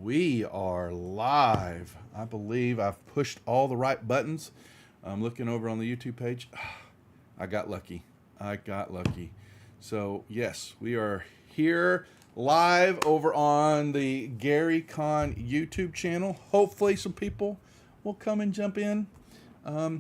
We are live. I believe I've pushed all the right buttons. I'm looking over on the YouTube page. I got lucky. So, yes, we are here live over on the Gary Con YouTube channel. Hopefully, some people will come and jump in. I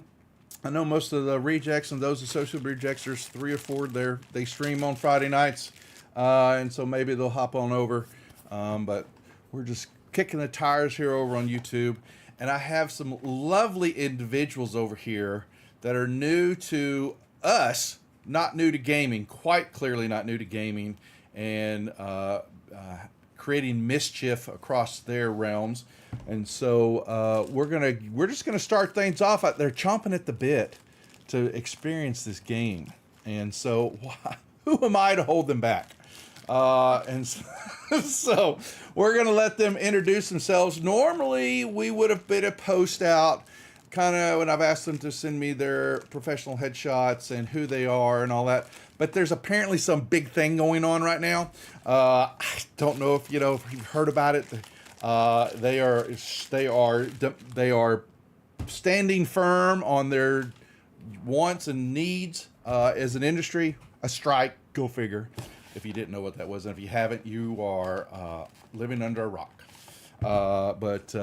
know most of the rejects and those associated rejects, there's 3 or 4 there. They stream on Friday nights, and so maybe they'll hop on over. But we're just kicking the tires here over on YouTube. And I have some lovely individuals over here that are new to us, not new to gaming, quite clearly not new to gaming, and creating mischief across their realms. And so we're just gonna start things off. They're chomping at the bit to experience this game, and so who am I to hold them back? And so we're going to let them introduce themselves. Normally, we would have been a post out kind of when I've asked them to send me their professional headshots and who they are and all that. But there's apparently some big thing going on right now. I don't know if you've heard about it. They are standing firm on their wants and needs as an industry. A strike, go figure. If you didn't know what that was, and if you haven't, you are living under a rock. But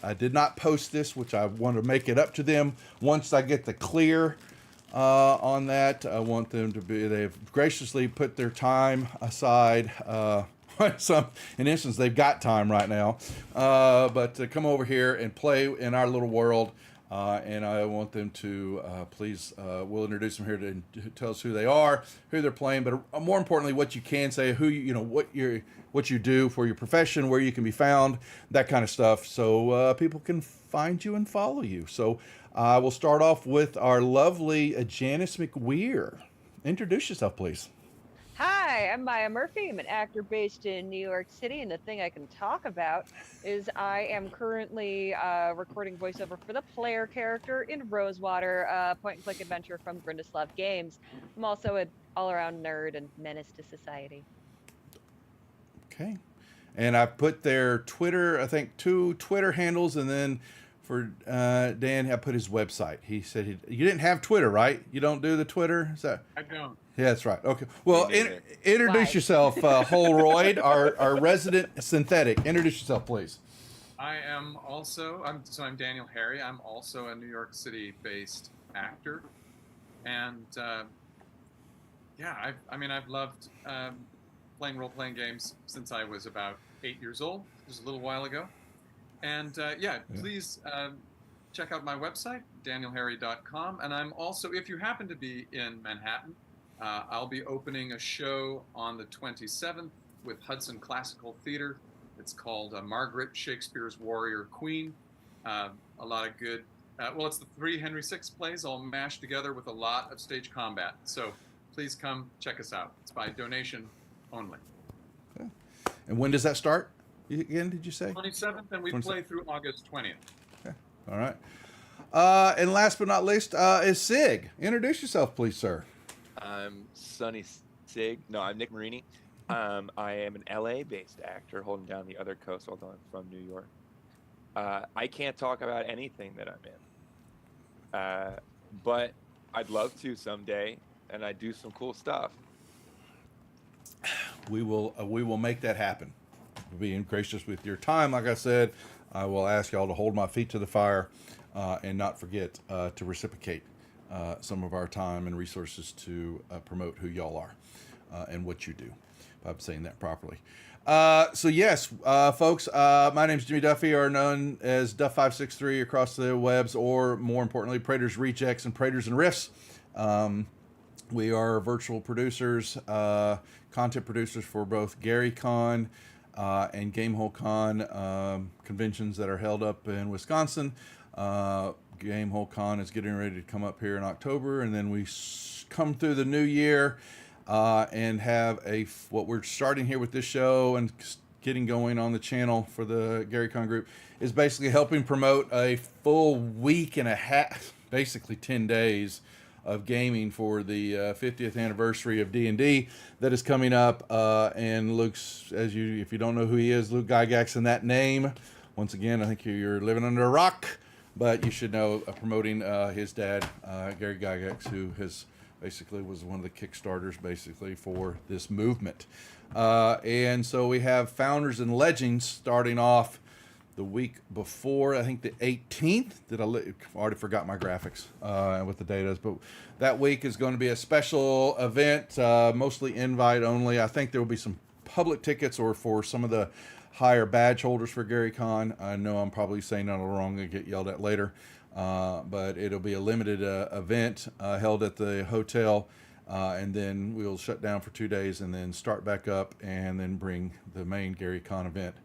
I did not post this, which I want to make it up to them once I get the clear on that. I want them to be. They've graciously put their time aside. In instance, they've got time right now, but to come over here and play in our little world. And I want them to please. We'll introduce them here to tell us who they are, who they're playing, but more importantly, what you can say, what you do for your profession, where you can be found, that kind of stuff, so people can find you and follow you. So we'll start off with our lovely Janice McWeir. Introduce yourself, please. Hi, I'm Maya Murphy. I'm an actor based in New York City, and the thing I can talk about is I am currently recording voiceover for the player character in Rosewater, point-and-click adventure from Grindeslav Games. I'm also an all-around nerd and menace to society. Okay. And I put their Twitter, I think 2 Twitter handles, and then for Dan, I put his website. He said you didn't have Twitter, right? You don't do the Twitter? Is that? I don't. Yeah, that's right. Okay. Well, introduce yourself, Holroyd, our resident synthetic. Introduce yourself, please. I'm Daniel Harry. I'm also a New York City-based actor, and I've loved playing role-playing games since I was about 8 years old. It was a little while ago, and please check out my website, danielharry.com. And I'm also, if you happen to be in Manhattan, I'll be opening a show on the 27th with Hudson Classical Theater. It's called Margaret, Shakespeare's Warrior Queen. A lot of good, it's the 3 Henry VI plays all mashed together with a lot of stage combat. So please come check us out. It's by donation only. Okay. And when does that start again, did you say? 27th, and we 27th. play through August 20th. Okay. All right. And last but not least is Sig. Introduce yourself, please, sir. I'm Sonny Sig. No, I'm Nick Marini. I am an LA-based actor holding down the other coast, although I'm from New York. I can't talk about anything that I'm in, but I'd love to someday, and I do some cool stuff. We will make that happen. Being gracious with your time, like I said, I will ask y'all to hold my feet to the fire and not forget to reciprocate some of our time and resources to promote who y'all are and what you do. If I'm saying that properly. So yes, folks, my name's Jimmy Duffie, or known as Duff563 across the webs, or more importantly, Praetors Rejects and Praetors and Riffs. We are virtual producers, content producers for both Gary Con and Gamehole Con conventions that are held up in Wisconsin. Gamehole Con is getting ready to come up here in October, and then we come through the new year and have what we're starting here with this show and getting going on the channel for the Gary Con group is basically helping promote a full week and a half, basically 10 days of gaming for the 50th anniversary of D&D that is coming up. And Luke's, if you don't know who he is, Luke Gygax in that name. Once again, I think you're living under a rock, but you should know promoting his dad, Gary Gygax, who has basically was one of the Kickstarters basically for this movement. And so we have Founders and Legends starting off the week before, I think the 18th. I already forgot my graphics and what the date is, but that week is going to be a special event, mostly invite only. I think there will be some public tickets or for some of the higher badge holders for Gary Con. I know I'm probably saying that all wrong and get yelled at later, but it'll be a limited event held at the hotel, and then we'll shut down for 2 days and then start back up and then bring the main Gary Con event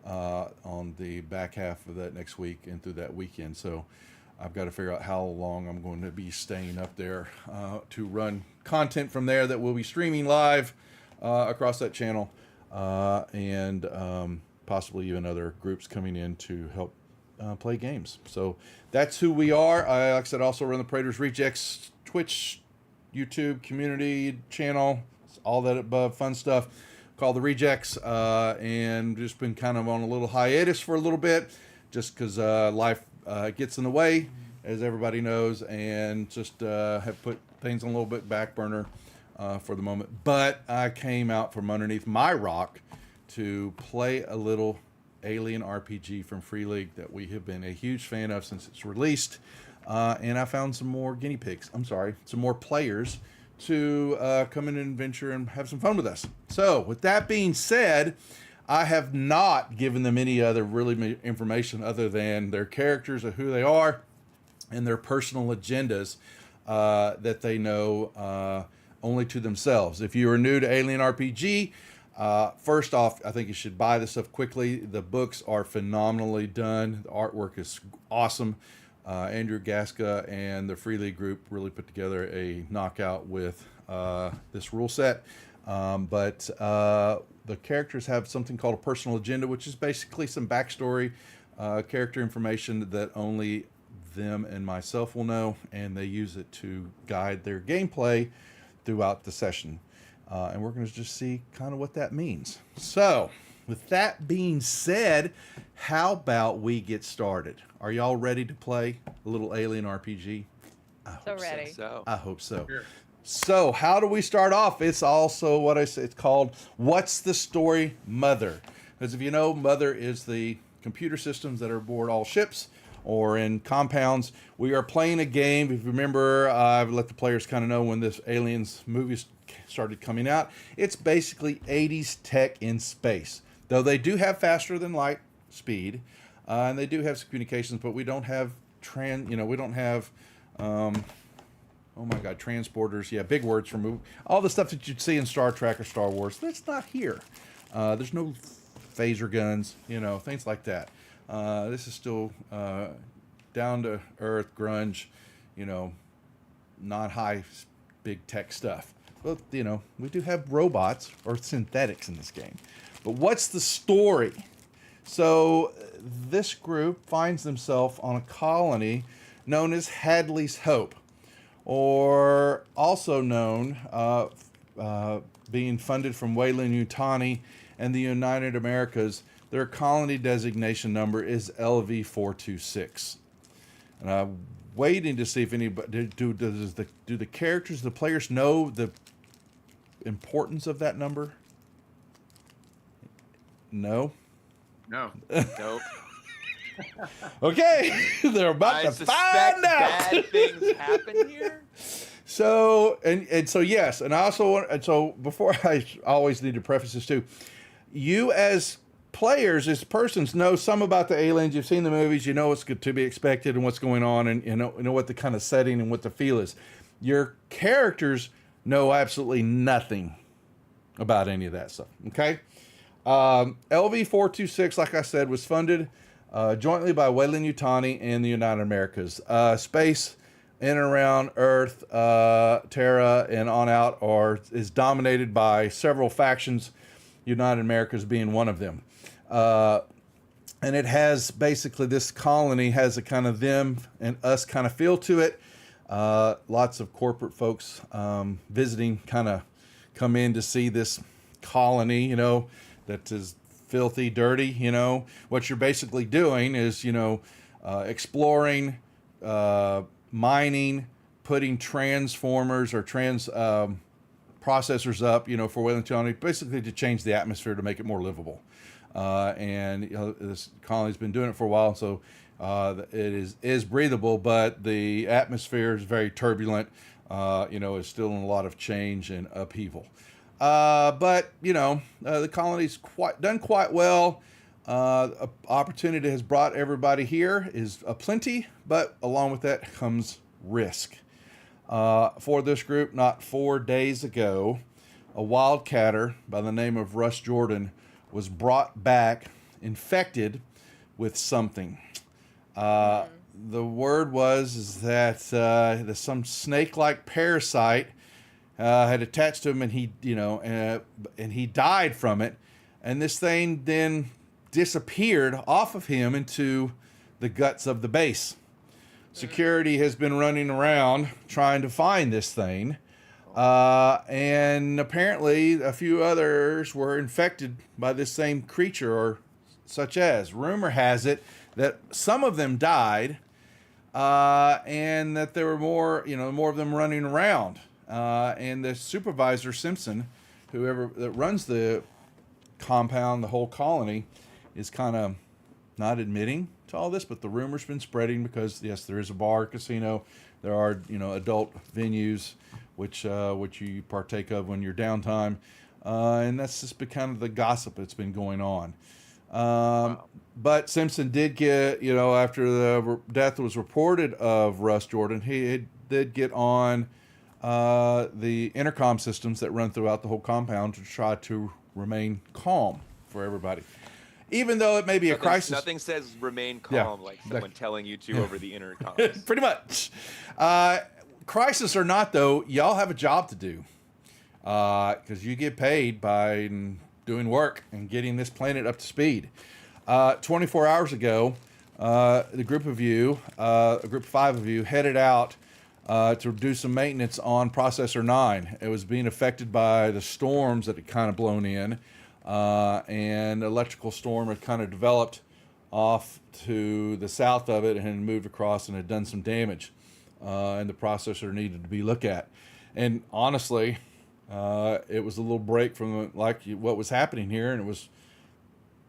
on the back half of that next week and through that weekend. So I've got to figure out how long I'm going to be staying up there to run content from there that will be streaming live across that channel, and possibly even other groups coming in to help play games. So that's who we are. Like I said, also run the Praetors Rejects Twitch, YouTube community channel, all that above fun stuff called the Rejects, and just been kind of on a little hiatus for a little bit just because life gets in the way, as everybody knows, and just have put things on a little bit back burner for the moment. But I came out from underneath my rock to play a little Alien RPG from Free League that we have been a huge fan of since it's released, and I found some more some more players to come in and venture and have some fun with us. So with that being said, I have not given them any other really information other than their characters of who they are and their personal agendas that they know only to themselves. If you are new to Alien RPG, first off, I think you should buy this stuff quickly. The books are phenomenally done. The artwork is awesome. Andrew Gaska and the Free League group really put together a knockout with this rule set. But the characters have something called a personal agenda, which is basically some backstory, character information that only them and myself will know, and they use it to guide their gameplay throughout the session. And we're going to just see kind of what that means. So, with that being said, how about we get started? Are y'all ready to play a little Alien RPG? So ready. I hope so. Sure. So, how do we start off? It's also what I say. It's called "What's the Story, Mother?" Because if you know, Mother is the computer systems that are aboard all ships or in compounds. We are playing a game. If you remember, I've let the players kind of know when this Aliens movie started coming out. It's basically 80s tech in space. Though they do have faster than light speed, and they do have some communications, but we don't have we don't have, oh my God, transporters. Yeah, big words for movie. All the stuff that you'd see in Star Trek or Star Wars, that's not here. There's no phaser guns, things like that. This is still down to earth, grunge, not high, big tech stuff. But, we do have robots or synthetics in this game. But what's the story? So this group finds themselves on a colony known as Hadley's Hope, or also known being funded from Weyland-Yutani and the United Americas. Their colony designation number is LV426. And I'm waiting to see if anybody do the characters, the players know the importance of that number? No. Nope. Okay, they're about to find out. Bad things happen here. So and so yes, and I also want, and so before I always need to preface this too, you as players, as persons, know some about the aliens. You've seen the movies, you know what's to be expected and what's going on, and you know what the kind of setting and what the feel is. Your characters know absolutely nothing about any of that stuff. Okay, LV426, like I said, was funded jointly by Weyland-Yutani and the United Americas. Space in and around Earth, Terra, and on out is dominated by several factions, United Americas being one of them. And it has basically, this colony has a kind of them and us kind of feel to it. Lots of corporate folks visiting, kind of come in to see this colony, that is filthy, dirty. What you're basically doing is, exploring, mining, putting transformers or processors up, for Wellington, basically to change the atmosphere to make it more livable. And this colony's been doing it for a while, so it is breathable, but the atmosphere is very turbulent. Is still in a lot of change and upheaval. But the colony's done quite well. Opportunity has brought everybody here is aplenty, but along with that comes risk. For this group, not 4 days ago, a wildcatter by the name of Russ Jordan was brought back infected with something. The word is that some snake-like parasite had attached to him, and he died from it. And this thing then disappeared off of him into the guts of the base. Security has been running around trying to find this thing. And apparently a few others were infected by this same creature, or such as. Rumor has it that some of them died, and that there were more of them running around. And the supervisor, Simpson, whoever that runs the compound, the whole colony, is kind of not admitting to all this, but the rumor's been spreading because, yes, there is a bar, casino, there are, adult venues, which you partake of when you're downtime. And that's just been kind of the gossip that's been going on. Wow. But Simpson did get, after the death was reported of Russ Jordan, he did get on the intercom systems that run throughout the whole compound to try to remain calm for everybody. Even though it may be a crisis. Nothing says remain calm Yeah. like someone telling you to over the intercom. Pretty much. Crisis or not, though, y'all have a job to do. Because you get paid by doing work and getting this planet up to speed. 24 hours ago, the group of you, a group of 5 of you, headed out to do some maintenance on Processor 9. It was being affected by the storms that had kind of blown in. And electrical storm had kind of developed off to the south of it and moved across and had done some damage. And the processor needed to be looked at. And honestly, it was a little break from what was happening here, and it was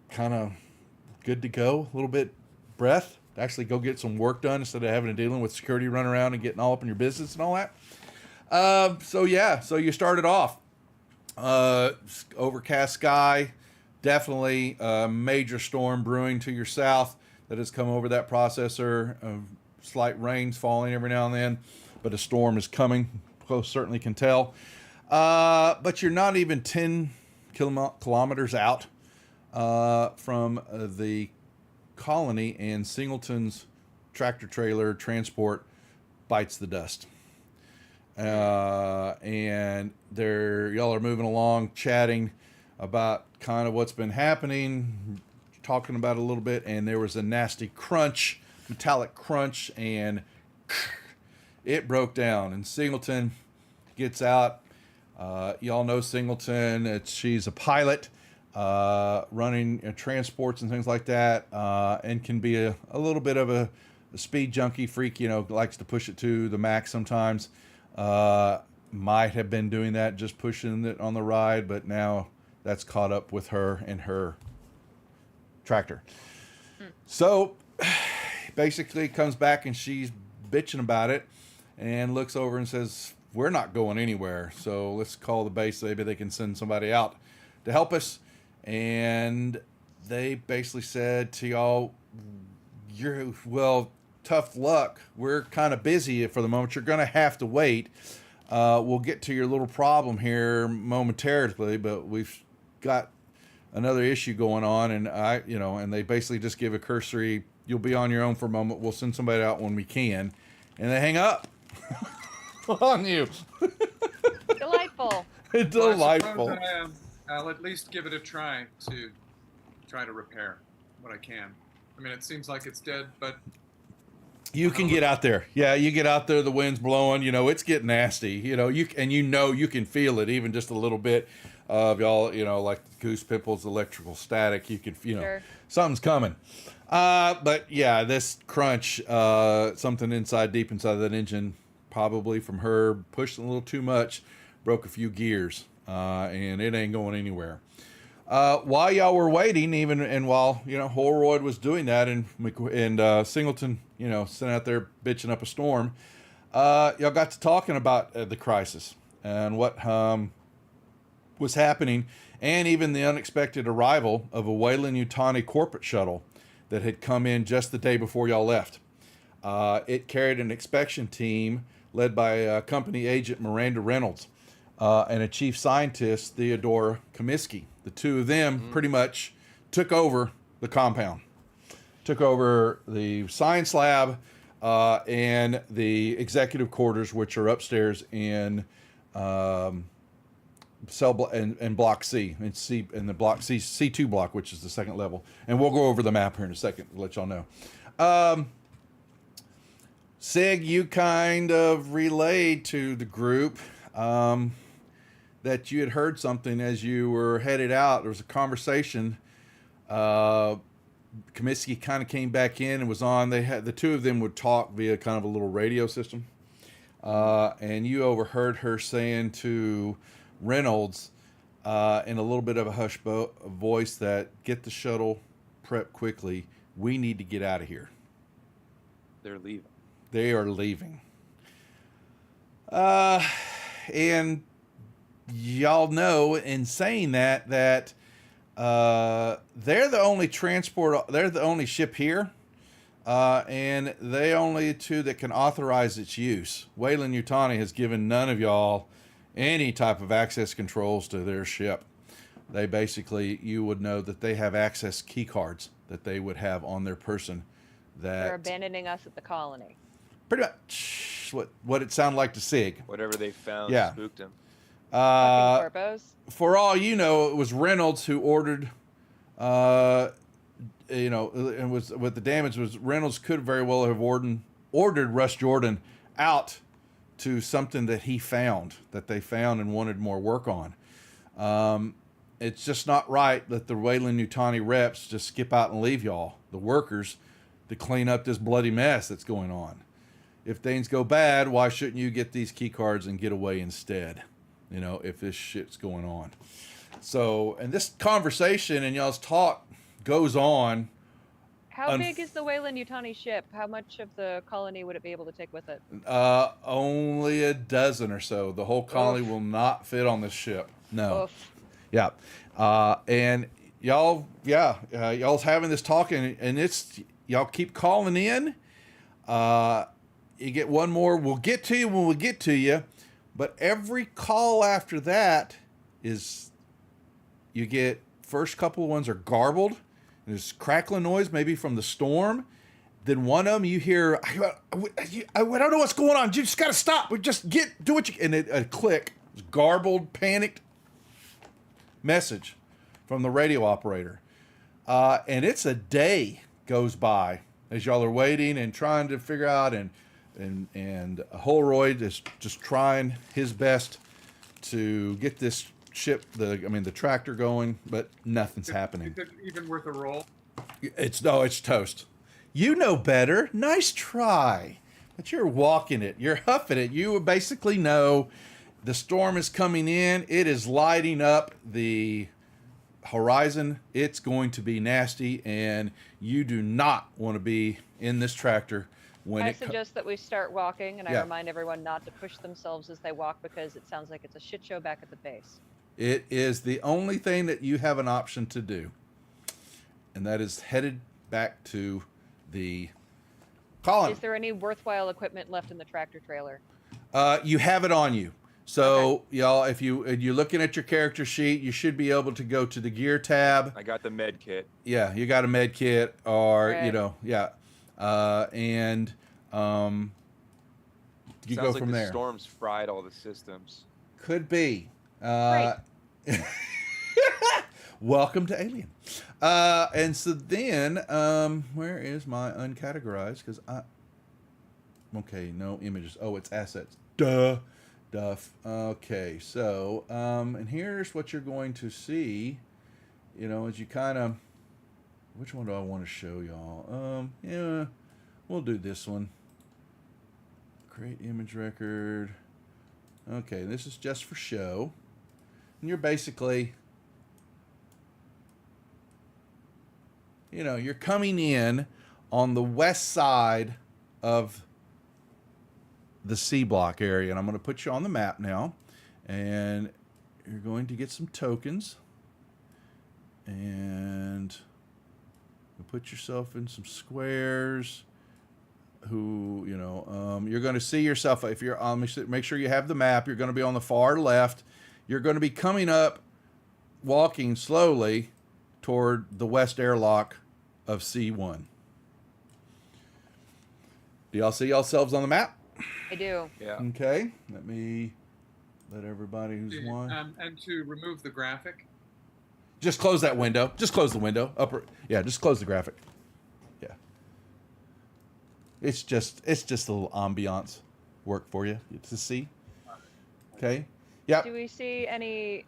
kind of good to go, a little bit breath, to actually go get some work done instead of having to dealing with security running around and getting all up in your business and all that. So you started off. Overcast sky, definitely a major storm brewing to your south that has come over that processor. Slight rains falling every now and then, but a storm is coming. Close certainly can tell. But you're not even 10 kilometers out from the colony, and Singleton's tractor trailer transport bites the dust. And y'all are moving along, chatting about kind of what's been happening, talking about it a little bit, and there was a nasty crunch, metallic crunch, and it broke down. And Singleton gets out. Y'all know Singleton. She's a pilot, running transports and things like that, and can be a little bit of a speed junkie freak. Likes to push it to the max sometimes. Might have been doing that, just pushing it on the ride, but now that's caught up with her and her tractor. So basically comes back and she's bitching about it and looks over and says, we're not going anywhere, so let's call the base. Maybe they can send somebody out to help us. And they basically said to y'all, tough luck. We're kind of busy for the moment. You're going to have to wait. We'll get to your little problem here momentarily, but we've got another issue going on, and and they basically just give a cursory, you'll be on your own for a moment. We'll send somebody out when we can. And they hang up on you. Delightful. Delightful. Well, I suppose I'll at least give it a try to repair what I can. I mean, it seems like it's dead, but You can get out there. Yeah, you get out there, the wind's blowing, it's getting nasty. You can feel it even just a little bit of y'all, like Goose Pimple's electrical static. You can, Sure. something's coming. But yeah, this crunch, something deep inside that engine, probably from her pushing a little too much, broke a few gears, and it ain't going anywhere. While y'all were waiting, and while Holroyd was doing that, and Singleton, sitting out there bitching up a storm, y'all got to talking about the crisis and what was happening, and even the unexpected arrival of a Weyland-Yutani corporate shuttle that had come in just the day before y'all left. It carried an inspection team led by company agent Miranda Reynolds and a chief scientist, Theodore Comiskey. The two of them pretty much took over the compound, took over the science lab and the executive quarters, which are upstairs in block C, in the block C2 block, which is the second level. And we'll go over the map here in a second to let y'all know. Sig, you kind of relayed to the group that you had heard something as you were headed out. There was a conversation. Comiskey kind of came back in and was on. The two of them would talk via kind of a little radio system. And you overheard her saying to Reynolds in a little bit of a hush voice that, get the shuttle prepped quickly. We need to get out of here. They're leaving. They are leaving. And y'all know in saying that they're the only ship here, and they only two that can authorize its use. Weyland-Yutani has given none of y'all any type of access controls to their ship. They basically, you would know that they have access key cards that they would have on their person. They're abandoning us at the colony. Pretty much what it sounded like to Sig. Whatever they found spooked him. For all you know, it was Reynolds who ordered, and was what the damage was. Reynolds could very well have ordered Russ Jordan out to something that they found and wanted more work on. It's just not right that the Weyland-Yutani reps just skip out and leave y'all, the workers, to clean up this bloody mess that's going on. If things go bad, why shouldn't you get these key cards and get away instead? If this shit's going on. So, and this conversation and y'all's talk goes on. How big is the Weyland-Yutani ship? How much of the colony would it be able to take with it? Only a dozen or so. The whole colony will not fit on this ship. No. Oof. Yeah. And y'all's having this talk, and it's, y'all keep calling in. You get one more. We'll get to you when we get to you. But every call after that is, you get, first couple of ones are garbled. There's crackling noise, maybe from the storm. Then one of them you hear, I don't know what's going on. You just got to stop. Do what you, and a click, garbled, panicked message from the radio operator. And it's a day goes by as y'all are waiting and trying to figure out, and Holroyd is just trying his best to get this ship, the tractor going, but nothing's happening. Is it even worth a roll? It's toast. You know better. Nice try. But you're walking it. You're huffing it. You basically know the storm is coming in. It is lighting up the horizon. It's going to be nasty, and you do not want to be in this tractor when I suggest that we start walking, and I remind everyone not to push themselves as they walk, because it sounds like it's a shit show back at the base. It is the only thing that you have an option to do, and that is headed back to the colony. Is there any worthwhile equipment left in the tractor trailer? You have it on you. So, Okay. y'all, if you're looking at your character sheet, you should be able to go to the gear tab. I got the med kit. Yeah, you got a med kit, or Right. and you go from there. The storm's fried all the systems. Could be. Great. Welcome to Alien. And so then, where is my uncategorized? Because Okay, no images. Oh, it's assets. Duh. Duff. Okay, so, and here's what you're going to see, as you kind of, which one do I want to show y'all? Yeah, we'll do this one. Create image record. Okay, this is just for show. And you're basically, you're coming in on the west side of the C block area, and I'm going to put you on the map now, and you're going to get some tokens, and you put yourself in some squares. You're going to see yourself, if you're on, make sure you have the map. You're going to be on the far left. You're going to be coming up, walking slowly toward the west airlock of C1. Do y'all see yourselves on the map? I do. Yeah. Okay, let everybody who's won. And to remove the graphic, Just close that window. Just close the window. Just close the graphic. Yeah. It's just a little ambiance work for you to see. Okay. Yeah. Do we see any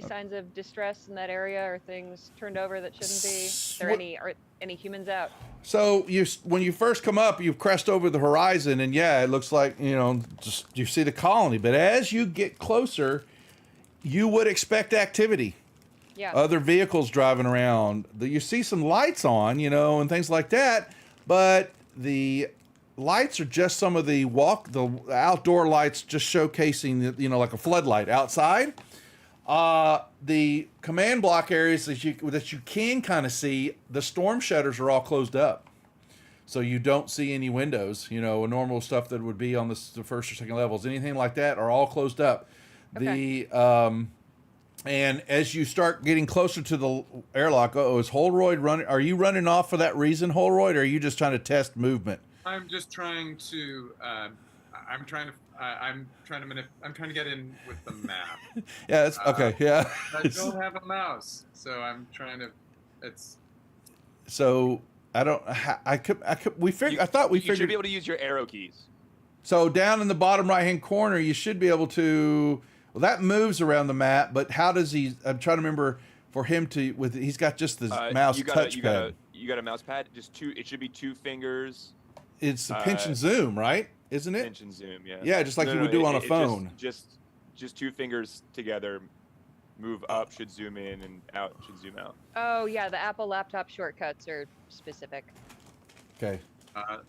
signs of distress in that area, or things turned over that shouldn't be? Are any humans out? So when you first come up, you crest over the horizon, and yeah, it looks like just you see the colony. But as you get closer, you would expect activity. Yeah. Other vehicles driving around. You see some lights on, and things like that. But the lights are just some of the outdoor lights, just showcasing, like a floodlight outside. The command block areas that you can kind of see, the storm shutters are all closed up, so you don't see any windows. Normal stuff that would be on the first or second levels, anything like that, are all closed up. Okay. And as you start getting closer to the airlock, is Holroyd running? Are you running off for that reason, Holroyd, or are you just trying to test movement? I'm just trying to. I'm trying to get in with the map. Yeah, that's okay. Yeah. I don't have a mouse, so I'm trying to. So I don't. We figured. I thought we You figured. should be able to use your arrow keys. So down in the bottom right-hand corner, you should be able to. Well, that moves around the map, but how does he? I'm trying to remember for him to. He's got just the mouse touchpad. You got a mouse pad. Just two. It should be 2 fingers. It's a pinch and zoom, right? Isn't it? Pinch and zoom. Yeah. Yeah, just like you would do on a phone. Just 2 fingers together. Move up should zoom in, and out should zoom out. Oh yeah, the Apple laptop shortcuts are specific. Okay.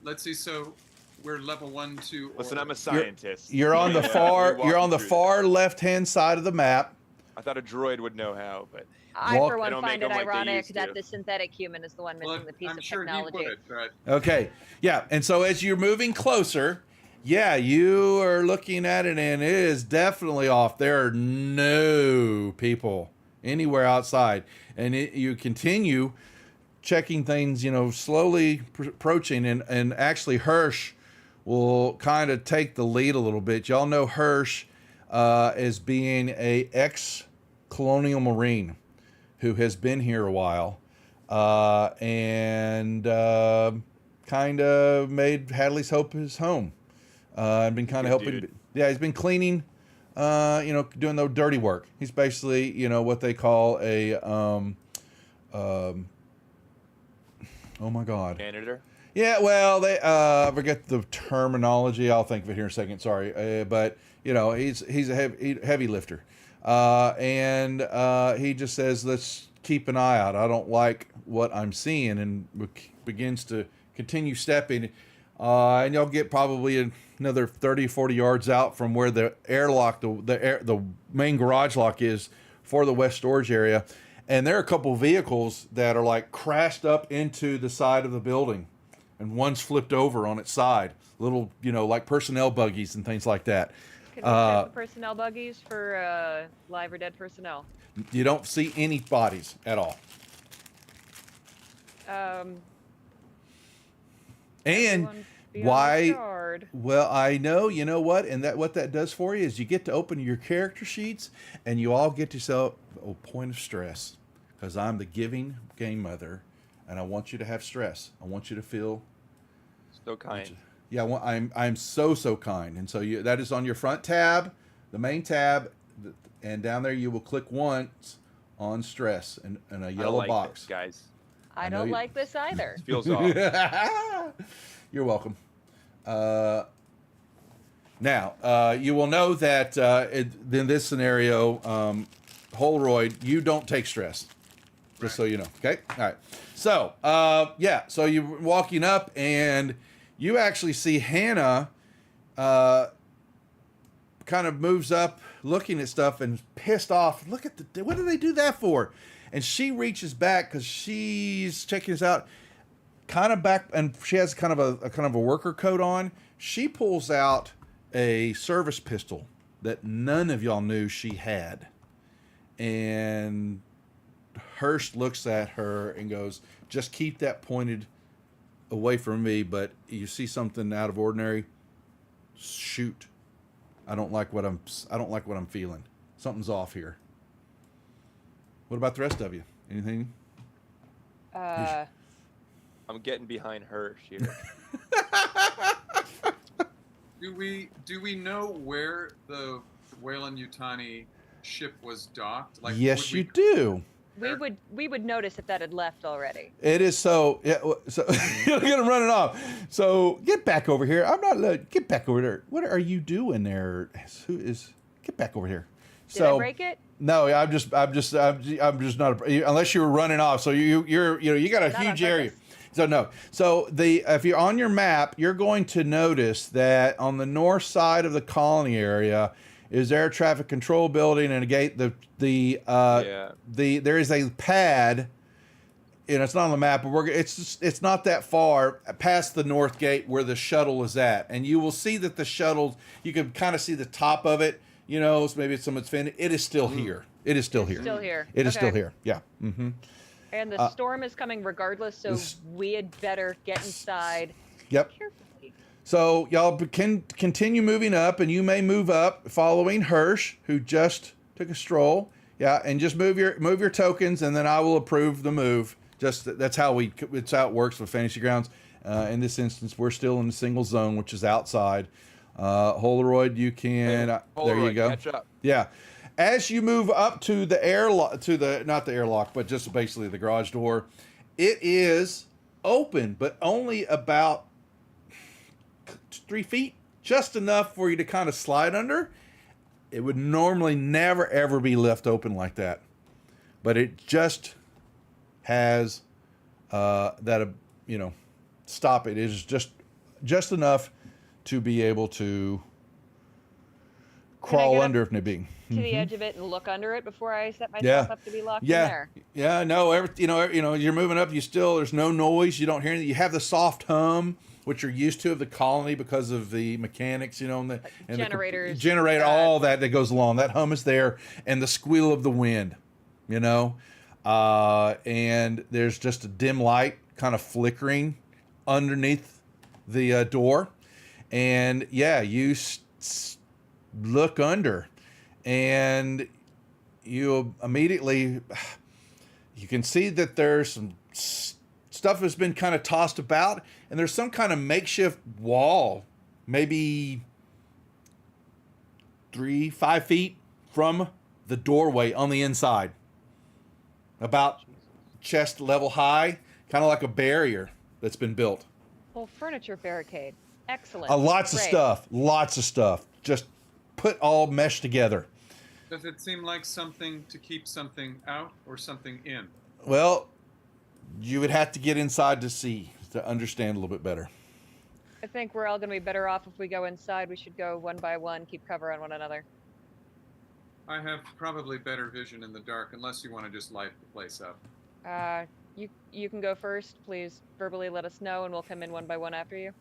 Let's see. So we're level 1, 2. Listen, I'm a scientist. You're on the far. We're You're on the walking far left-hand side of the map. I thought a droid would know how, but I, for They one, don't find make it them like they ironic used that to. the synthetic human is the one missing the piece I'm of sure technology. he would, but Okay. Yeah, and so as you're moving closer, yeah, you are looking at it, and it is definitely off. There are no people anywhere outside, and you continue checking things, slowly approaching, and actually Hirsch will kind of take the lead a little bit. Y'all know Hirsch as being a ex-colonial Marine who has been here a while, and kind of made Hadley's Hope his home. I've been kind of Good helping. dude. Yeah, he's been cleaning, doing the dirty work. He's basically, what they call a, oh my God. janitor. Yeah, well, they I forget the terminology. I'll think of it here in a second. Sorry, but he's a heavy lifter, and he just says, "Let's keep an eye out. I don't like what I'm seeing," and begins to continue stepping, and y'all get probably another 30, 40 yards out from where the airlock, the main garage lock is for the west storage area, and there are a couple vehicles that are like crashed up into the side of the building. And one's flipped over on its side. Little, like personnel buggies and things like that. Can we check the personnel buggies for live or dead personnel? You don't see any bodies at all. Um, And everyone be on why? guard. Well, I know. You know what? And what that does for you is you get to open your character sheets, and you all get yourself a point of stress, because I'm the giving game mother, and I want you to have stress. I want you to feel. So kind. Yeah, well, I'm so kind, and so that is on your front tab, the main tab, and down there you will click once on stress in a I don't yellow like box. this, guys. I know don't you- like this either. This feels off. You're welcome. Now you will know that in this scenario, Holroyd, you don't take stress. Just so you know. Okay. All right. So yeah. So you're walking up and you actually see Hannah kind of moves up looking at stuff and pissed off. Look at what do they do that for? And she reaches back because she's checking this out. Kind of back, and she has kind of a worker coat on. She pulls out a service pistol that none of y'all knew she had. And Hurst looks at her and goes, "Just keep that pointed away from me, but you see something out of ordinary, shoot. I don't like what I'm feeling. Something's off here." What about the rest of you? Anything? I'm getting behind Hirsch here. Do we know where the Weyland-Yutani ship was docked? Like, Yes, would we- you do. We would notice if that had left already. It is so. Yeah, so you're gonna run it off. So get back over here. I'm not. Get back over there. What are you doing there? Who is? Get back over here. Did I break it? No, I'm just not. Unless you were running off. So you got a Not on huge area. purpose. So no. So if you're on your map, you're going to notice that on the north side of the colony area is air traffic control building and a gate. There is a pad. And it's not on the map, but it's not that far past the north gate where the shuttle is at, and you will see that the shuttle. You can kind of see the top of it. So maybe it's someone's fin. It is still here. It is still here. Still here. It is still Okay. here. Yeah. Mm-hmm. And the storm is coming regardless, so we had better get inside Yep. carefully. So y'all can continue moving up, and you may move up following Hirsch, who just took a stroll. Yeah, and just move your tokens, and then I will approve the move. That's how it works with Fantasy Grounds. In this instance, we're still in the single zone, which is outside. Holroyd, you can. There you Holroyd, go. catch up. Yeah. As you move up to the airlock, not the airlock, but just basically the garage door, it is open, but only about 3 feet, just enough for you to kind of slide under. It would normally never ever be left open like that, but it just has stop it. It is just enough to be able to crawl get under if need be. To the edge of it and look under it before I set myself Yeah. up to be locked in Yeah, there. yeah, no, you're moving up. There's no noise. You don't hear anything. You have the soft hum, which you're used to of the colony because of the mechanics, and the Generators. generator, all that goes along. That hum is there, and the squeal of the wind, and there's just a dim light kind of flickering underneath the door, and yeah, you look under. And you immediately, you can see that there's some stuff has been kind of tossed about, and there's some kind of makeshift wall, maybe 3-5 feet from the doorway on the inside, about chest level high, kind of like a barrier that's been built. Whole furniture barricade. Excellent. Lots of Great. stuff, just put all meshed together. Does it seem like something to keep something out or something in? Well, you would have to get inside to understand a little bit better. I think we're all going to be better off if we go inside. We should go one by one, keep cover on one another. I have probably better vision in the dark, unless you want to just light the place up. You can go first. Please verbally let us know, and we'll come in one by one after you.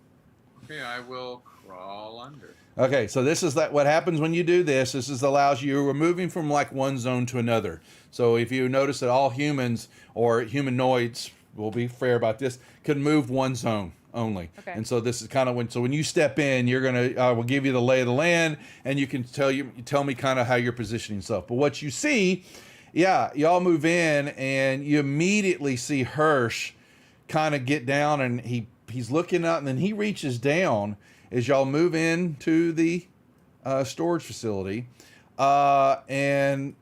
Okay, I will crawl under. Okay, so this is what happens when you do this. Allows you're moving from like one zone to another. So if you notice that all humans or humanoids, we'll be fair about this, can move one zone only. Okay. And so this is kind of when you step in, you're gonna we'll give you the lay of the land, and you can tell me kind of how you're positioning yourself. But what you see, y'all move in, and you immediately see Hirsch kind of get down, and he he's looking out, and then he reaches down as y'all move into the storage facility, and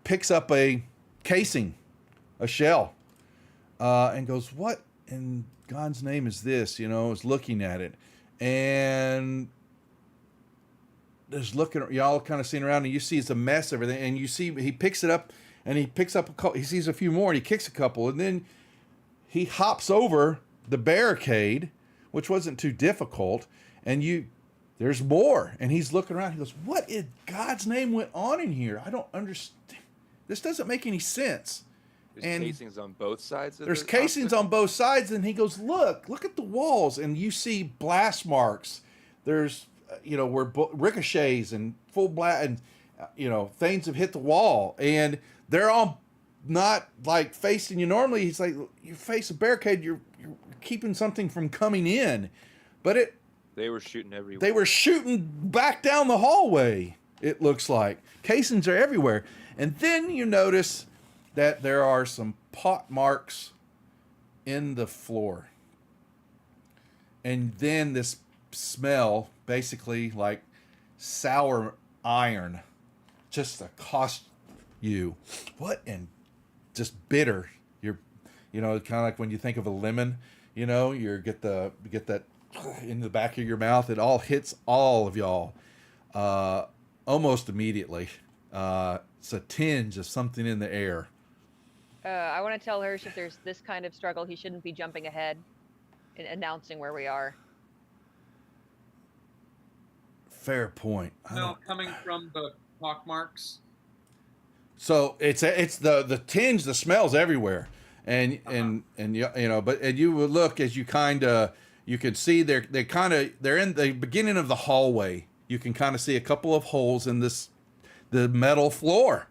picks up a casing, a shell, and goes, "What in God's name is this?" You know, is looking at it, and just looking, y'all kind of seeing around, and you see it's a mess, everything, and you see he picks it up, and he picks up a couple, he sees a few more, and he kicks a couple, and then he hops over the barricade, which wasn't too difficult, and there's more, and he's looking around. He goes, "What in God's name went on in here? I don't understand. This doesn't make any sense." There's casings on both sides of There's the casings on both sides, and he goes, look at the walls, and you see blast marks. There's, where ricochets and full blast, and things have hit the wall, and they're all not like facing you. Normally, he's like, you face a barricade, you're keeping something from coming in, but they were shooting everywhere. They were shooting back down the hallway. It looks like casings are everywhere, and then you notice that there are some pot marks in the floor. And then this smell, basically like sour iron, just accosts you. What? And just bitter. You're, kind of like when you think of a lemon, you get that in the back of your mouth. It all hits all of y'all almost immediately. It's a tinge of something in the air. I want to tell Hirsch if there's this kind of struggle, he shouldn't be jumping ahead and announcing where we are. Fair point. No, coming from the pock marks. So it's the tinge, the smells everywhere, and you would look as you you can see they're in the beginning of the hallway. You can kind of see a couple of holes in the metal floor.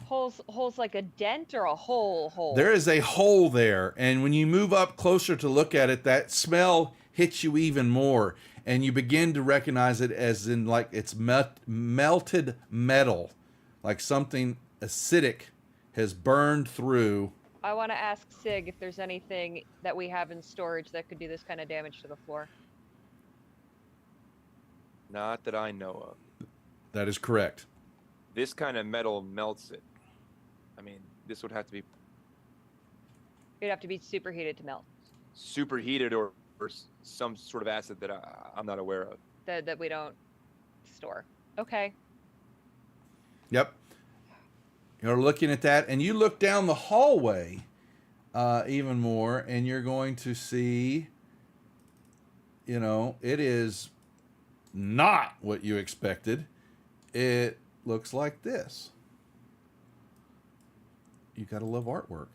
Holes like a dent or a hole? There is a hole there, and when you move up closer to look at it, that smell hits you even more, and you begin to recognize it as in like it's melted metal, like something acidic has burned through. I want to ask Sig if there's anything that we have in storage that could do this kind of damage to the floor. Not that I know of. That is correct. This kind of metal melts it. I mean, this would have to be It'd have to be superheated to melt. superheated or some sort of acid that I'm not aware of. That we don't store. Okay. Yep. You're looking at that, and you look down the hallway even more, and you're going to see, it is not what you expected. It looks like this. You gotta love artwork.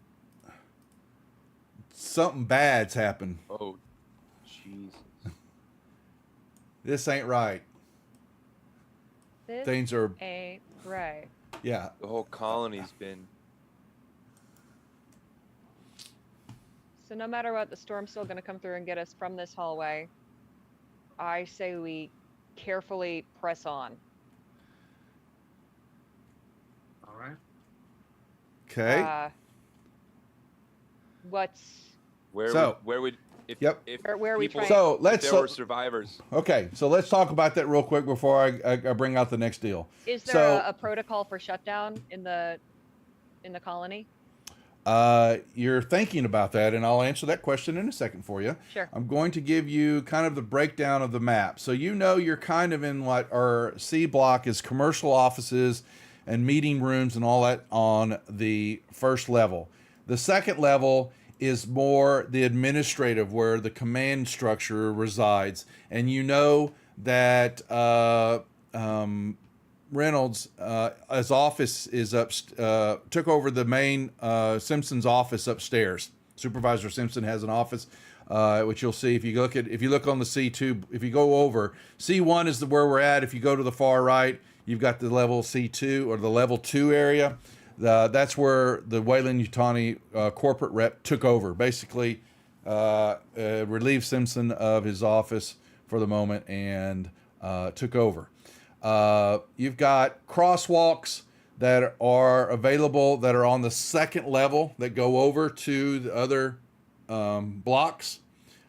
Something bad's happened. Oh, Jesus. This ain't right. This Things are, ain't right. yeah. The whole colony's been... So no matter what, the storm's still going to come through and get us from this hallway. I say we carefully press on. All right. Okay. Where would if Yep. if Where are we people, trying? So if let's. there were survivors? Okay, so let's talk about that real quick before I bring out the next deal. Is there So- a protocol for shutdown in the colony? You're thinking about that, and I'll answer that question in a second for you. Sure. I'm going to give you kind of the breakdown of the map. So you're kind of in what our C block is commercial offices and meeting rooms and all that on the first level. The second level is more the administrative, where the command structure resides. And that Reynolds, his office is took over the main Simpson's office upstairs. Supervisor Simpson has an office, which you'll see if you look on the C2. If you go over, C1 is where we're at. If you go to the far right, you've got the level C2 or the level 2 area. That's where the Wayland-Yutani corporate rep took over. Basically, relieved Simpson of his office for the moment and took over. You've got crosswalks that are available that are on the second level that go over to the other blocks.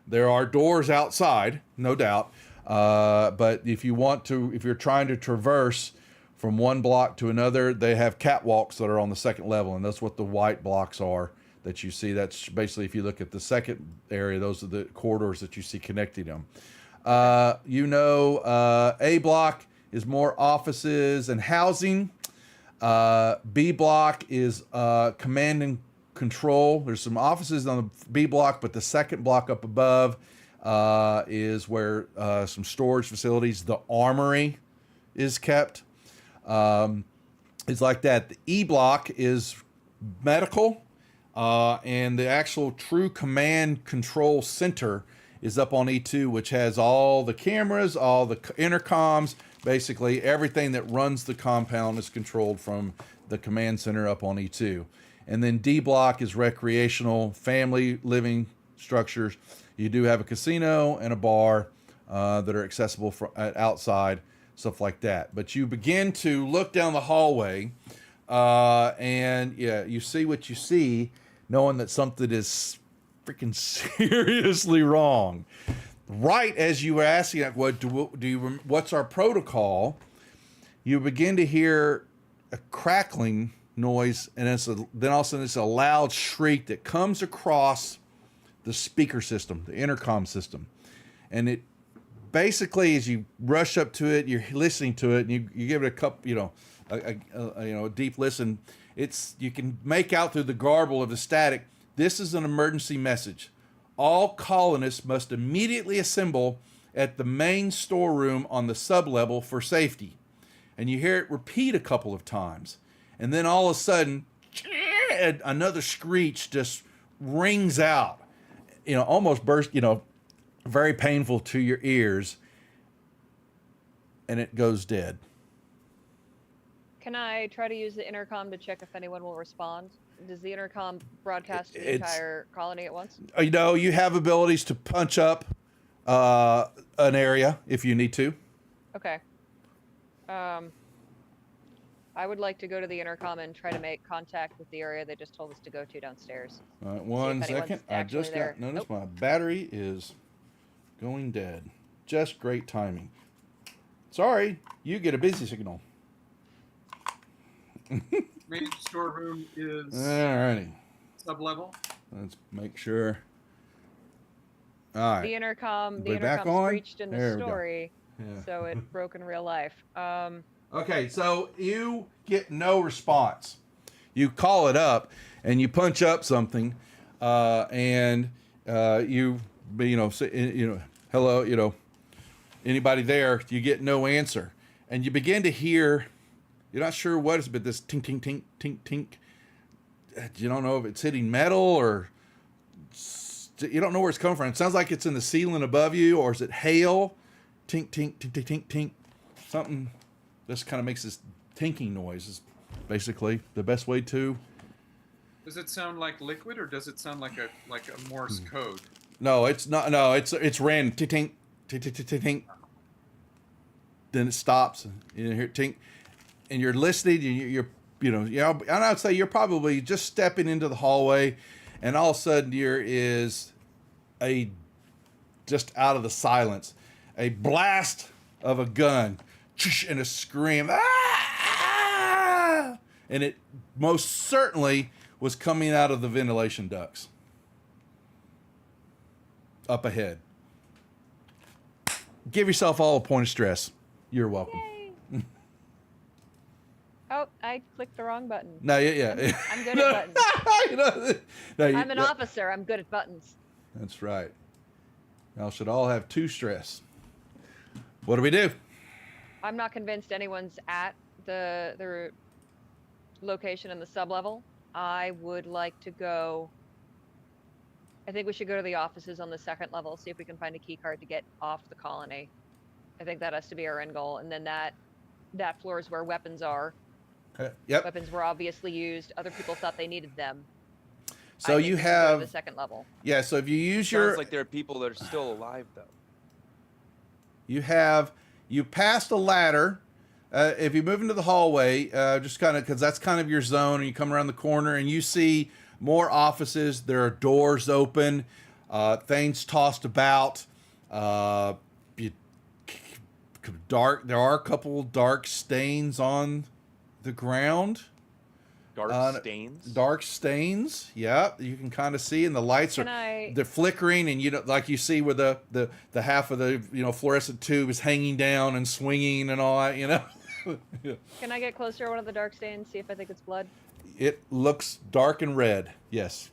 There are doors outside, no doubt. But if you're trying to traverse from one block to another, they have catwalks that are on the second level, and that's what the white blocks are that you see. That's basically, if you look at the second area, those are the corridors that you see connecting them. A block is more offices and housing. B block is command and control. There's some offices on the B block, but the second block up above is where some storage facilities, the armory is kept. It's like that. The E block is medical, and the actual true command control center is up on E2, which has all the cameras, all the intercoms, basically everything that runs the compound is controlled from the command center up on E2. And then D block is recreational, family living structures. You do have a casino and a bar that are accessible from outside, stuff like that. But you begin to look down the hallway, and yeah, you see what you see, knowing that something is freaking seriously wrong. Right as you were asking, what's our protocol? You begin to hear a crackling noise, and then all of a sudden it's a loud shriek that comes across the speaker system, the intercom system, and it basically, as you rush up to it, you're listening to it, and you give it a couple, a deep listen. You can make out through the garble of the static. This is an emergency message. All colonists must immediately assemble at the main storeroom on the sublevel for safety. And you hear it repeat a couple of times. And then all of a sudden, another screech just rings out. Almost burst, very painful to your ears. And it goes dead. Can I try to use the intercom to check if anyone will respond? Does the intercom broadcast to the entire colony at once? You have abilities to punch up an area if you need to. Okay. I would like to go to the intercom and try to make contact with the area they just told us to go to downstairs. All right, 1 second. I just got notice my battery is going dead. Just great timing. Sorry, you get a busy signal. Main storeroom is alrighty. Sub-level. Let's make sure. All right. The intercom on? screeched in the story, so it broke in real life. Okay, so you get no response. You call it up, and you punch up something, and hello, anybody there? You get no answer, and you begin to hear. You're not sure what it's, but this tink, tink, tink, tink, tink. You don't know if it's hitting metal or you don't know where it's coming from. It sounds like it's in the ceiling above you, or is it hail? Tink, tink, tink, tink, tink, tink. Something just kind of makes this tinking noise is basically the best way to. Does it sound like liquid, or does it sound like a Morse code? No, it's not. No, it's random. Tink, tink, tink, tink, tink, tink. Then it stops, and you hear tink. And you're listening, and I'd say you're probably just stepping into the hallway, and all of a sudden there is just out of the silence, a blast of a gun, and a scream, ah! And it most certainly was coming out of the ventilation ducts up ahead. Give yourself all a point of stress. You're welcome. Yay. Oh, I clicked the wrong button. No, yeah. I'm good at buttons. I'm an officer. I'm good at buttons. That's right. Y'all should all have 2 stress. What do we do? I'm not convinced anyone's at the location in the sublevel. I would like to go. I think we should go to the offices on the second level, see if we can find a key card to get off the colony. I think that has to be our end goal. And then that floor is where weapons are. Yep. Weapons were obviously used. Other people thought they needed them. So you have the second level. Yeah. So if you use Sounds like there are people that are still alive, though. You passed a ladder. If you move into the hallway, just kind of because that's kind of your zone, and you come around the corner and you see more offices. There are doors open, things tossed about. You, dark. There are a couple dark stains on the ground. Dark stains. Dark stains. Yeah, you can kind of see, and the lights they're flickering, and like you see where the half of the fluorescent tube is hanging down and swinging and all that. Yeah. Can I get closer to one of the dark stains? See if I think it's blood. It looks dark and red. Yes.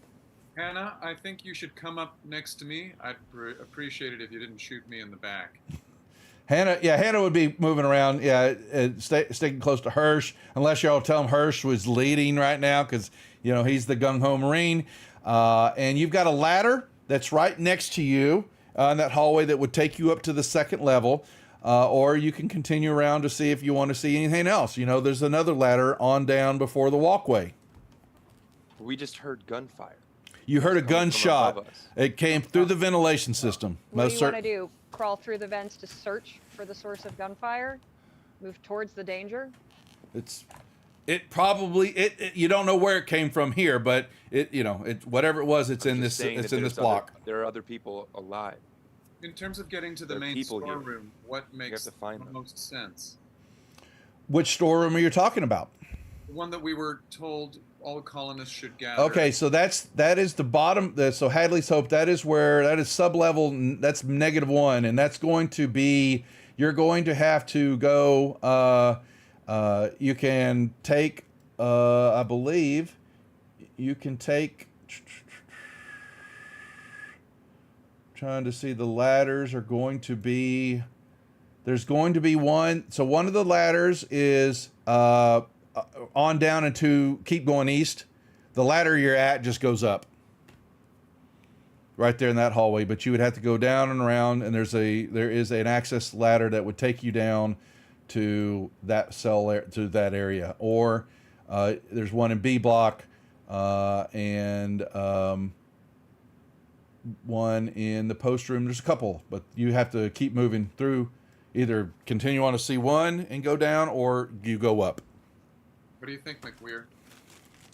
Hannah, I think you should come up next to me. I'd appreciate it if you didn't shoot me in the back. Hannah would be moving around. Yeah, sticking close to Hirsch, unless y'all tell him Hirsch was leading right now, because he's the gung ho Marine. And you've got a ladder that's right next to you in that hallway that would take you up to the second level. Or you can continue around to see if you want to see anything else. There's another ladder on down before the walkway. We just heard gunfire. You heard a gunshot. It came through the ventilation system. What do you want to do? Crawl through the vents to search for the source of gunfire? Move towards the danger? It probably you don't know where it came from here, but whatever it was, it's in this block. There are other people alive. In terms of getting to the main storeroom, what makes the most sense? Which storeroom are you talking about? The one that we were told all colonists should gather. Okay, so that is the bottom. So Hadley's Hope. That is sub-level. That's -1, and that's going to be. You're going to have to go. You can take. I believe. You can take. Trying to see, the ladders are going to be. There's going to be one. So one of the ladders is on down into, keep going east. The ladder you're at just goes up. Right there in that hallway, but you would have to go down and around, and there is an access ladder that would take you down to that to that area. Or there's one in B block, and one in the post room. There's a couple, but you have to keep moving through. Either continue on to C1 and go down, or you go up. What do you think, McWeir?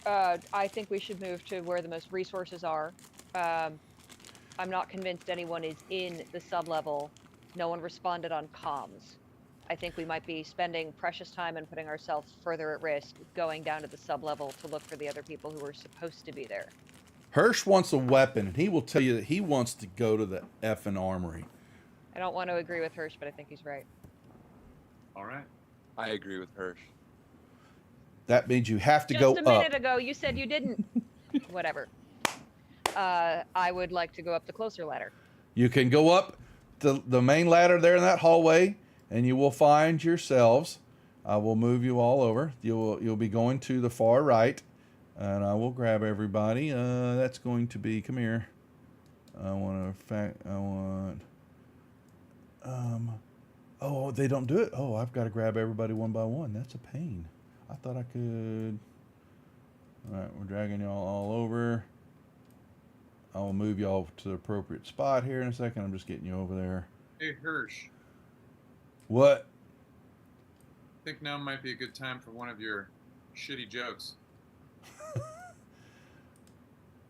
I think we should move to where the most resources are. I'm not convinced anyone is in the sub-level. No one responded on comms. I think we might be spending precious time and putting ourselves further at risk going down to the sub-level to look for the other people who were supposed to be there. Hirsch wants a weapon, and he will tell you that he wants to go to the effing armory. I don't want to agree with Hirsch, but I think he's right. All right. I agree with Hirsch. That means you have to go up. Just a minute ago, you said you didn't. Whatever. I would like to go up the closer ladder. You can go up the main ladder there in that hallway, and you will find yourselves. I will move you all over. You'll be going to the far right, and I will grab everybody. That's going to be, come here. Oh, they don't do it. Oh, I've got to grab everybody one by one. That's a pain. I thought I could. All right, we're dragging y'all all over. I will move y'all to the appropriate spot here in a second. I'm just getting you over there. Hey, Hirsch. What? I think now might be a good time for one of your shitty jokes.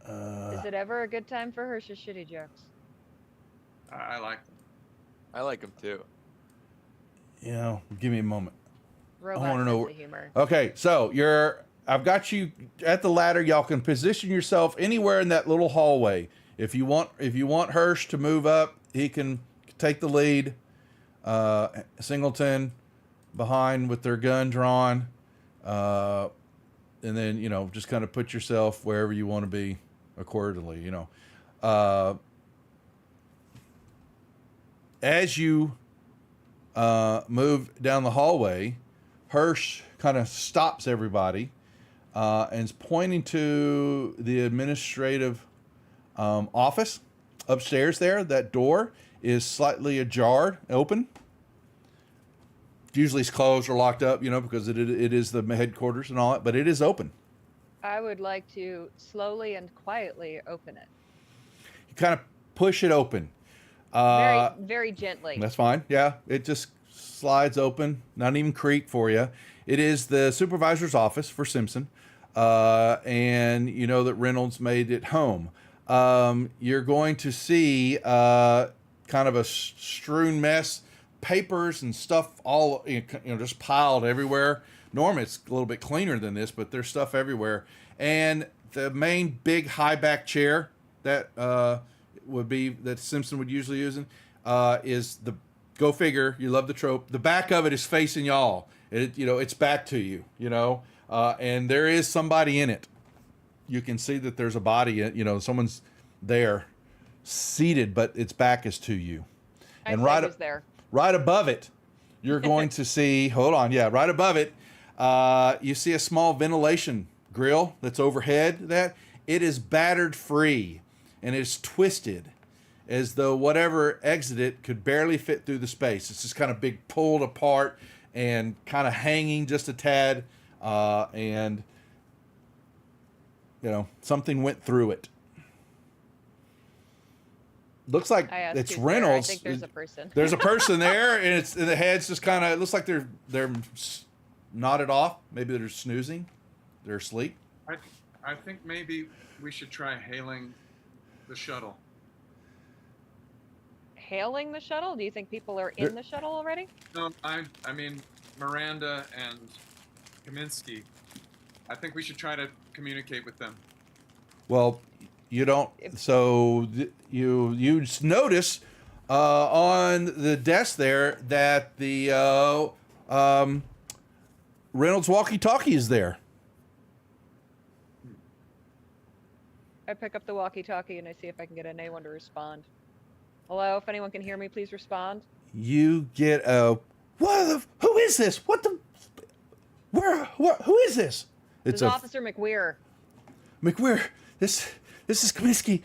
Is it ever a good time for Hirsch's shitty jokes? I like them. I like them too. Give me a moment. Robot I want to know. sense of humor. Okay, so I've got you at the ladder. Y'all can position yourself anywhere in that little hallway. If you want Hirsch to move up, he can take the lead. Singleton behind with their gun drawn, and then just kind of put yourself wherever you want to be accordingly. As you move down the hallway, Hirsch kind of stops everybody and is pointing to the administrative office upstairs there. That door is slightly ajar, open. Usually it's closed or locked up, because it is the headquarters and all that, but it is open. I would like to slowly and quietly open it. You kind of push it open. Very, very gently. That's fine. Yeah, it just slides open, not even creak for you. It is the supervisor's office for Simpson. and you know that Reynolds made it home. You're going to see kind of a strewn mess, papers and stuff all just piled everywhere. Normally it's a little bit cleaner than this, but there's stuff everywhere. And the main big high back chair that that Simpson would usually use is the, go figure, you love the trope, the back of it is facing y'all. It's back to you, and there is somebody in it. You can see that there's a body, someone's there seated, but its back is to you. And right above it, you're going to see, right above it, you see a small ventilation grill that's overhead. That it is battered free and it's twisted as though whatever exited could barely fit through the space. It's just kind of big, pulled apart and kind of hanging just a tad, and something went through it. Looks like it's Reynolds. I think there's a person. There's a person there, and the head's just kind of. It looks like they're nodded off. Maybe they're snoozing. They're asleep. I think maybe we should try hailing the shuttle. Hailing the shuttle? Do you think people are in the shuttle already? No, I mean Miranda and Kaminsky. I think we should try to communicate with them. Well, you don't. So you notice on the desk there that the Reynolds walkie-talkie is there. I pick up the walkie-talkie and I see if I can get anyone to respond. Hello, if anyone can hear me, please respond. You get a, who is this? Who is this? It's Officer McWeir. McWeir, this is Kaminsky.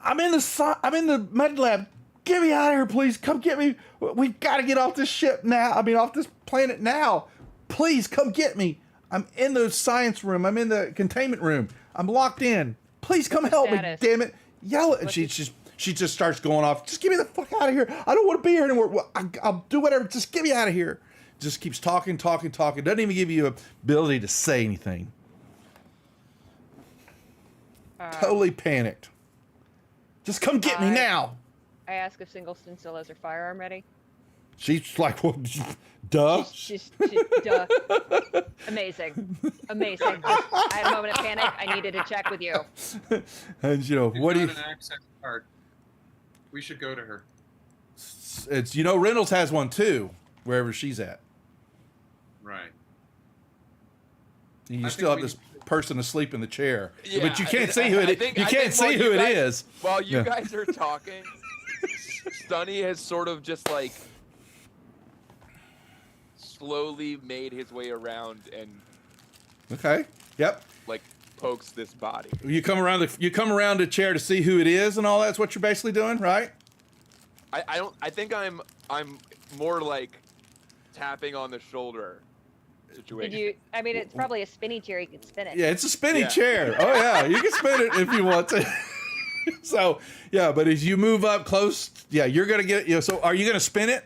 I'm in the med lab. Get me out of here, please. Come get me. We've got to get off this ship now. Off this planet now. Please come get me. I'm in the science room. I'm in the containment room. I'm locked in. Please come help me. Damn it. Yell it. And she just starts going off. Just get me the fuck out of here. I don't want to be here anymore. I'll do whatever. Just get me out of here. Just keeps talking. Doesn't even give you the ability to say anything. Totally panicked. Just come get me now. I ask if Singleton still has her firearm ready. She's like, well, duh. She's duh. Amazing. I had a moment of panic. I needed to check with you. And what do you? An access card. We should go to her. It's Reynolds has one too, wherever she's at. Right. And you still have this person asleep in the chair, yeah, but you can't see who it is. You can't see who it is. While you guys are talking, Sonny has sort of just like slowly made his way around and okay, yep, like pokes this body. You come around the chair to see who it is and all. That's what you're basically doing, right? I think I'm more like tapping on the shoulder situation. It's probably a spinny chair. You can spin it. Yeah, it's a spinny chair. Oh yeah, you can spin it if you want to. So yeah, but as you move up close, you're gonna get. So are you gonna spin it?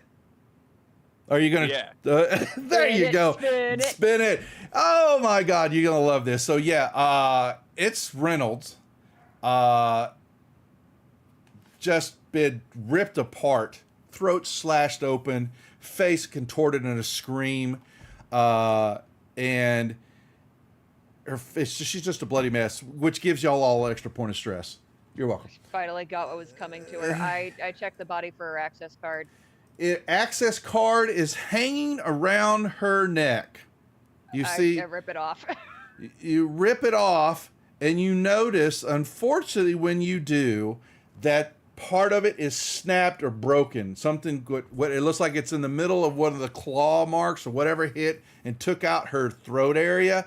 Are you gonna? Yeah. There you go. Spin it. Oh my God, you're gonna love this. So yeah, it's Reynolds. Just been ripped apart, throat slashed open, face contorted in a scream, and she's just a bloody mess, which gives y'all all an extra point of stress. You're welcome. Finally got what was coming to her. I checked the body for her access card. Access card is hanging around her neck. I rip it off. You rip it off, and you notice, unfortunately, when you do, that part of it is snapped or broken. Something what it looks like it's in the middle of one of the claw marks or whatever hit and took out her throat area,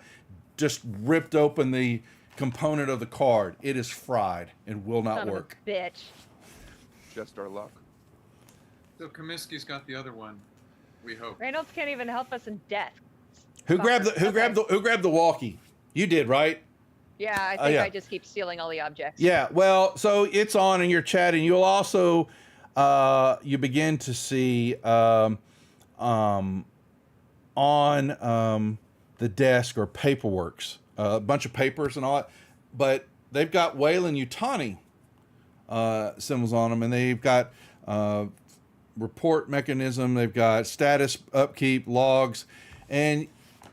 just ripped open the component of the card. It is fried and will not work. Son of a bitch. Just our luck. So Kaminsky's got the other one. We hope. Reynolds can't even help us in death. Who grabbed the walkie? You did, right? Yeah, I think I just keep stealing all the objects. Yeah, well, so it's on and you're chatting. You'll also you begin to see on the desk or paperworks a bunch of papers and all that, but they've got Wayland Yutani symbols on them, and they've got report mechanism, they've got status upkeep logs, and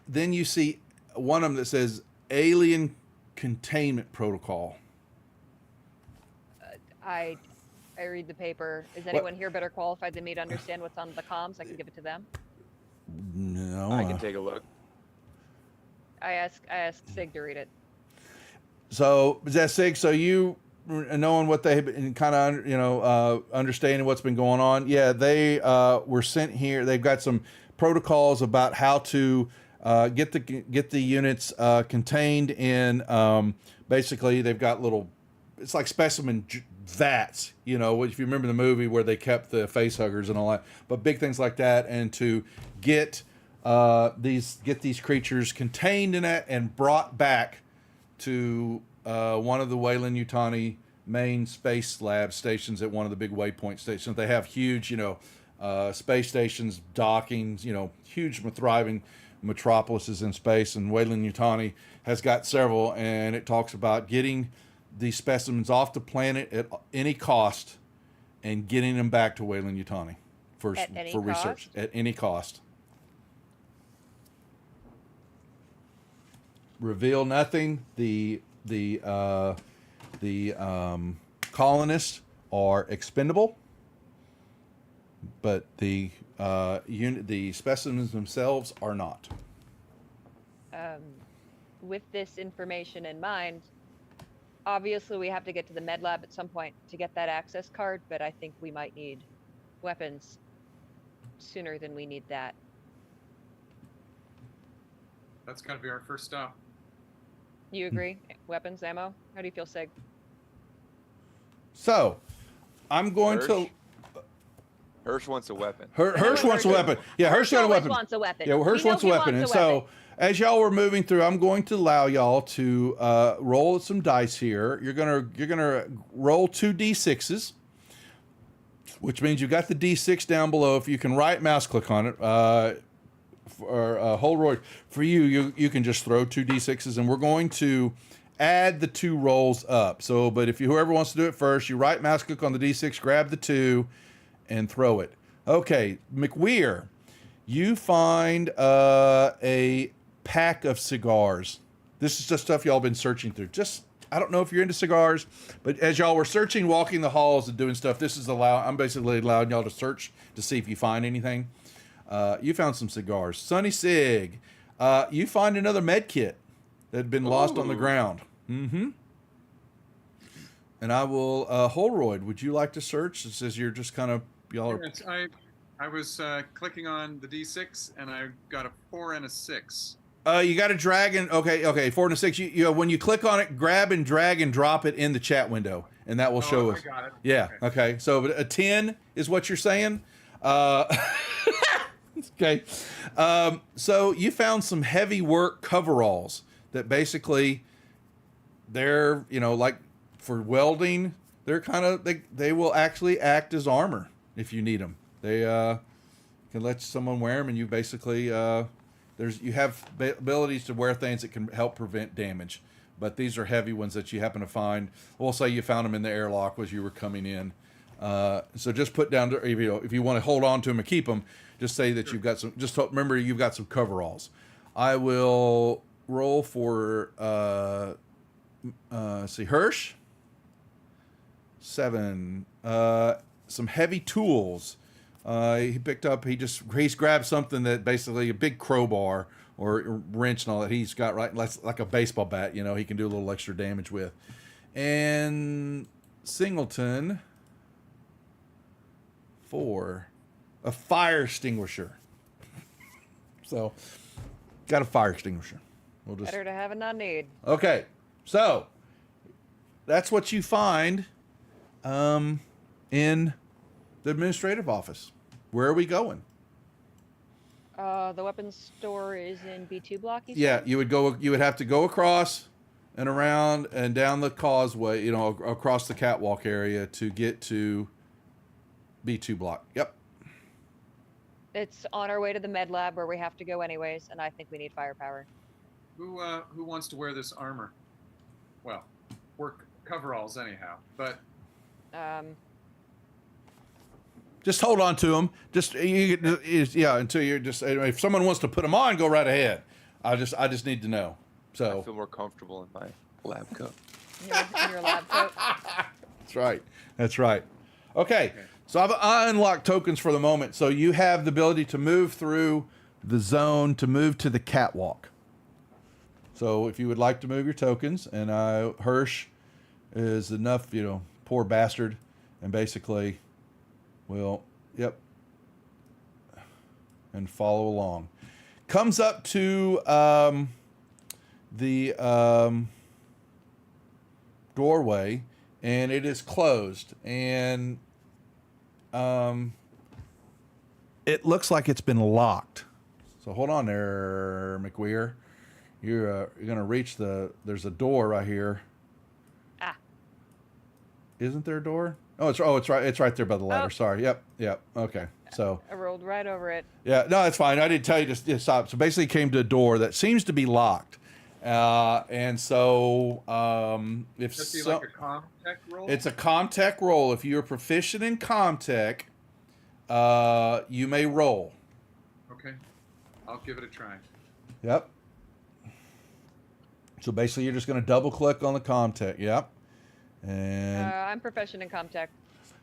then you see one of them that says alien containment protocol. I read the paper. Is anyone here better qualified than me to understand what's on the comms? I can give it to them. No, I can take a look. I asked Sig to read it. So is that Sig? So you knowing what they have been kind of understanding what's been going on? Yeah, they were sent here. They've got some protocols about how to get the units contained in. Basically, they've got little. It's like specimen vats, if you remember the movie where they kept the face huggers and all that, but big things like that, and to get these creatures contained in it and brought back to one of the Wayland Yutani main space lab stations at one of the big waypoint stations. They have huge, space stations, dockings, huge thriving metropolises in space, and Wayland Yutani has got several, and it talks about getting these specimens off the planet at any cost and getting them back to Wayland Yutani for research at any cost. Reveal nothing. The colonists are expendable, but the specimens themselves are not. With this information in mind, obviously we have to get to the med lab at some point to get that access card, but I think we might need weapons sooner than we need that. That's got to be our first stop. You agree? Weapons, ammo? How do you feel, Sig? So, I'm going to... Hirsch wants a weapon. Hirsch wants a weapon. Yeah, Hirsch got a weapon. Wants a weapon. Yeah, Hirsch wants a weapon. And so, as y'all were moving through, I'm going to allow y'all to roll some dice here. You're gonna roll 2 d6s, which means you got the d6 down below. If you can right mouse click on it, or Holroyd, for you can just throw 2 d6s, and we're going to add the 2 rolls up. So, but if whoever wants to do it first, you right mouse click on the d6, grab the 2, and throw it. Okay, McWeir, you find a pack of cigars. This is just stuff y'all been searching through. I don't know if you're into cigars, but as y'all were searching, walking the halls and doing stuff, I'm basically allowing y'all to search to see if you find anything. You found some cigars. Sonny Sig, you find another med kit that had been lost on the ground. Mm-hmm. And I will, Holroyd, would you like to search? It says you're just kind of, y'all are... Yes, I was clicking on the D6, and I got a 4 and a 6. You got a dragon. Okay, 4 and a 6. You when you click on it, grab and drag and drop it in the chat window, and that will show us. I got it. Yeah. Okay. So a 10 is what you're saying. Okay. So you found some heavy work coveralls that basically they're like for welding. They're kind of they will actually act as armor if you need them. They can let someone wear them, and you basically you have abilities to wear things that can help prevent damage. But these are heavy ones that you happen to find. We'll say you found them in the airlock as you were coming in. So just put down if you want to hold on to them and keep them. Just say that you've got some. Just remember you've got some coveralls. I will roll for Hirsch. 7. Some heavy tools. He's grabbed something that basically a big crowbar or wrench and all that he's got right, like a baseball bat. He can do a little extra damage with. And Singleton, 4, a fire extinguisher. So, got a fire extinguisher. We'll just better to have and not need. Okay, so that's what you find in the administrative office. Where are we going? The weapons store is in B2 block. Yeah, you would have to go across and around and down the causeway, across the catwalk area to get to B2 block. Yep. It's on our way to the med lab where we have to go anyways, and I think we need firepower. Who wants to wear this armor? Well, work coveralls anyhow. But Just hold on to them. Yeah, until you're just. If someone wants to put them on, go right ahead. I just need to know. I So feel more comfortable in my lab coat. in your lab coat. that's right. That's right. Okay. So I've unlocked tokens for the moment. So you have the ability to move through the zone to move to the catwalk. So if you would like to move your tokens, and Hirsch is enough, poor bastard, and basically, and follow along. Comes up to the doorway, and it is closed, and it looks like it's been locked. So hold on there, McWeir. You're gonna reach there's a door right here. Ah. Isn't there a door? It's right there by the ladder. Oh. Sorry. Yep. Okay. So I rolled right over it. yeah, no, that's fine. I didn't tell you to stop. So basically, came to a door that seems to be locked, and so if that'd be so, like a Comtech roll. it's a Comtech roll. If you're proficient in Comtech, you may roll. Okay, I'll give it a try. Yep. So basically, you're just going to double click on the Comtech. Yep. And I'm proficient in Comtech.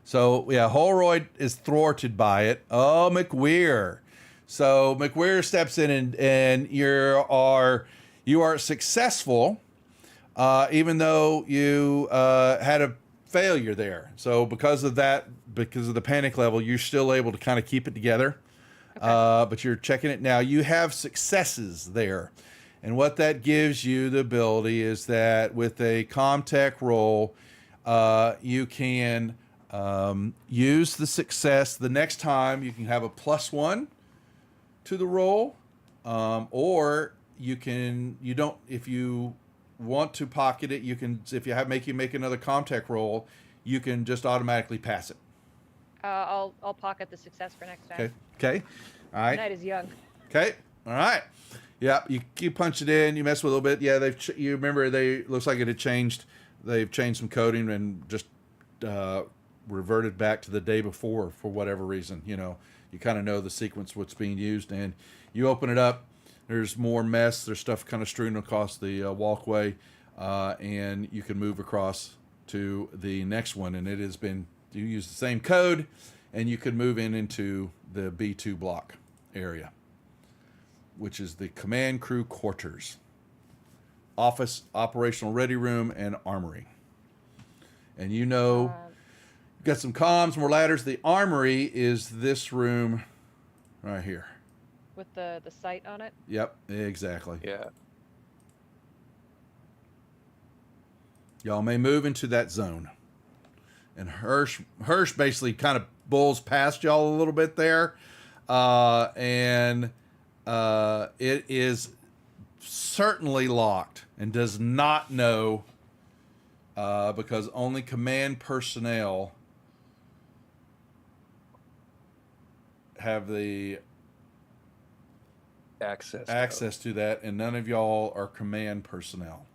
so yeah, Holroyd is thwarted by it. Oh, McWeir. So McWeir steps in, and you are successful, even though you had a failure there. So because of the panic level, you're still able to kind of keep it together. Okay. But you're checking it now. You have successes there. And what that gives you the ability is that with a Comtech roll, you can use the success. The next time you can have a +1 to the roll, or if you want to pocket it, you can, if you make another Comtech roll, you can just automatically pass it. I'll pocket the success for next time. Okay. Okay. All right. Night is young. Okay. All right. Yeah. You punch it in. You mess with it a little bit. Yeah. You remember looks like it had changed. They've changed some coding and just reverted back to the day before for whatever reason. You kind of know the sequence what's being used, and you open it up. There's more mess. There's stuff kind of strewn across the walkway, and you can move across to the next one. And you use the same code, and you can move into the B2 block area, which is the command crew quarters, office, operational ready room, and armory. And you've got some comms, more ladders. The armory is this room right here. With the sight on it. Yep, exactly. Yeah. Y'all may move into that zone. And Hirsch basically kind of bulls past y'all a little bit there. And it is certainly locked and does not know, because only command personnel have the access to that, and none of y'all are command personnel.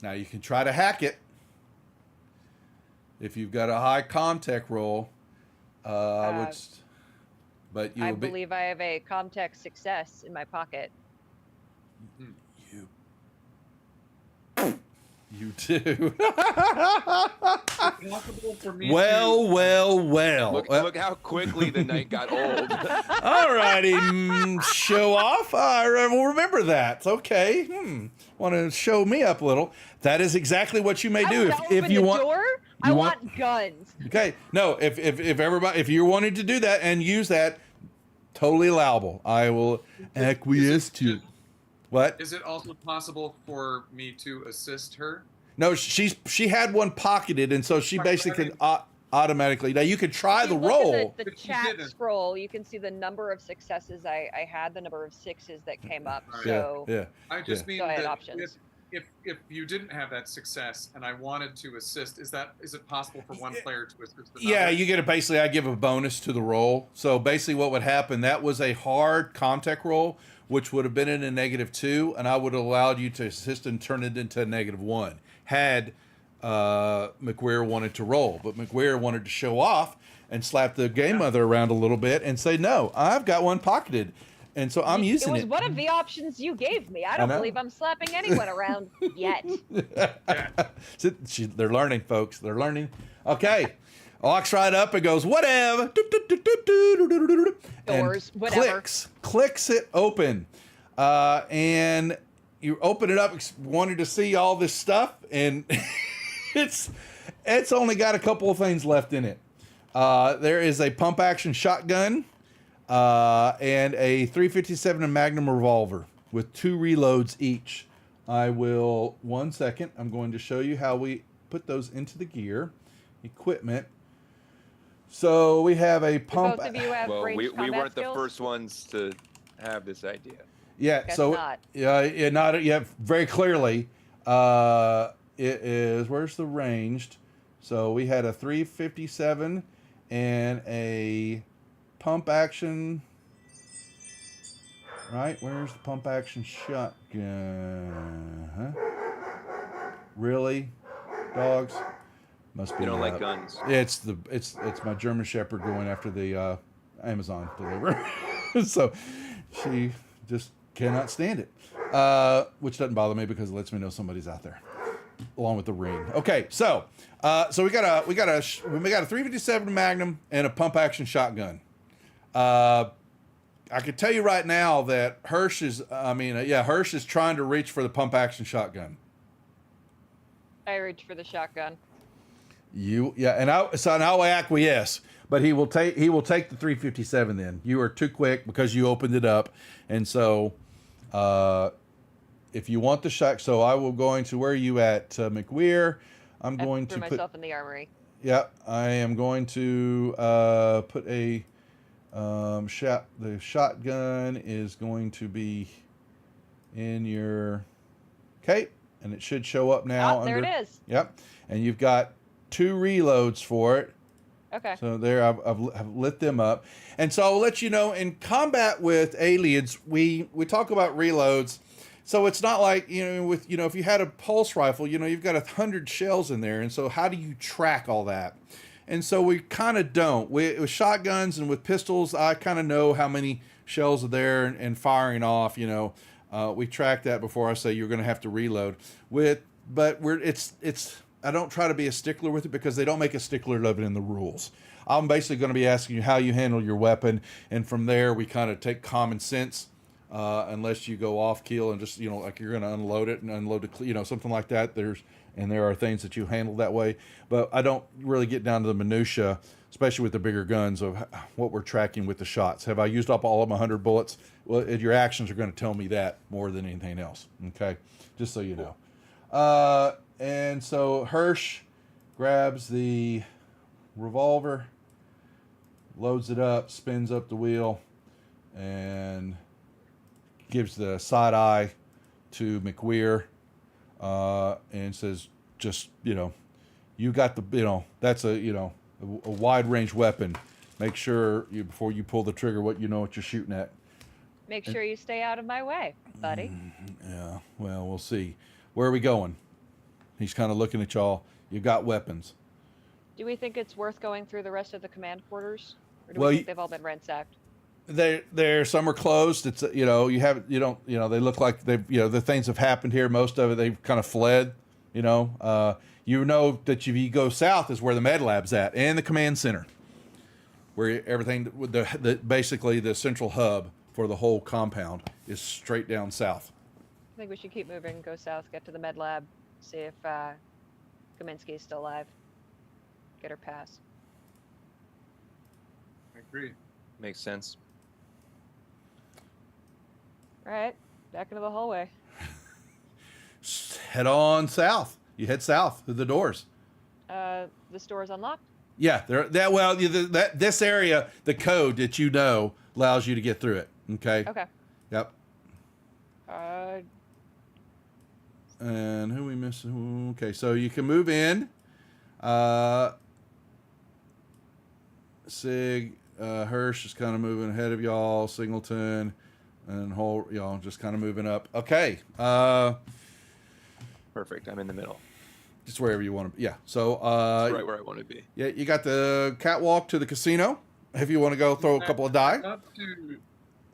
Now you can try to hack it if you've got a high Comtech roll, but I believe I have a Comtech success in my pocket. You do. Possible for me Well. Look how quickly the night got old. All righty, show off. We'll remember that. Okay. Want to show me up a little? That is exactly what you may do if you want. Door? I want guns. Okay. No, if you're wanting to do that and use that, totally allowable. I will acquiesce to you. What? Is it also possible for me to assist her? No, she had one pocketed, and so she basically can automatically. Now you could try the roll. The chat scroll, you can see the number of successes I had, the number of sixes that came up. Right. So Yeah. I just mean So I had that options. if you didn't have that success and I wanted to assist, is it possible for one player to assist another? Yeah, you get basically. I give a bonus to the roll. So basically, what would happen? That was a hard contact roll, which would have been in a -2, and I would have allowed you to assist and turn it into a -1. Had McWeir wanted to roll, but McWeir wanted to show off and slap the game mother around a little bit and say, "No, I've got one pocketed." And so I'm using it. It was one of the options you gave me. I don't believe I'm slapping anyone around yet. They're learning, folks. They're learning. Okay. Walks right up and goes, whatever. Doors, and whatever. Clicks it open. And you open it up wanting to see all this stuff. And it's only got a couple of things left in it. There is a pump action shotgun. And a 357 Magnum revolver with 2 reloads each. I will, 1 second, I'm going to show you how we put those into the gear. Equipment. So we have a pump. Both of you have Well, ranged we combat weren't skills? the first ones to have this idea. Yeah, Guess so not. yeah, not yeah, very clearly. It is, where's the ranged? So we had a 357 and a pump action, right? Where's the pump action shotgun? Huh? Really, dogs? Must be. You don't like guns. It's my German Shepherd going after the Amazon delivery. So she just cannot stand it, which doesn't bother me because it lets me know somebody's out there, along with the ring. Okay, so we got a 357 Magnum and a pump action shotgun. I can tell you right now that Hirsch is trying to reach for the pump action shotgun. I reach for the shotgun. And I'll acquiesce, but he will take the 357 then. You are too quick because you opened it up. And so if you want the shot, so I will going to, where are you at, McWeir? I'm going to put myself in the armory. Yeah, I am going to put a the shotgun is going to be in your cape, and it should show up now. There it is. Yep, and you've got 2 reloads for it. Okay. So there, I've lit them up, and so I'll let you know. In combat with aliens, we talk about reloads. So it's not like, if you had a pulse rifle, you've got 100 shells in there, and so how do you track all that? And so we kind of don't. With shotguns and with pistols, I kind of know how many shells are there and firing off. We track that before I say you're going to have to reload. I don't try to be a stickler with it because they don't make a stickler of it in the rules. I'm basically going to be asking you how you handle your weapon, and from there we kind of take common sense. Unless you go off keel and just like you're going to unload it and unload it, something like that. There are things that you handle that way, but I don't really get down to the minutia, especially with the bigger guns, of what we're tracking with the shots. Have I used up all of my 100 bullets? Well, your actions are going to tell me that more than anything else. Okay, just so you know. And so Hirsch grabs the revolver, loads it up, spins up the wheel, and gives the side eye to McWeir, and says, just, you got the, that's a wide range weapon. Make sure before you pull the trigger, what you're shooting at. Make sure you stay out of my way, buddy. Yeah, well, we'll see. Where are we going? He's kind of looking at y'all. You got weapons. Do we think it's worth going through the rest of the command quarters? Or do Well, we think they've all been ransacked? There, some are closed. It's they look like the things have happened here. Most of it they've kind of fled. That if you go south is where the med lab's at and the command center, where everything with basically the central hub for the whole compound is straight down south. I think we should keep moving, go south, get to the med lab, see if Kaminsky is still alive. Get her pass. I agree. Makes sense. All right, back into the hallway. Head on south. You head south through the doors. The store is unlocked. Yeah, this area, the code that allows you to get through it. Okay. Okay. Yep. And who we missing? Okay, so you can move in. Sig, Hirsch is kind of moving ahead of y'all. Singleton and whole y'all just kind of moving up. Okay. Perfect. I'm in the middle. Just wherever you want to be. Yeah. So That's right where I want to be. yeah, you got the catwalk to the casino. If you want to go throw a couple of die.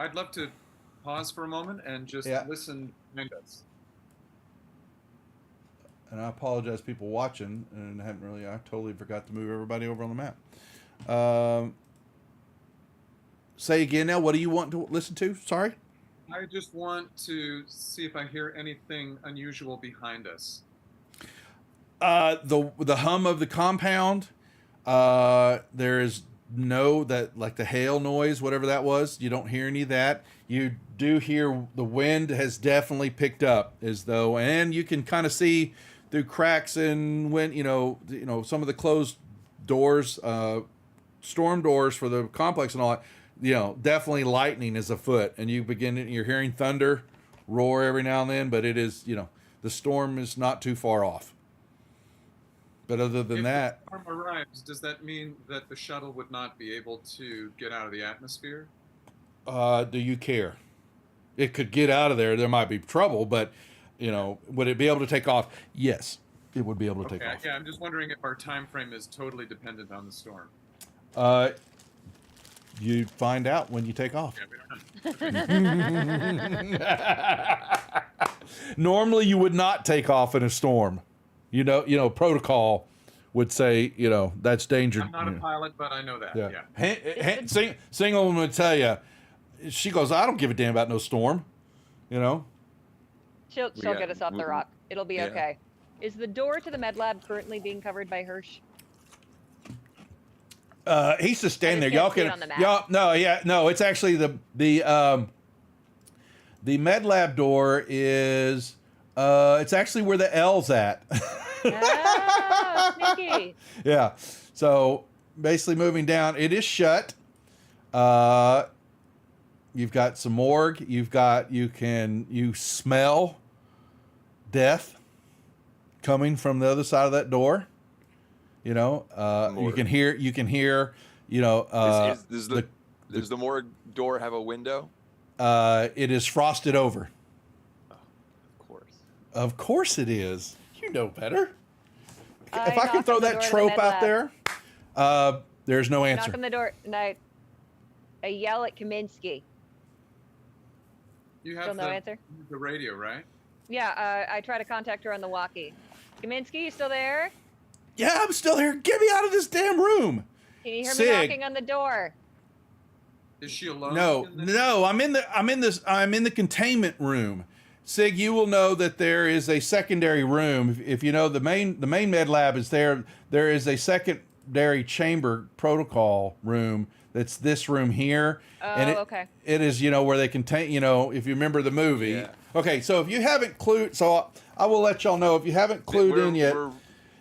I'd love to pause for a moment and just listen behind us. And I apologize, people watching, and I totally forgot to move everybody over on the map. Say again now, what do you want to listen to? Sorry? I just want to see if I hear anything unusual behind us. The hum of the compound. There is like the hail noise, whatever that was. You don't hear any of that. You do hear the wind has definitely picked up, and you can kind of see through cracks and some of the closed doors, storm doors for the complex and all that. Definitely lightning is afoot, and you're hearing thunder roar every now and then, but it is, the storm is not too far off. But other than that, if the storm arrives, does that mean that the shuttle would not be able to get out of the atmosphere? Do you care? It could get out of there. There might be trouble, but would it be able to take off? Yes, it would be able to take off. Yeah, I'm just wondering if our time frame is totally dependent on the storm. You find out when you take off. Normally, you would not take off in a storm. Protocol would say, that's danger. I'm not a pilot, but I know that. Yeah. Singleton would tell you. She goes, I don't give a damn about no storm. She'll get us off the rock. It'll be okay. Is the door to the med lab currently being covered by Hirsch? He's just standing there. Y'all can. No. It's actually the med lab door is. It's actually where the L's at. Oh, sneaky. Yeah. So basically, moving down, it is shut. You've got some morgue. You smell death coming from the other side of that door. You can hear. Does the morgue door have a window? It is frosted over. Oh, of course. Of course it is. You know better. I If I can throw that trope out there, there's no answer. Knock on the door, and I yell at Kaminsky. You have Still no answer? The radio, right? Yeah, I try to contact her on the walkie. Kaminsky, you still there? Yeah, I'm still here. Get me out of this damn room. Can you hear Sig. me knocking on the door? Is she alone? No. I'm in the containment room. Sig, you will know that there is a secondary room. If you know the main med lab is there. There is a secondary chamber protocol room. That's this room here. Oh, okay. It is, where they contain, if you remember the movie. Yeah. Okay, so if you haven't clued, I will let y'all know if you haven't clued in yet. We're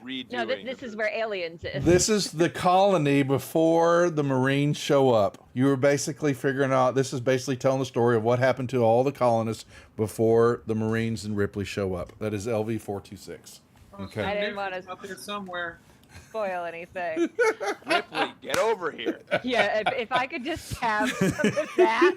redoing No, this is where aliens is. This is the colony before the Marines show up. You were basically figuring out, this is basically telling the story of what happened to all the colonists before the Marines and Ripley show up. That is LV-426. Okay. I didn't want to Up there somewhere. spoil anything. Ripley, get over here. Yeah, if I could just have some of that.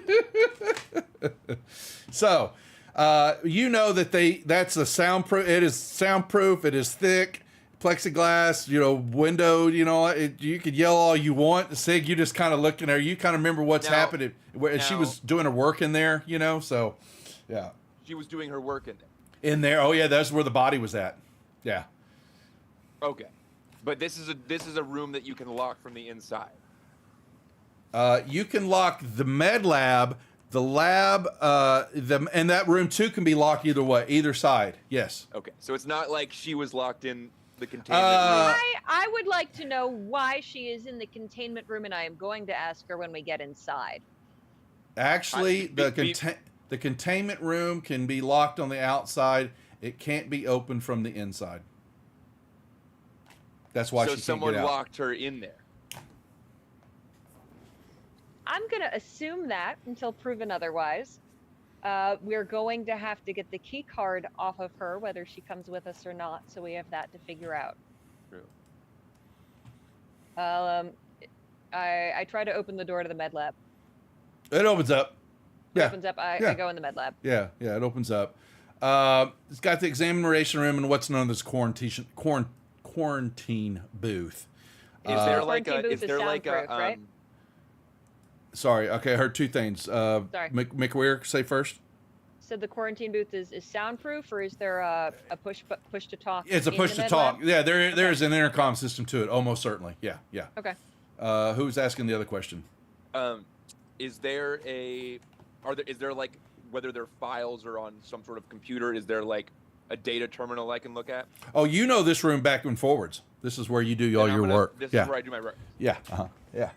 So, that's a soundproof. It is soundproof. It is thick. Plexiglass, window, you could yell all you want. Sig, you just kind of looked in there. You kind of remember what's happening. She was doing her work in there, so, yeah. She was doing her work in there. In there. Oh, yeah, that's where the body was at. Yeah. Okay. But this is a room that you can lock from the inside. You can lock the med lab, the lab, and that room, too, can be locked either side. Yes. Okay. So it's not like she was locked in the containment room. I would like to know why she is in the containment room, and I am going to ask her when we get inside. Actually, the containment room can be locked on the outside. It can't be opened from the inside. That's why she can't get out. So someone locked her in there. I'm going to assume that until proven otherwise. We're going to have to get the key card off of her, whether she comes with us or not. So we have that to figure out. True. I try to open the door to the med lab. It opens up. It Yeah. opens up. I Yeah. go in the med lab. Yeah, it opens up. It's got the examination room and what's known as quarantine booth. Is there like a? quarantine Is booth there is like a? soundproof, right? Sorry, okay, I heard two things. Sorry. McWeir, say first. So the quarantine booth is soundproof, or is there a push to talk? It's a in push the to med talk. lab? Yeah, there's an intercom system to it, almost certainly. Yeah. Okay. Who's asking the other question? Is there a? Is there like whether they're files or on some sort of computer? Is there like a data terminal I can look at? Oh, you know this room back and forwards. This is where you do all And your work. This Yeah. is where I do my work. Yeah. Yeah.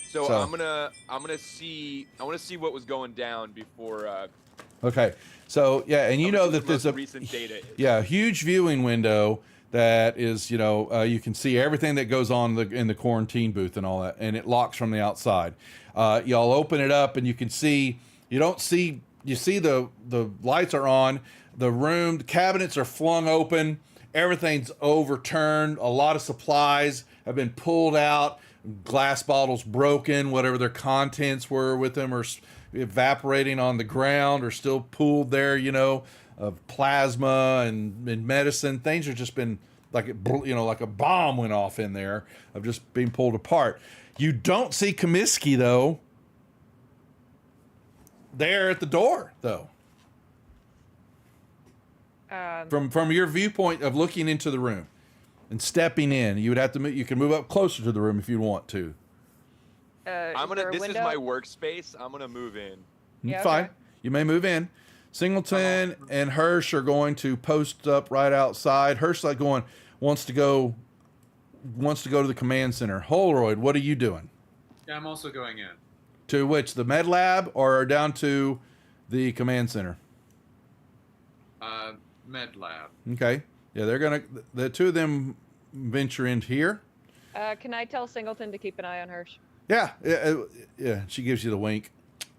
So, So- I want to see what was going down before. Okay. So yeah, and you know that there's a recent data. huge viewing window that is, you can see everything that goes on in the quarantine booth and all that, and it locks from the outside. Y'all open it up and you can see. You see the lights are on. The cabinets are flung open. Everything's overturned. A lot of supplies have been pulled out. Glass bottles broken. Whatever their contents were with them are evaporating on the ground or still pooled there, of plasma and medicine. Things have just been like a bomb went off in there of just being pulled apart. You don't see Comiskey though. There at the door though. From your viewpoint of looking into the room and stepping in, you would have to move. You can move up closer to the room if you want to. This is my workspace. I'm gonna move in. Yeah, Fine. okay. You may move in. Singleton and Hirsch are going to post up right outside. Hirsch wants to go to the command center. Holroyd, what are you doing? Yeah, I'm also going in. To which, the med lab or down to the command center? Med lab. Okay. Yeah, the two of them venture into here. Can I tell Singleton to keep an eye on Hirsch? Yeah. She gives you the wink.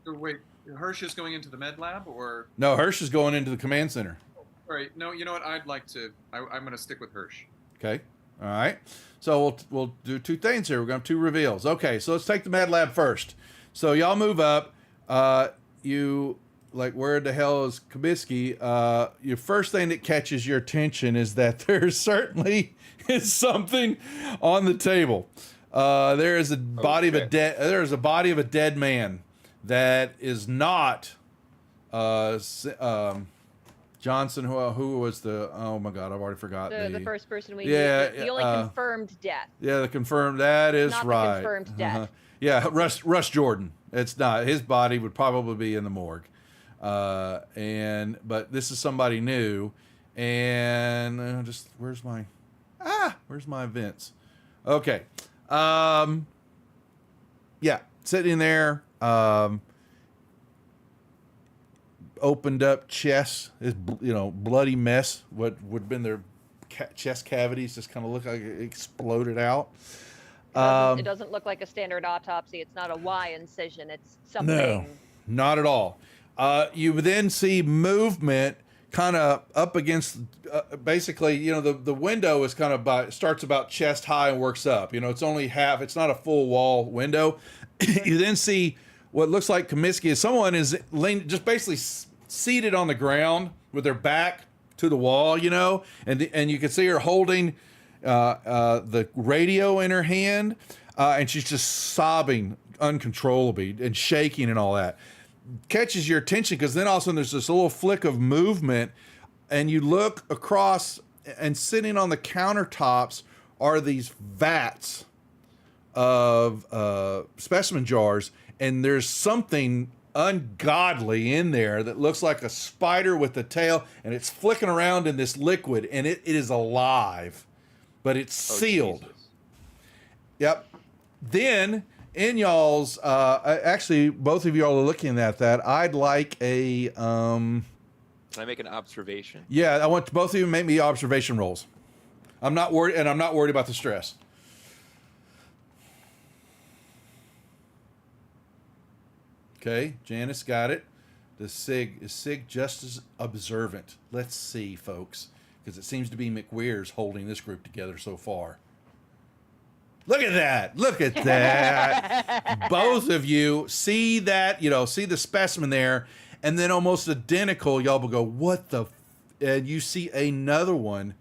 Wait, Hirsch is going into the med lab, or? No, Hirsch is going into the command center. All right. No, you know what? I'd like to. I'm going to stick with Hirsch. Okay. All right. So we'll do two things here. We're going to have two reveals. Okay. So let's take the med lab first. So y'all move up. Where the hell is Comiskey? Your first thing that catches your attention is that there certainly is something on the table. There is a body of a dead. There is a body of a dead man that is not Johnson. Who was the? Oh my God, I've already forgot The first person we Yeah, the only confirmed death. Yeah, the confirmed. That is Not the right. confirmed death. Yeah, Russ Jordan. It's not. His body would probably be in the morgue. But this is somebody new, and where's my events? Okay. Yeah, sitting there, opened up chest, this bloody mess. What would have been their chest cavities just kind of look like it exploded out. It doesn't look like a standard autopsy. It's not a Y incision. It's something. No, not at all. You then see movement kind of up against, basically, the window is kind of starts about chest high and works up. It's only half, it's not a full wall window. You then see what looks like Comiskey is someone is just basically seated on the ground with their back to the wall, and you can see her holding the radio in her hand, and she's just sobbing uncontrollably and shaking and all that. Catches your attention because then all of a sudden there's this little flick of movement, and you look across, and sitting on the countertops are these vats of specimen jars, and there's something ungodly in there that looks like a spider with a tail, and it's flicking around in this liquid, and it is alive, but it's sealed. Jesus. Yep. Then in y'all's, actually, both of y'all are looking at that. I'd like a, Can I make an observation? yeah, I want both of you to make me observation rolls. I'm not worried, and I'm not worried about the stress. Okay, Janice got it. Is Sig just as observant? Let's see, folks, because it seems to be McWeir's holding this group together so far. Look at that! Look at that! Both of you see that, see the specimen there, and then almost identical, y'all will go, what the? And you see another one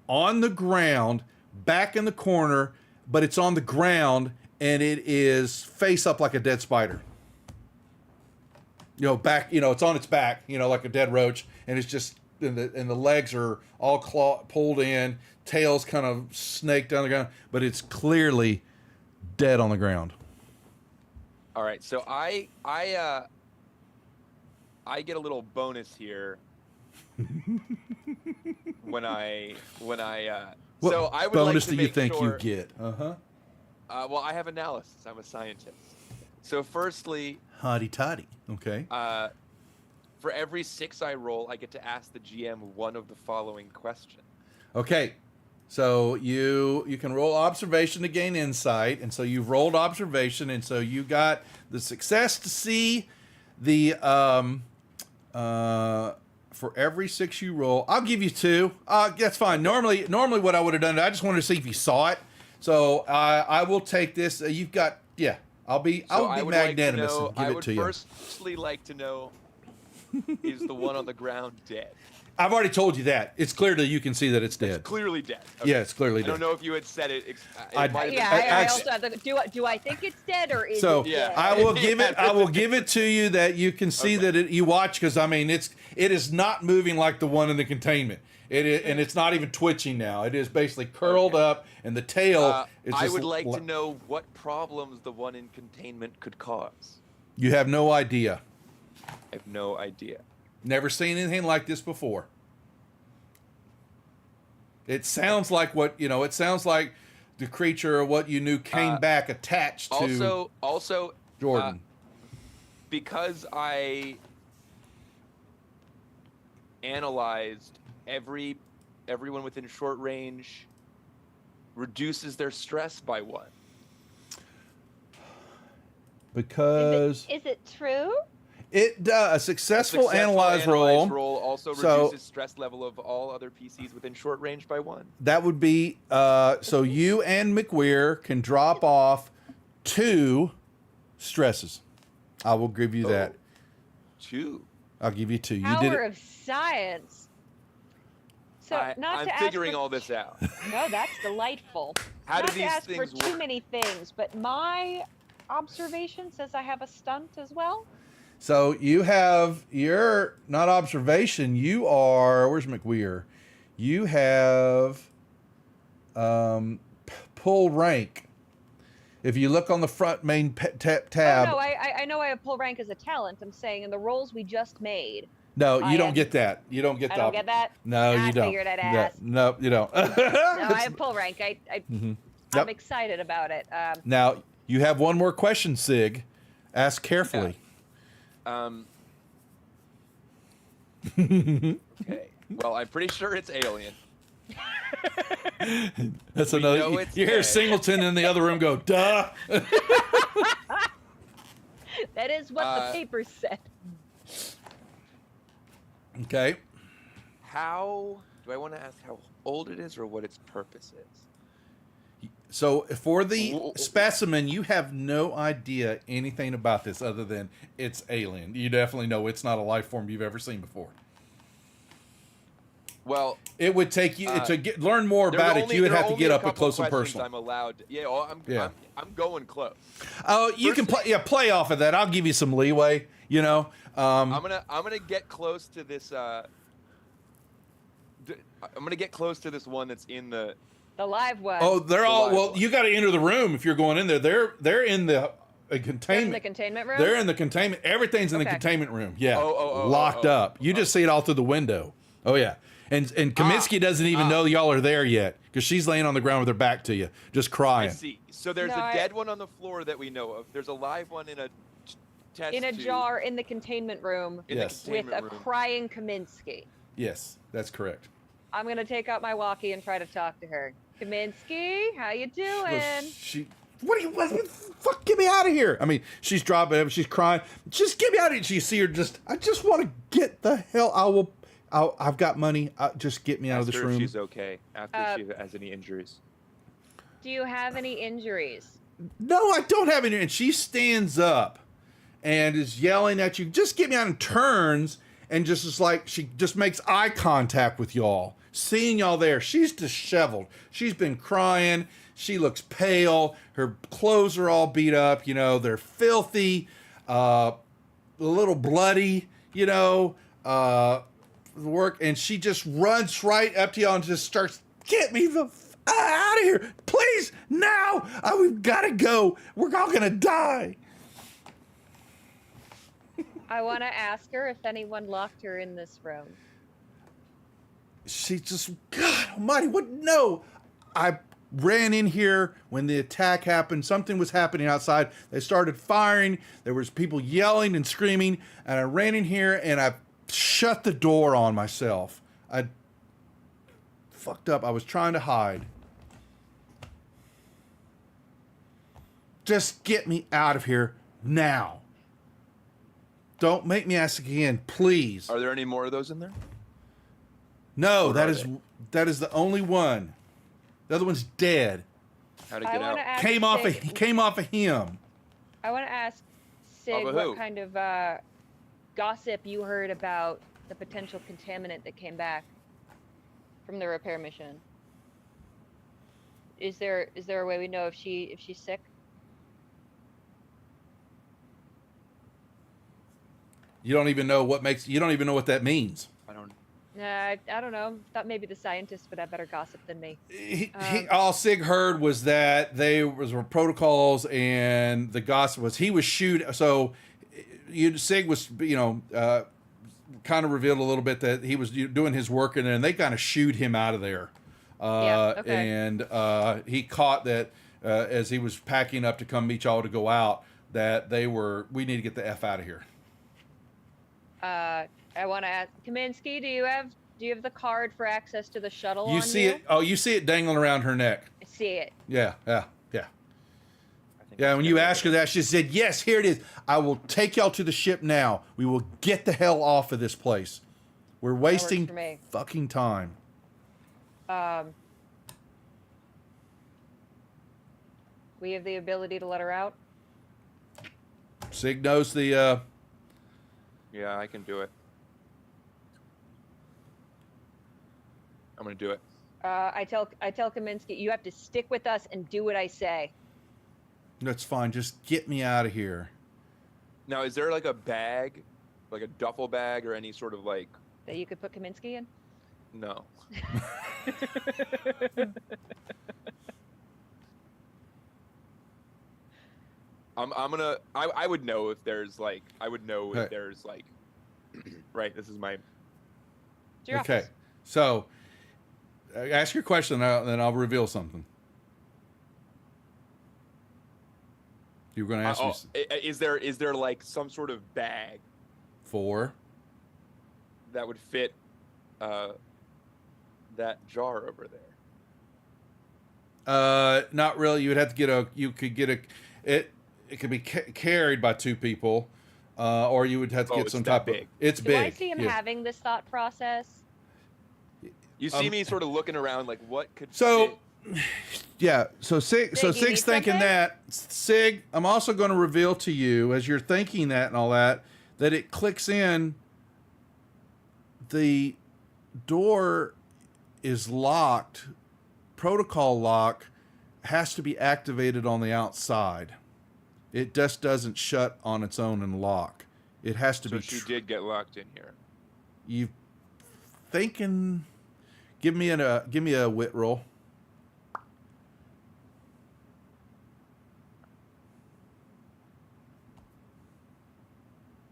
on the ground, back in the corner, but it's on the ground, and it is face up like a dead spider. Back, it's on its back, like a dead roach, and it's just, and the legs are all pulled in, tail's kind of snaked down the ground, but it's clearly dead on the ground. All right, so I get a little bonus here when I What so I would bonus like to do you make think sure, you get? well, I have analysis. I'm a scientist. So firstly, Hotty toddy. Okay. for every 6 I roll, I get to ask the GM one of the following questions. Okay. So you can roll observation to gain insight, and so you've rolled observation, and so you got the success to see the for every 6 you roll. I'll give you 2. That's fine. Normally what I would have done, I just wanted to see if you saw it. So I will take this. You've got I'll be magnanimous and give it to you. I would firstly like to know, is the one on the ground dead? I've already told you that. It's clear that you can see that it's dead. It's clearly dead. Okay. Yeah, it's clearly dead. I don't know if you had said it. I also have the, do I think it's dead or is it dead? I will give it. I will give it to you that you can see that you watch, because I mean it is not moving like the one in the containment. It is, and it's not even twitching now. It is basically curled up, and the tail. Is just I would like to know what problems the one in containment could cause. You have no idea. I have no idea. Never seen anything like this before. It sounds like it sounds like the creature or what you knew came back attached to Also, Jordan. Because I analyzed everyone within short range reduces their stress by 1. Because is it true? it does. A successful analyze roll also reduces stress level of all other PCs within short range by 1. That would be so you and McWeir can drop off 2 stresses. I will give you that. 2. I'll give you 2. You Power did it. of science. So I'm figuring all this out. No, that's delightful. How not do these to ask things for too work? many things, but my observation says I have a stunt as well. So you're not observation. You are, where's McWeir? You have pull rank. If you look on the front main tab. Oh, no, I know I have pull rank as a talent. I'm saying in the rolls we just made. No, you don't get that. You don't get I don't get that? No, I you don't. figured I'd ask. No, you don't. No, I have pull rank. Yep. I'm excited about it. Now, you have one more question, Sig. Ask carefully. Okay. Well, I'm pretty sure it's alien. That's We another. know You it's hear dead. Singleton in the other room go, duh. That is what the paper said. Okay. How do I want to ask how old it is or what its purpose is? So for the specimen, you have no idea anything about this other than it's alien. You definitely know it's not a life form you've ever seen before. Well, it would take you to learn more about it. You would have to get up and close and personal. I'm allowed. I'm going close. Oh, you can play off of that. I'll give you some leeway. I'm gonna get close to this. I'm gonna get close to this one that's in the live one. Oh, they're all well. You got to enter the room if you're going in there. They're in the containment. They're in the containment room. They're in the containment. Everything's in the containment room. Yeah. Locked up. You just see it all through the window. Oh yeah. And Kaminsky doesn't even know y'all are there yet because she's laying on the ground with her back to you, just crying. I see. So there's a dead one on the floor that we know of. There's a live one in a test in a tube. jar in the containment room. Yes. With a crying Kaminsky. Yes, that's correct. I'm gonna take out my walkie and try to talk to her. Kaminsky, how you doing? She what the fuck, get me out of here. I mean, she's dropping it, she's crying. Just get me out of here. You see her I just want to get the hell, I've got money. Just get me out of this Ask her if room. she's okay after she has any injuries. Do you have any injuries? No, I don't have any. And she stands up and is yelling at you, just get me out, and turns and just is like, she just makes eye contact with y'all. Seeing y'all there, she's disheveled. She's been crying. She looks pale. Her clothes are all beat up. You know, they're filthy, a little bloody, you know, work. And she just runs right up to y'all and just starts, get me the out of here, please, now. We've got to go. We're all going to die. I want to ask her if anyone locked her in this room. She just, God almighty, what? No. I ran in here when the attack happened. Something was happening outside. They started firing. There was people yelling and screaming. And I ran in here and I shut the door on myself. I fucked up. I was trying to hide. Just get me out of here now. Don't make me ask again, please. Are there any more of those in there? No, What that are is the only one. The other one's dead. How to I get want out? to ask Came off Sig, of him. I want to ask Sig Of what who? kind of gossip you heard about the potential contaminant that came back from the repair mission. Is there a way we know if she's sick? You don't even know what that means. I don't. I don't know. Thought maybe the scientists would have better gossip than me. All Sig heard was that were protocols, and the gossip was he was So Sig was, kind of revealed a little bit that he was doing his work in there, and they kind of shooed him out of there. Yeah, okay. And he caught that as he was packing up to come meet y'all to go out, that we need to get the F out of here. I want to ask Kaminsky, do you have the card for access to the shuttle? You see it? Oh, you see it dangling around her neck. I see it. Yeah. I think Yeah, it's when you good. asked her that, she said, yes, here it is. I will take y'all to the ship now. We will get the hell off of this place. We're wasting for me. fucking time. We have the ability to let her out. Sig knows the, Yeah, I can do it. I'm gonna do it. I tell Kaminsky, you have to stick with us and do what I say. that's fine. Just get me out of here. Now, is there like a bag, like a duffel bag, or any sort of like? That you could put Kaminsky in? No. I would know if there's like. I would know Right. if there's like. Right. This is my. It's your Okay. office. So, ask your question, then I'll reveal something. You were going to ask me Is there like some sort of bag for? that would fit that jar over there? Not really. You would have to it could be carried by two people, or you would have to get it's some that type big. of. It's Do big. I see him yeah. having this thought process? You see me sort of looking around, like what could. So, fit? yeah. So Sig, you Sig's need thinking something? that. Sig, I'm also going to reveal to you as you're thinking that and all that it clicks in. The door is locked. Protocol lock has to be activated on the outside. It just doesn't shut on its own and lock. It has to So be. she did get locked in here. You thinking? Give me a wit roll.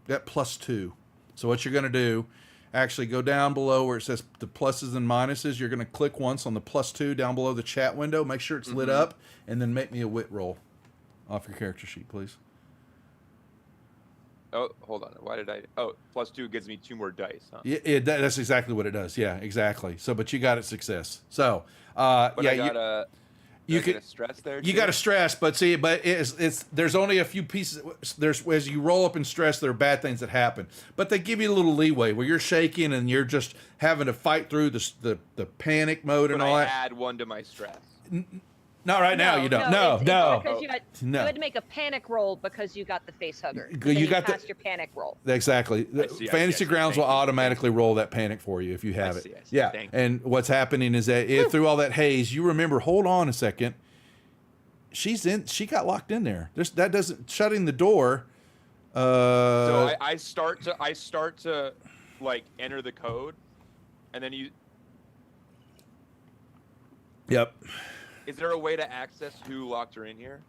That +2. So what you're going to do, actually go down below where it says the pluses and minuses. You're going to click once on the +2 down below the chat window. Make sure it's lit up, and then make me a wit roll off your character sheet, please. Oh, hold on. Why did I? Oh, +2 gives me 2 more dice, huh? Yeah, that's exactly what it does. Yeah, exactly. So, but you got it success. So, But yeah, I got You You get could a stress there. you too? got to stress, but see, but it's there's only a few pieces. There's as you roll up in stress, there are bad things that happen, but they give you a little leeway where you're shaking and you're just having to fight through the panic mode and But all I that. add one to my stress. Not right now, you don't. No, it's no, because you had no. you had to make a panic roll because you got the face hugger. You Then you got the- passed your panic roll. Exactly. see, Fantasy Grounds will Thank you. automatically roll that panic for you if you have I it. see. Yeah. Thank you. And what's happening is that if through all that haze, you remember, hold on a second. She got locked in there. That doesn't shutting the door. So I start to like enter the code, and then you. Yep. Is there a way to access who locked her in here?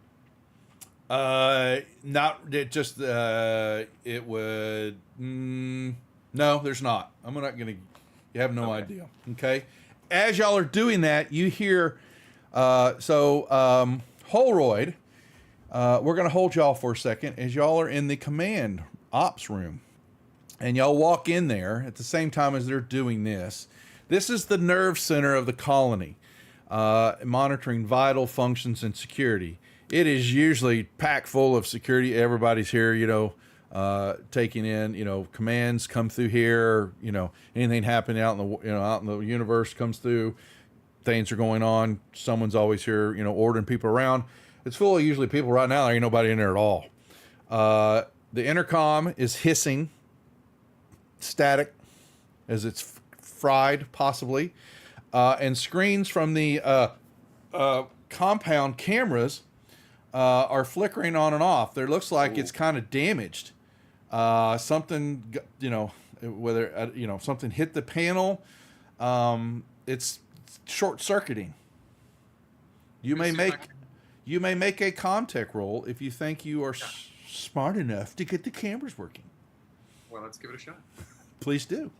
Not it just it would no, there's not. I'm not gonna. You have no idea. Okay. As y'all are doing that, you hear. Holroyd. We're gonna hold y'all for a second as y'all are in the command ops room, and y'all walk in there at the same time as they're doing this. This is the nerve center of the colony. Monitoring vital functions and security. It is usually packed full of security. Everybody's here, taking in, commands come through here. Anything happening out in the universe comes through. Things are going on. Someone's always here, ordering people around. It's full of usually people right now. There ain't nobody in there at all. The intercom is hissing, static, as it's fried possibly. And screens from the compound cameras are flickering on and off. There looks like it's kind of damaged. Something, whether something hit the panel. It's short circuiting. You may make a Comtech roll if you think you are smart enough to get the cameras working. Well, let's give it a shot. Please do.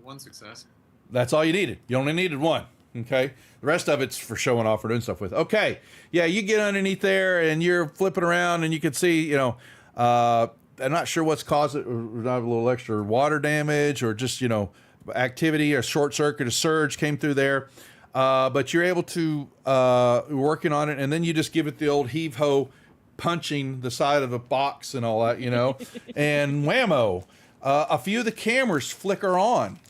One success. That's all you needed. You only needed one. Okay. The rest of it's for showing off or doing stuff with. Okay. Yeah, you get underneath there and you're flipping around and you can see, I'm not sure what's caused it. Not a little extra water damage or just, activity or short circuit, a surge came through there. But you're able to working on it, and then you just give it the old heave ho, punching the side of a box and all that, and whammo. A few of the cameras flicker on.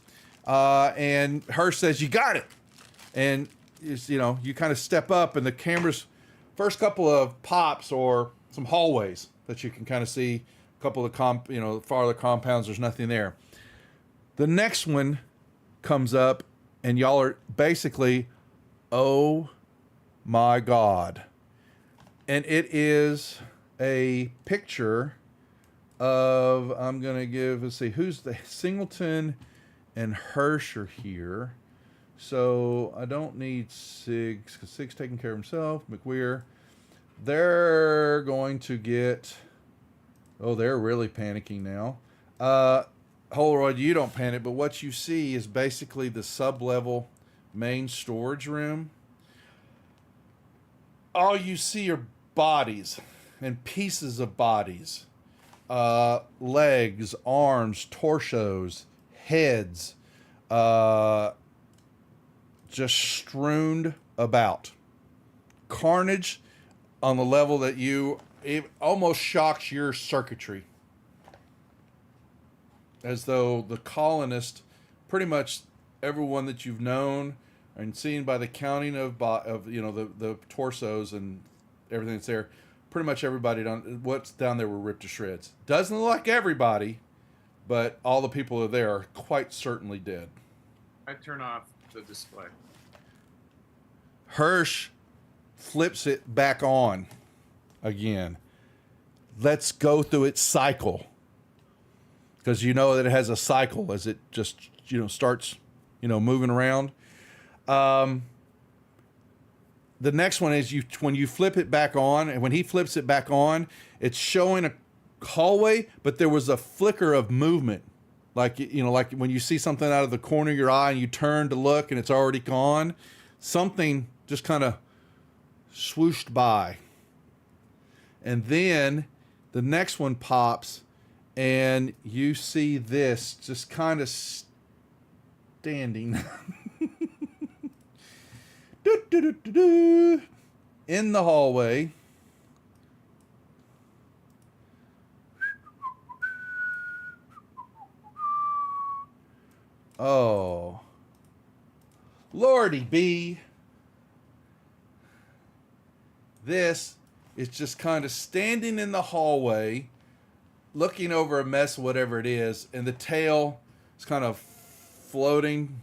And Hirsch says, "You got it," and you kind of step up, and the cameras, first couple of pops or some hallways that you can kind of see, a couple of farther compounds. There's nothing there. The next one comes up, and y'all are basically, oh my God, and it is a picture of let's see, who's the Singleton and Hirsch are here. So I don't need Siggs, because Siggs taking care of himself. McWeir. They're going to get... Oh, they're really panicking now. Holroyd, you don't panic, but what you see is basically the sub-level main storage room. All you see are bodies and pieces of bodies. Legs, arms, torsos, heads, just strewn about. Carnage on the level that it almost shocks your circuitry. As though the colonists, pretty much everyone that you've known and seen by the counting of the torsos and everything that's there, pretty much everybody what's down there were ripped to shreds. Doesn't look like everybody, but all the people that are there are quite certainly dead. I turn off the display. Hirsch flips it back on again. Let's go through its cycle. Because you know that it has a cycle as it just, starts, moving around. The next one is when you flip it back on, and when he flips it back on, it's showing a hallway, but there was a flicker of movement. Like when you see something out of the corner of your eye and you turn to look and it's already gone, something just kind of swooshed by. And then the next one pops, and you see this just kind of standing in the hallway. Oh, Lordy B. This is just kind of standing in the hallway, looking over a mess, whatever it is, and the tail is kind of floating,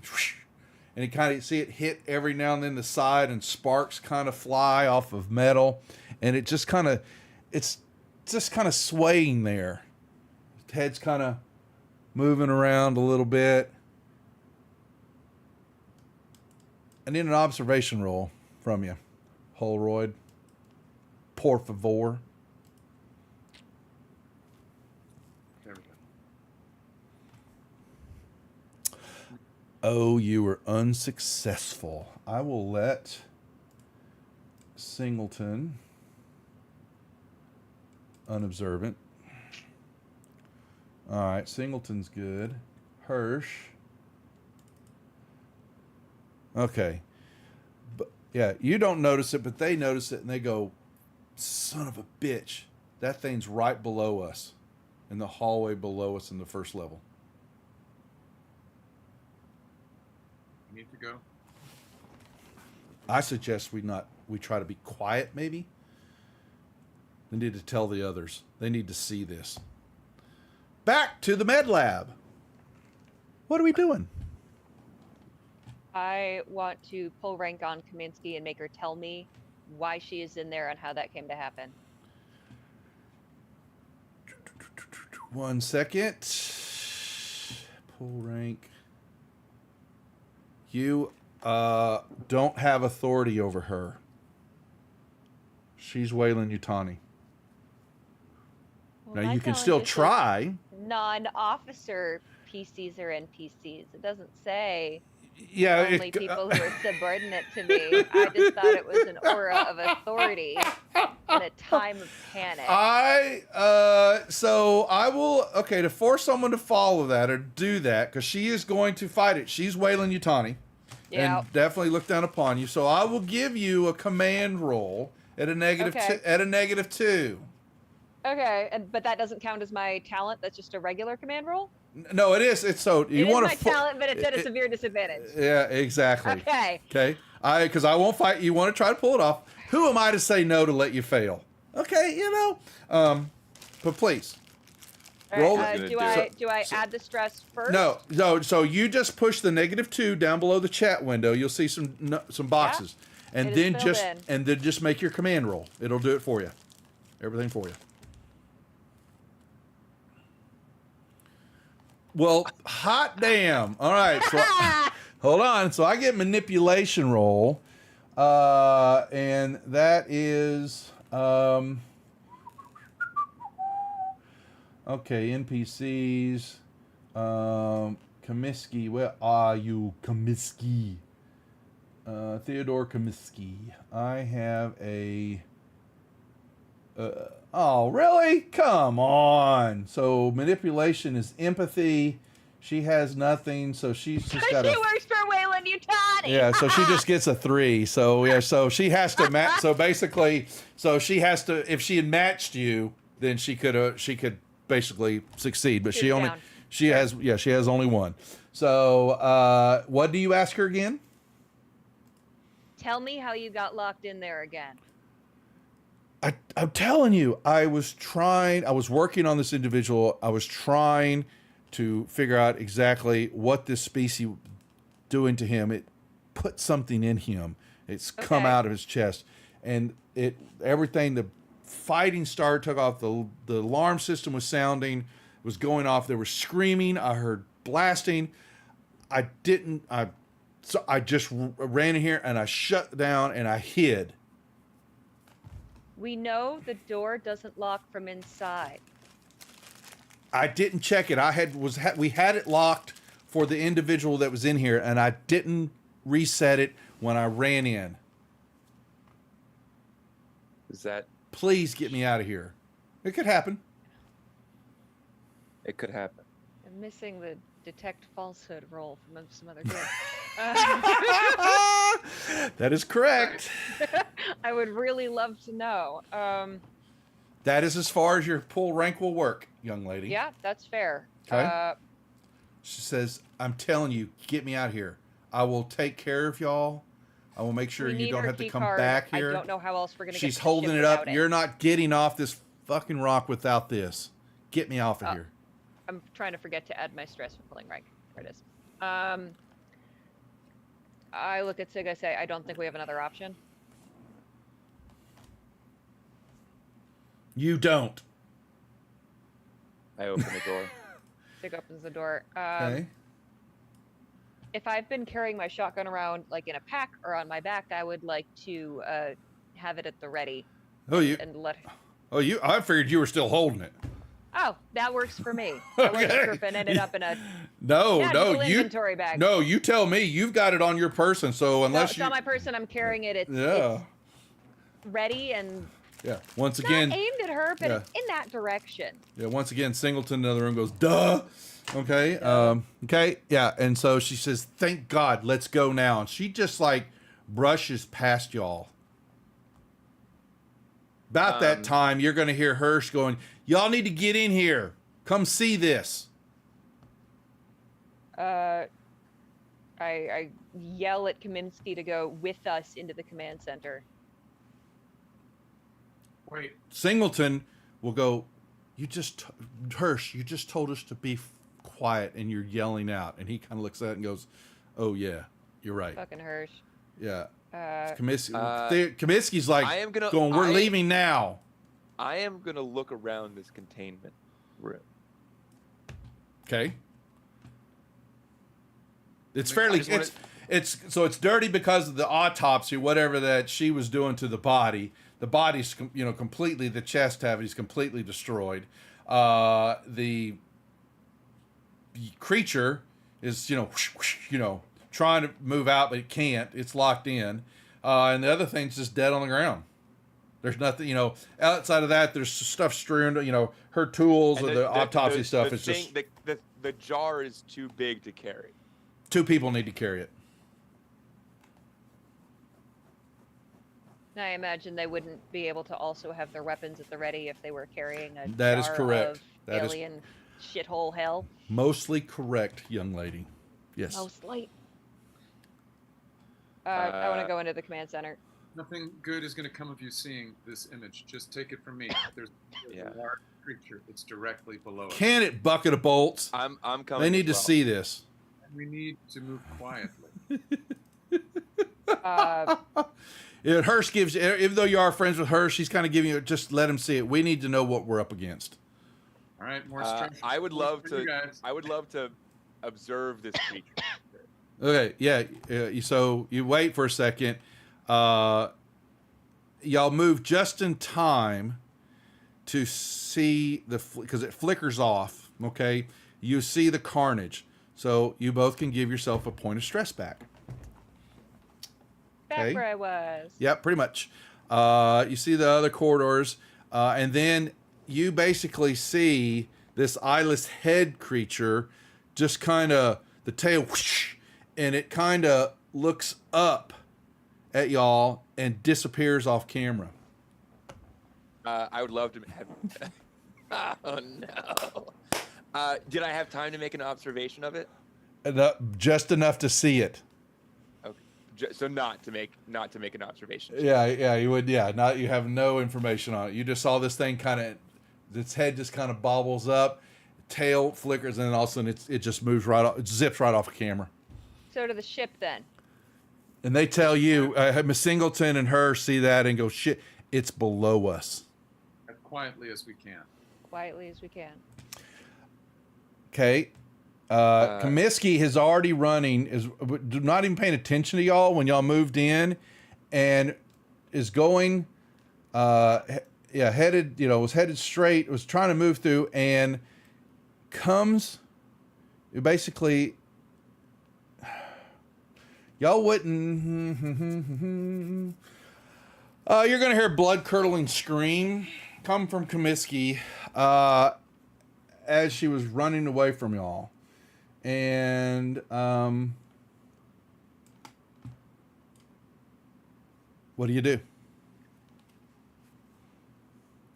and you kind of see it hit every now and then the side, and sparks kind of fly off of metal, and it's just kind of swaying there. Its head's kind of moving around a little bit. I need an observation roll from you, Holroyd. Por favor. There we go. Oh, you were unsuccessful. I will let Singleton unobservant. All right, Singleton's good. Hirsch. Okay. But yeah, you don't notice it, but they notice it and they go, son of a bitch. That thing's right below us. In the hallway below us in the first level. You need to go. I suggest we try to be quiet maybe. They need to tell the others. They need to see this. Back to the med lab. What are we doing? I want to pull rank on Kaminsky and make her tell me why she is in there and how that came to happen. 1 second. Pull rank. You don't have authority over her. She's Wayland Yutani. Well, Now my you can talent still is try. Non-officer PCs or NPCs. It doesn't say Yeah, only people who are subordinate to me. I just thought it was an aura of authority in a time of panic. So I will, to force someone to follow that or do that, because she is going to fight it. She's Wayland Yutani. Yeah. And definitely look down upon you. So I will give you a command roll at a negative Okay. at a -2. Okay, but that doesn't count as my talent. That's just a regular command roll. No, it is. It's so you It is want my to. talent, but it's at a severe disadvantage. Yeah, exactly. Okay. Okay. Because I won't fight. You want to try to pull it off. Who am I to say no to let you fail? Okay, but please. All roll right, it. do I add the stress first? No. So you just push the -2 down below the chat window. You'll see some boxes, and it is then filled in. just make your command roll. It'll do it for you. Everything for you. Well, hot damn. All right. So hold on. So I get manipulation roll. And that is okay, NPCs. Comiskey, where are you, Comiskey? Theodore Comiskey. I have a oh, really? Come on. So manipulation is empathy. She has nothing, so she's just got She works for Wayland Yutani. Yeah, so she just gets a 3. So yeah, so she has to match. So basically, she has to. If she had matched you, then she could basically succeed. But she has only 1. So what do you ask her again? Tell me how you got locked in there again. I'm telling you, I was working on this individual. I was trying to figure out exactly what this species doing to him. It put something in him. It's come out of his chest, and everything. The fighting started, took off. The alarm system was sounding, was going off. There was screaming. I heard blasting. So I just ran in here and I shut down and I hid. We know the door doesn't lock from inside. I didn't check it. We had it locked for the individual that was in here, and I didn't reset it when I ran in. Is that Please get me out of here. It could happen. It could happen. I'm missing the detect falsehood role from some other game. That is correct. I would really love to know. That is as far as your pull rank will work, young lady. Yeah, that's fair. Okay. She says, I'm telling you, get me out of here. I will take care of y'all. I will make sure we you need don't her have to key come card. back here. I don't know how else we're going to get She's to the holding ship it up. without it. You're not getting off this fucking rock without this. Get me off of here. I'm trying to forget to add my stress for pulling rank. There it is. I look at Sig, I say, I don't think we have another option. You don't. I open the door. Sig opens the door. Okay. If I've been carrying my shotgun around like in a pack or on my back, I would like to have it at the ready. Oh, you. And let. Oh, you. I figured you were still holding it. Oh, that works for me. I wasn't Okay. sure if it ended up in a No, inventory bag. No, you tell me. You've got it on your person, so unless it's you. on my person. I'm carrying it. It's ready and Yeah. Once again. not aimed at her, but yeah. it's in that direction. Yeah. Once again, Singleton in the other room goes, duh. Okay. Okay. Yeah. And so she says, "Thank God, let's go now." And she just like brushes past y'all. About that time, you're going to hear Hirsch going, "Y'all need to get in here. Come see this." I yell at Kaminsky to go with us into the command center. Wait, Singleton will go, Hirsch, you just told us to be quiet and you're yelling out. And he kind of looks at it and goes, "Oh, yeah, you're right." Fucking Hirsch. Yeah. Uh, Kaminsky's like, I am gonna- we're leaving now. I am going to look around this containment room. Okay. It's I fairly, just wanna- it's dirty because of the autopsy, whatever that she was doing to the body. The body's, completely, the chest cavity is completely destroyed. The creature is, trying to move out, but it can't. It's locked in. And the other thing's just dead on the ground. There's nothing, outside of that, there's stuff strewn, her tools And or the autopsy stuff. It's just, the jar is too big to carry. 2 people need to carry it. I imagine they wouldn't be able to also have their weapons at the ready if they were carrying a That is jar correct. of That is alien shithole hell. mostly correct, young lady. Yes. Mostly. I want to go into the command center. nothing good is going to come of you seeing this image. Just take it from me. There's Yeah. a large creature that's directly below us. Can it, bucket of bolts? I'm coming. They need to as well. see this. And we need to move quietly. Hirsch gives, even though you are friends with Hirsch, she's kind of giving you, just let him see it. We need to know what we're up against. All right, more strength. I would love for you to. guys. I would love to observe this creature. Okay, yeah. So you wait for a second. Y'all move just in time to see because it flickers off. Okay, you see the carnage. So you both can give yourself a point of stress back. Back Okay. where I was. Yeah, pretty much. You see the other corridors, and then you basically see this eyeless head creature, just kind of the tail, whoosh, and it kind of looks up at y'all and disappears off camera. I would love to have. Oh no! Did I have time to make an observation of it? Just enough to see it. Okay, so not to make an observation. Yeah, you would. Yeah, not you have no information on it. You just saw this thing kind of, its head just kind of bobbles up, tail flickers, and then all of a sudden it just moves right off. It zips right off camera. So to the ship then. And they tell you, Miss Singleton and her see that and go, shit, it's below us. As quietly as we can. Quietly as we can. Okay. Comiskey is already running, is not even paying attention to y'all when y'all moved in, and is going, headed, was headed straight, was trying to move through, and comes, basically, y'all wouldn't, you're going to hear a blood-curdling scream come from Comiskey, as she was running away from y'all. And what do you do?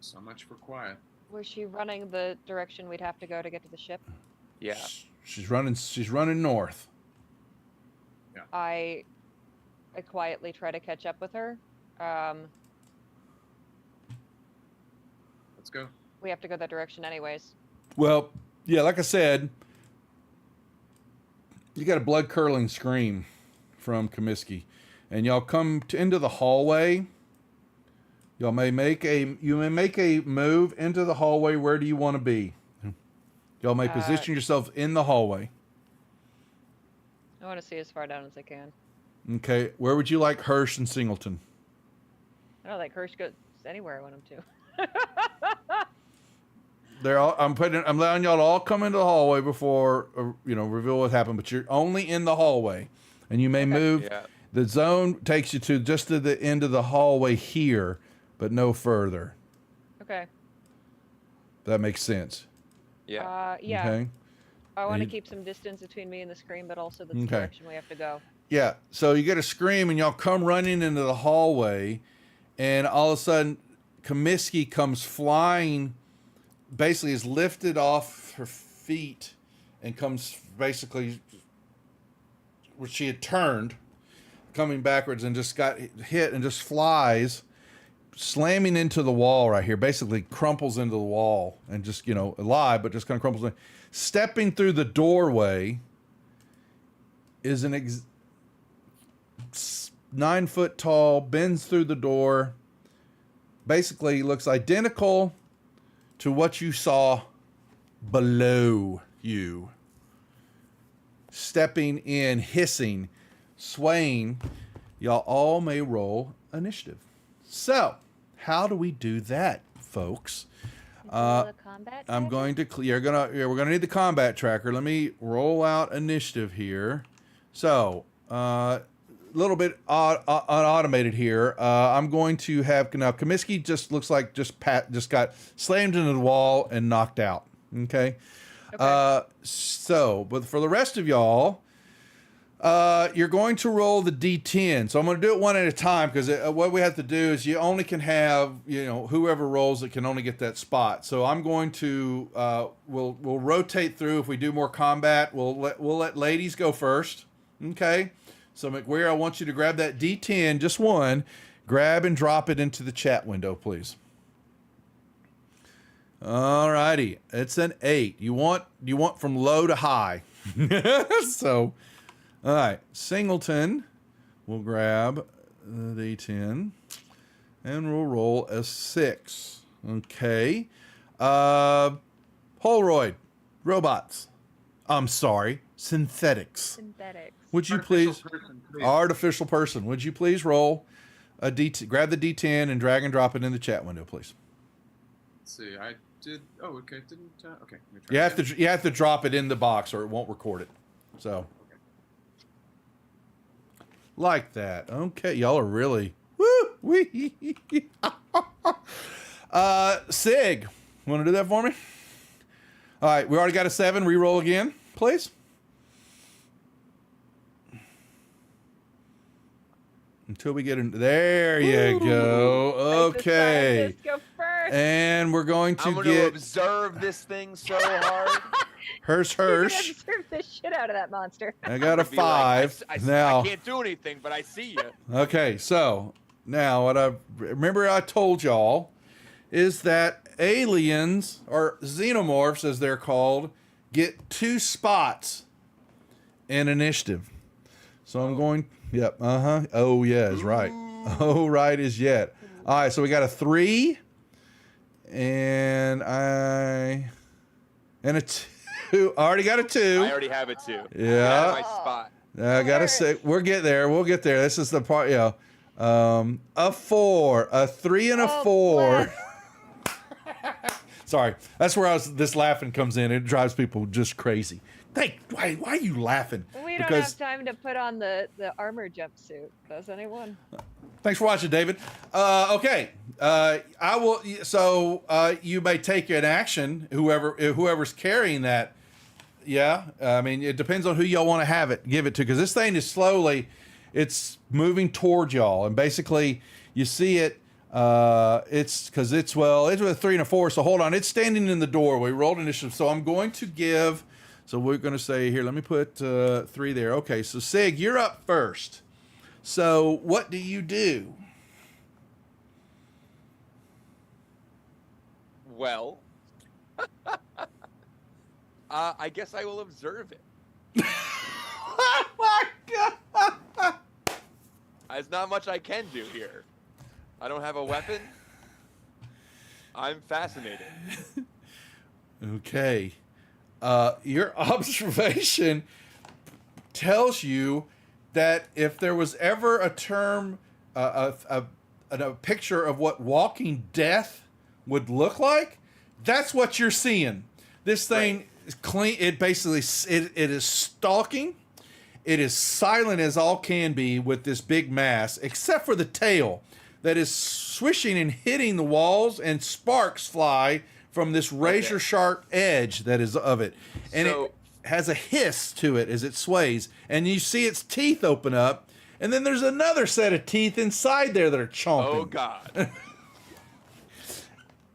So much for quiet. Was she running the direction we'd have to go to get to the ship? Yeah. She's running north. I quietly try to catch up with her. Let's go. We have to go that direction anyways. Well, yeah, like I said, you got a blood curdling scream from Comiskey, and y'all come into the hallway. You may make a move into the hallway. Where do you want to be? Y'all may position yourself in the hallway. I want to see as far down as I can. Okay, where would you like Hirsch and Singleton? I don't think Hirsch goes anywhere I want him to. I'm allowing y'all to all come into the hallway before reveal what happened. But you're only in the hallway, and you may move. Yeah. The zone takes you to just to the end of the hallway here, but no further. Okay. That makes sense. Yeah. Yeah. Okay. I want to you- keep some distance between me and the screen, but also the Okay. direction we have to go. Yeah. So you get a scream, and y'all come running into the hallway, and all of a sudden, Comiskey comes flying. Basically, is lifted off her feet, and comes basically where she had turned, coming backwards, and just got hit, and just flies, slamming into the wall right here. Basically, crumples into the wall, and just alive, but just kind of crumples in. Stepping through the doorway is an 9 foot tall, bends through the door, basically looks identical to what you saw below you. Stepping in, hissing, swaying. Y'all all may roll initiative. So, how do we do that, folks? The combat I'm tracker? going to we're gonna need the combat tracker. Let me roll out initiative here. So, a little bit unautomated here. I'm going to have now Comiskey just looks like just got slammed into the wall and knocked out. Okay. But for the rest of y'all, you're going to roll the D10. So I'm going to do it one at a time because what we have to do is you only can have whoever rolls it can only get that spot. So I'm going to we'll rotate through. If we do more combat, we'll let ladies go first. Okay. So McWeir, I want you to grab that D10, just one, grab and drop it into the chat window, please. All righty, it's an 8. You want from low to high. So, all right, Singleton will grab the D10, and we'll roll a 6. Okay, Holroyd, robots. I'm sorry, synthetics. Synthetics. Would you Artificial please, person, please. artificial person, would you please roll a D10, grab the D10 and drag and drop it in the chat window, please. Let's see. I did. Oh, okay. Didn't. Okay. Let me try You have again. to drop it in the box or it won't record it. So, like that. Okay, y'all are really woo wee. Sig, want to do that for me? All right, we already got a 7. Reroll again, please. Until we get into there, you go. Make the Okay, scientists go first. and we're going to I'm going to get observe this thing so hard. Hirsch. You're gonna observe the shit out of that monster. I got a Be like, 5 I now. can't do anything, but I see you. Okay, so now what I remember I told y'all is that aliens, or xenomorphs as they're called, get 2 spots in initiative. So I'm going, yep, oh yeah is right. Oh right is yet. All right, so we got a 3 and a 2. I already got a 2. I already have it too. Yeah. Out of my spot. I gotta say, we'll get there. We'll get there. This is the part, a 4, a 3, and a Oh, 4. bless. Sorry, that's where this laughing comes in. It drives people just crazy. Hey, why are you laughing? We don't have time to put on the armor jumpsuit. Does anyone? Thanks for watching, David. Okay, I will. So you may take an action. Whoever's carrying that. Yeah. I mean, it depends on who y'all want to give it to, because this thing is slowly, it's moving towards y'all, and basically you see it. It's with a 3 and a 4. So hold on. It's standing in the door. We rolled initiative. So I'm going to give. So we're going to say here. Let me put 3 there. Okay. So Sig, you're up first. So what do you do? Well, I guess I will observe it. Oh my God. There's not much I can do here. I don't have a weapon. I'm fascinated. Okay. Your observation tells you that if there was ever a term, a picture of what walking death would look like, that's what you're seeing. This thing is clean. It basically it is stalking. It is silent as all can be with this big mass, except for the tail that is swishing and hitting the walls, and sparks fly from this razor sharp edge that is of it. And it has a hiss to it as it sways, and you see its teeth open up, and then there's another set of teeth inside there that are chomping. Oh God.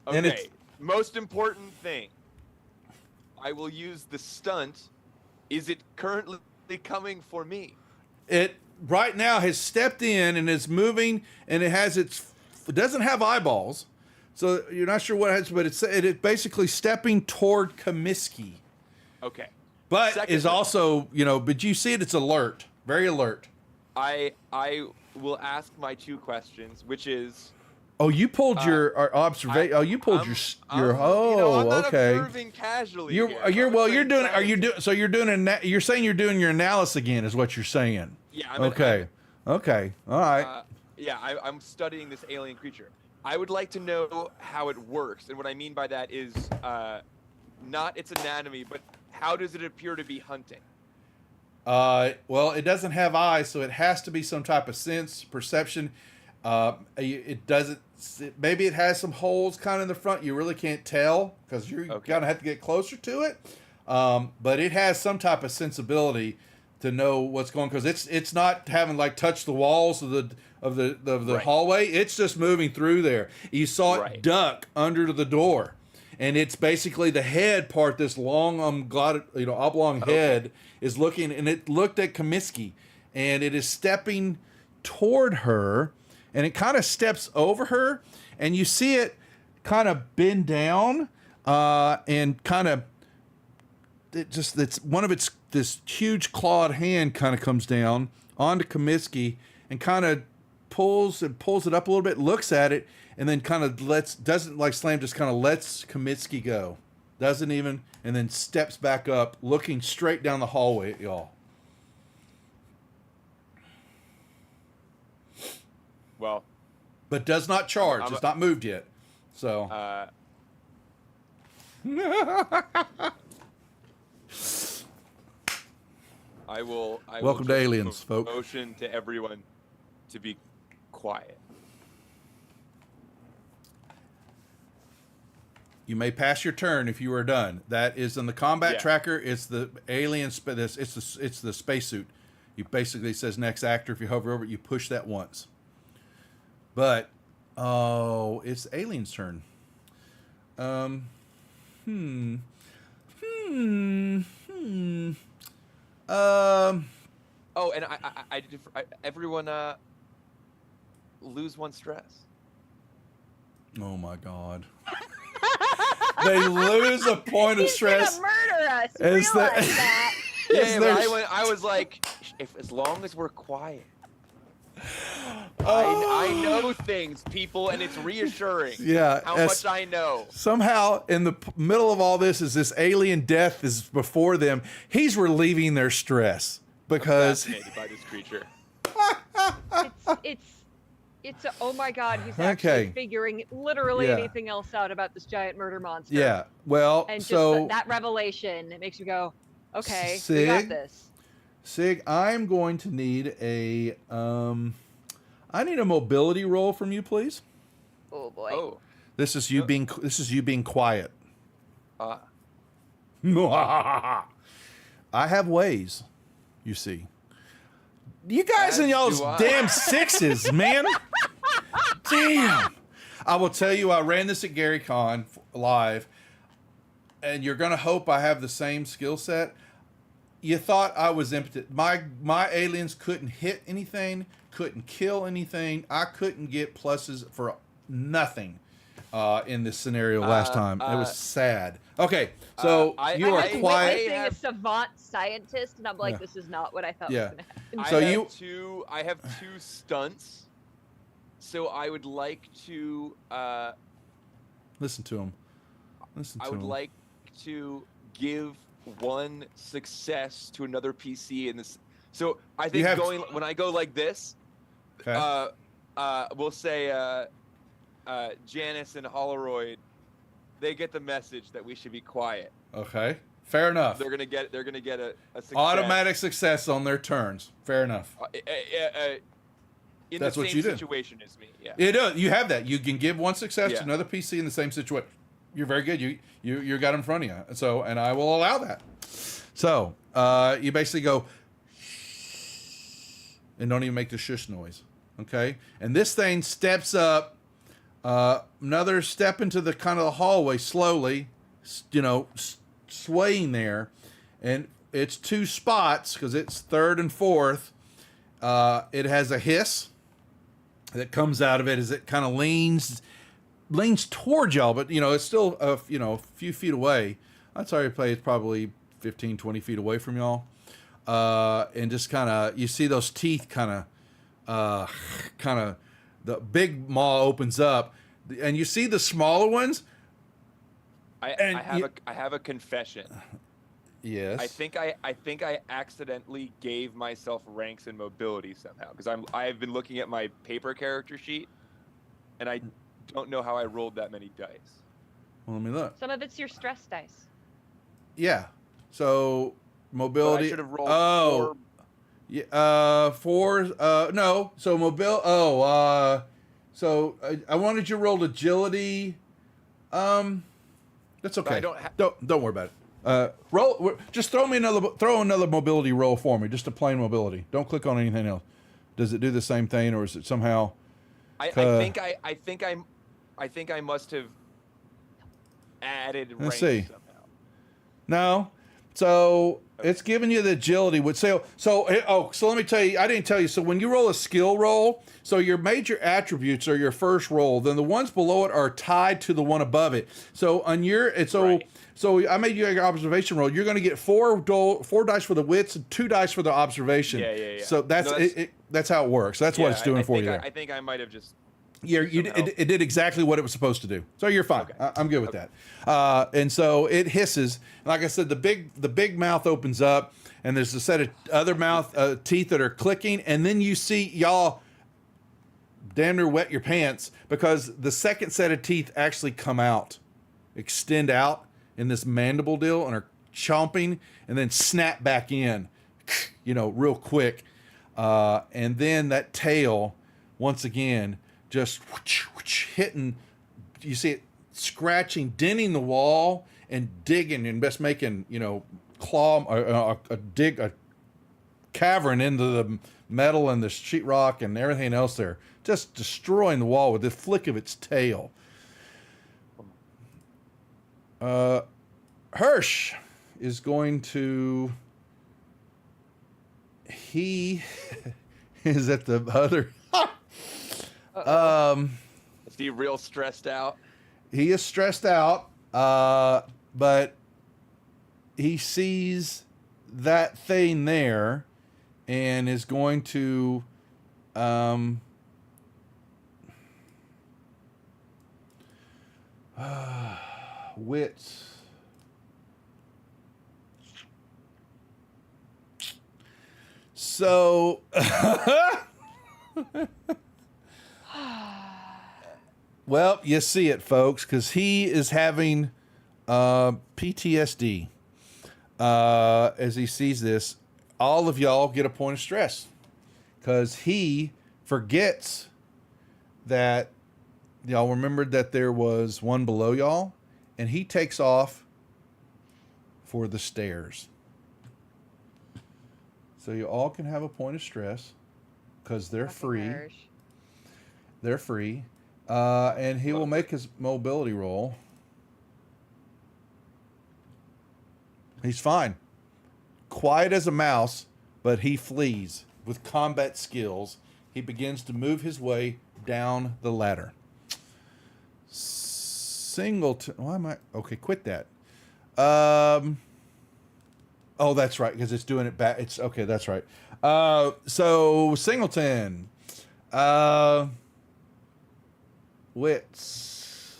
Okay, most important thing. I will use the stunt. Is it currently coming for me? It right now has stepped in and is moving, and it doesn't have eyeballs, so you're not sure what it has, but it's basically stepping toward Comiskey. Okay. But is also, but you see it's alert, very alert. I will ask my 2 questions, which is. Oh, you pulled your observation. You pulled your. I'm not okay. observing casually. You're doing. Are you doing? So you're doing. You're saying you're doing your analysis again, is what you're saying. Yeah. Okay. All right. I'm studying this alien creature. I would like to know how it works, and what I mean by that is not its anatomy, but how does it appear to be hunting? Well, it doesn't have eyes, so it has to be some type of sense, perception. It doesn't. Maybe it has some holes kind of in the front. You really can't tell because you're gonna have to get closer to it. But it has some type of sensibility to know what's going, because it's not having touched the walls of the hallway. It's just moving through there. You saw it duck under the door, and it's basically the head part. This long oblong head is looking, and it looked at Comiskey, and it is stepping toward her. And it kind of steps over her, and you see it kind of bend down, and kind of this huge clawed hand kind of comes down onto Comiskey and kind of pulls it up a little bit, looks at it, and then kind of doesn't like slam, just kind of lets Comiskey go, doesn't even, and then steps back up, looking straight down the hallway at y'all. Well, but does not charge. It's not moved yet. So. I will. Welcome to Aliens, folks. Motion to everyone to be quiet. You may pass your turn if you are done. That is in the combat tracker. It's the alien. It's the spacesuit. You basically, it says next actor. If you hover over it, you push that once. But, it's Alien's turn. Oh, and everyone lose 1 stress. Oh my God. They lose a point of stress. He's gonna murder us. Realize that. Yeah, but I was like, as long as we're quiet. I know things, people, and it's reassuring. Yeah, how much I know. Somehow, in the middle of all this, as this alien death is before them, he's relieving their stress because. I'm fascinated by this creature. It's oh my God, he's actually figuring literally anything else out about this giant murder monster. Yeah, well, and so just that revelation, it makes me go, okay, we got this. Sig, I'm going to need a mobility roll from you, please. Oh boy. Oh. This is you being quiet. Uh, I have ways, you see. You guys As and y'all's do I. damn sixes, man. Damn. I will tell you, I ran this at Gary Con live, and you're gonna hope I have the same skill set. You thought I was impotent. My aliens couldn't hit anything, couldn't kill anything. I couldn't get pluses for nothing in this scenario last time. It was sad. Okay, so you I are was quiet. witnessing have- a savant scientist, and I'm like, Yeah. this is not what I thought Yeah. was going to happen. I So have you- I have two stunts. So I would like to Listen to him. Listen to I would him. like to give one success to another PC in this. So I think have- when I go like this, Okay. we'll say Janice and Holoroyd, they get the message that we should be quiet. Okay. Fair enough. They're gonna get a success. Automatic success on their turns. Fair enough. In That's the what same you do. situation as me. Yeah. You have that. You can give one success Yeah. to another PC in the same situation. You're very good. You got in front of you. So, and I will allow that. So, you basically go and don't even make the shush noise. Okay. And this thing steps up, another step into the kind of the hallway slowly, swaying there. And it's two spots because it's third and fourth. It has a hiss that comes out of it as it kind of leans towards y'all, but it's still a few feet away. I'd sorry to play it's probably 15, 20 feet away from y'all. And just kind of, you see those teeth kind of, the big maw opens up, and you see the smaller ones. I have a confession. Yes. I think I accidentally gave myself ranks in mobility somehow because I have been looking at my paper character sheet, and I don't know how I rolled that many dice. Well, let me look. Some of it's your stress dice. Yeah. So mobility. But I should have rolled Oh. Yeah. Four. No. So mobile. Oh. So I wanted you to roll agility. That's okay. I don't don't worry about it. Roll. Just throw another mobility roll for me. Just a plain mobility. Don't click on anything else. Does it do the same thing, or is it somehow? I think I must have added Let's ranks see. somehow. No. So it's giving you the agility. So let me tell you, I didn't tell you. So when you roll a skill roll, so your major attributes are your first roll. Then the ones below it are tied to the one above it. So on your, Right. So I made you your observation roll. You're going to get four dice for the wits and 2 dice for the observation. Yeah. So that's how it works. That's what it's doing for you there. I think I might have just. It did exactly what it was supposed to do. So you're fine. Okay. I'm good with that. And so it hisses. Like I said, the big mouth opens up, and there's a set of other mouth teeth that are clicking, and then you see y'all damn near wet your pants because the second set of teeth actually come out, extend out in this mandible deal, and are chomping, and then snap back in, real quick. And then that tail, once again, just hitting, you see it scratching, denting the wall and digging and just making, a cavern into the metal and the sheetrock and everything else there, just destroying the wall with the flick of its tail. Hirsch is going to, he is at the other, Is he real stressed out? he is stressed out, but he sees that thing there and is going to wits. So well, you see it, folks, because he is having PTSD as he sees this. All of y'all get a point of stress because he forgets that y'all remembered that there was one below y'all, and he takes off for the stairs. So you all can have a point of stress because they're Fucking free. Irish. They're free. And he will make his mobility roll. He's fine. Quiet as a mouse, but he flees. With combat skills, he begins to move his way down the ladder. Singleton. Why am I? Okay, quit that. Oh, that's right, because it's doing it back. It's okay. That's right. So Singleton. Wits.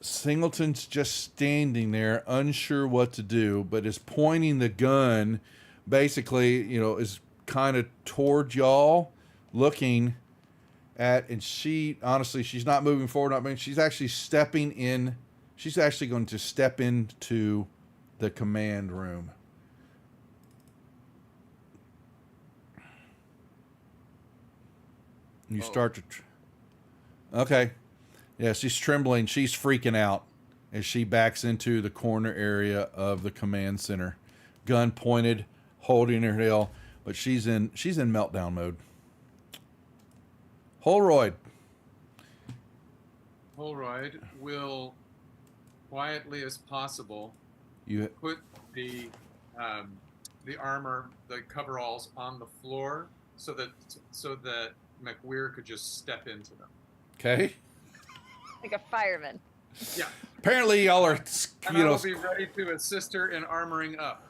Singleton's just standing there, unsure what to do, but is pointing the gun, basically, is kind of toward y'all, looking at, and she, honestly, she's not moving forward, she's actually stepping in. She's actually going to step into the command room. You start to... Okay. Yeah, she's trembling. She's freaking out as she backs into the corner area of the command center. Gun pointed, holding her tail, but she's in meltdown mode. Holroyd. Holroyd will quietly as possible put the armor, the coveralls on the floor so that McWeir could just step into them. Okay. Like a fireman. Yeah. Apparently, y'all are. And I will be ready to assist her in armoring up.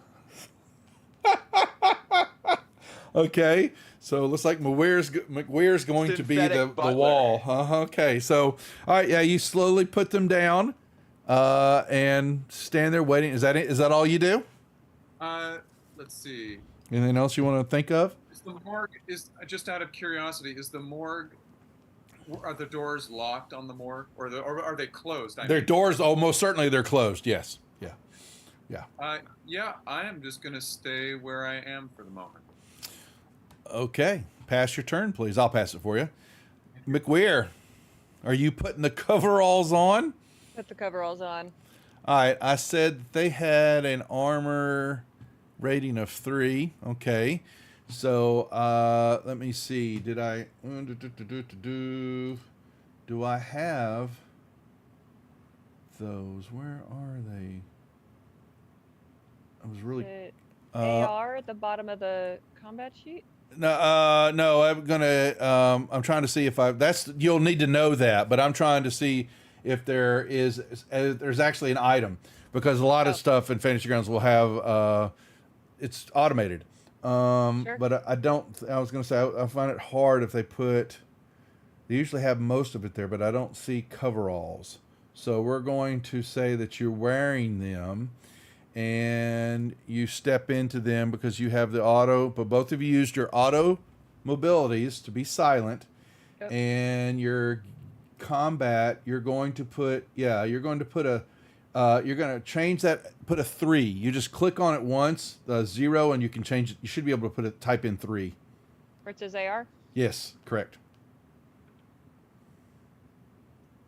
Okay, so it looks like McWeir's going to be the wall. Okay, so all right, yeah, you slowly put them down, and stand there waiting. Is that it? Is that all you do? Let's see. Anything else you want to think of? Is the morgue, just out of curiosity, is the morgue, are the doors locked on the morgue, or are they closed? Their doors, most certainly they're closed. Yes. Yeah. Yeah, I am just going to stay where I am for the moment. Okay. Pass your turn, please. I'll pass it for you. McWeir, are you putting the coveralls on? Put the coveralls on. All right. I said they had an armor rating of 3. Okay. So let me see. Did I... Do I have those? Where are they? I was really... AR at the bottom of the combat sheet? No, no, I'm gonna. I'm trying to see if you'll need to know that, but I'm trying to see if there's actually an item, because a lot of stuff in Fantasy Grounds will have it's automated. Sure. But I don't. I was gonna say I find it hard if they usually have most of it there, but I don't see coveralls. So we're going to say that you're wearing them, and you step into them because you have the auto, but both of you used your auto mobilities to be silent. Yep. And your combat, you're going to put you're going to change that, put a 3. You just click on it once, the 0, and you can change it. You should be able to type in 3. Where it says AR? Yes, correct.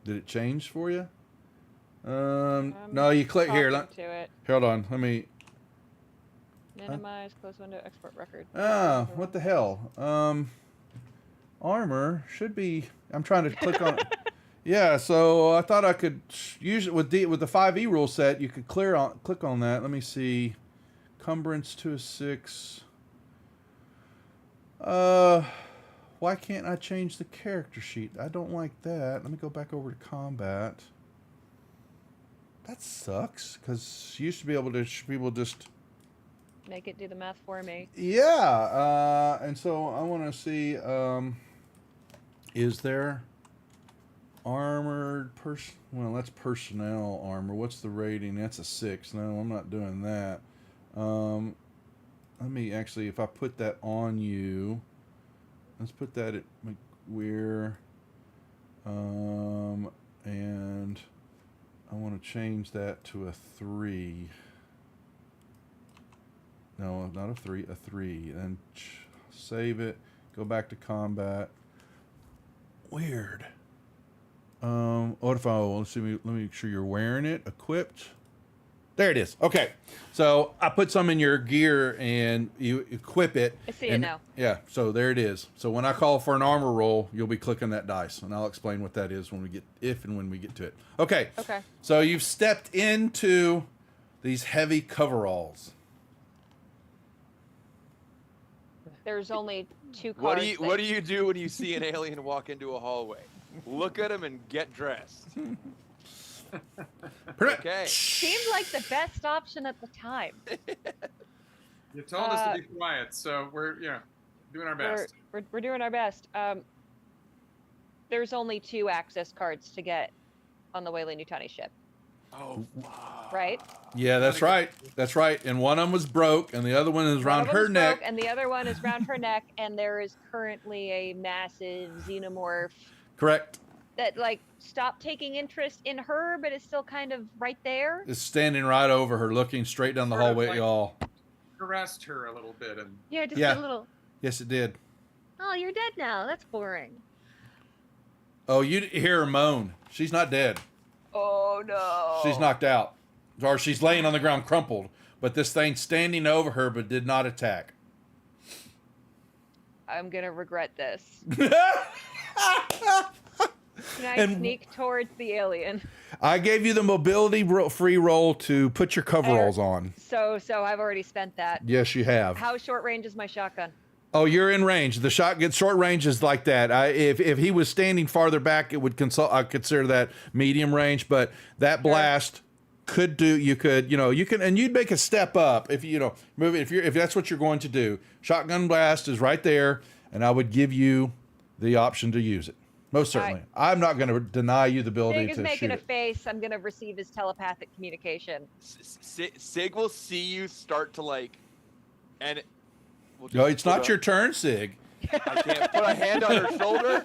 Did it change for you? No, you click here. Hold on. Let me. Minimize close window export record. What the hell? Armor should be. I'm trying to click on it. Yeah, so I thought I could use it with the 5e rule set. You could click on that. Let me see. Cumbrance 2 of 6. Why can't I change the character sheet? I don't like that. Let me go back over to combat. That sucks, because you used to be able to people just make it do the math for me. Yeah, and so I want to see, is there armored well, that's personnel armor. What's the rating? That's a 6. No, I'm not doing that. Let me actually, if I put that on you, let's put that at McWeir, and I want to change that to a 3. No, not a 3. A 3. And save it. Go back to combat. Weird. What if let's see, let me make sure you're wearing it. Equipped. There it is. Okay. So I put some in your gear and you equip it. I see it and, now. Yeah. So there it is. So when I call for an armor roll, you'll be clicking that dice, and I'll explain what that is when we get to it. Okay. Okay. So you've stepped into these heavy coveralls. There's only 2 cards. What do you do when you see an alien walk into a hallway? Look at him and get dressed. Okay. Seemed like the best option at the time. You told us to be quiet, so we're doing our best. We're doing our best. There's only 2 access cards to get on the Weyland-Yutani ship. Oh, Right? Yeah, that's right. That's right. And one of them was broke, and the other one is around her neck. And the other one is around her neck, and there is currently a massive xenomorph Correct. that stopped taking interest in her, but is still kind of right there. Is standing right over her, looking straight down the Sort of hallway at like- y'all. Harassed her a little bit, and Yeah, just Yeah. a little. Yes, it did. Oh, you're dead now. That's boring. Oh, you hear her moan. She's not dead. Oh no. She's knocked out. Or she's laying on the ground crumpled. But this thing's standing over her but did not attack. I'm gonna regret this. I Can I And- sneak towards the alien? gave you the mobility free roll to put your coveralls on. So I've already spent that. Yes, you have. How short range is my shotgun? Oh, you're in range. The shot gets short range is like that. If he was standing farther back, it would I consider that medium range. But that blast could do. You can, and you'd make a step up if move it. If that's what you're going to do. Shotgun blast is right there, and I would give you the option to use it. Most certainly. I'm not going to deny you the ability Sig is to making shoot a it. face. I'm gonna receive his telepathic communication. Sig will see you start to and we'll No, just it's put not a- your turn, Sig. I can't put a hand on her shoulder.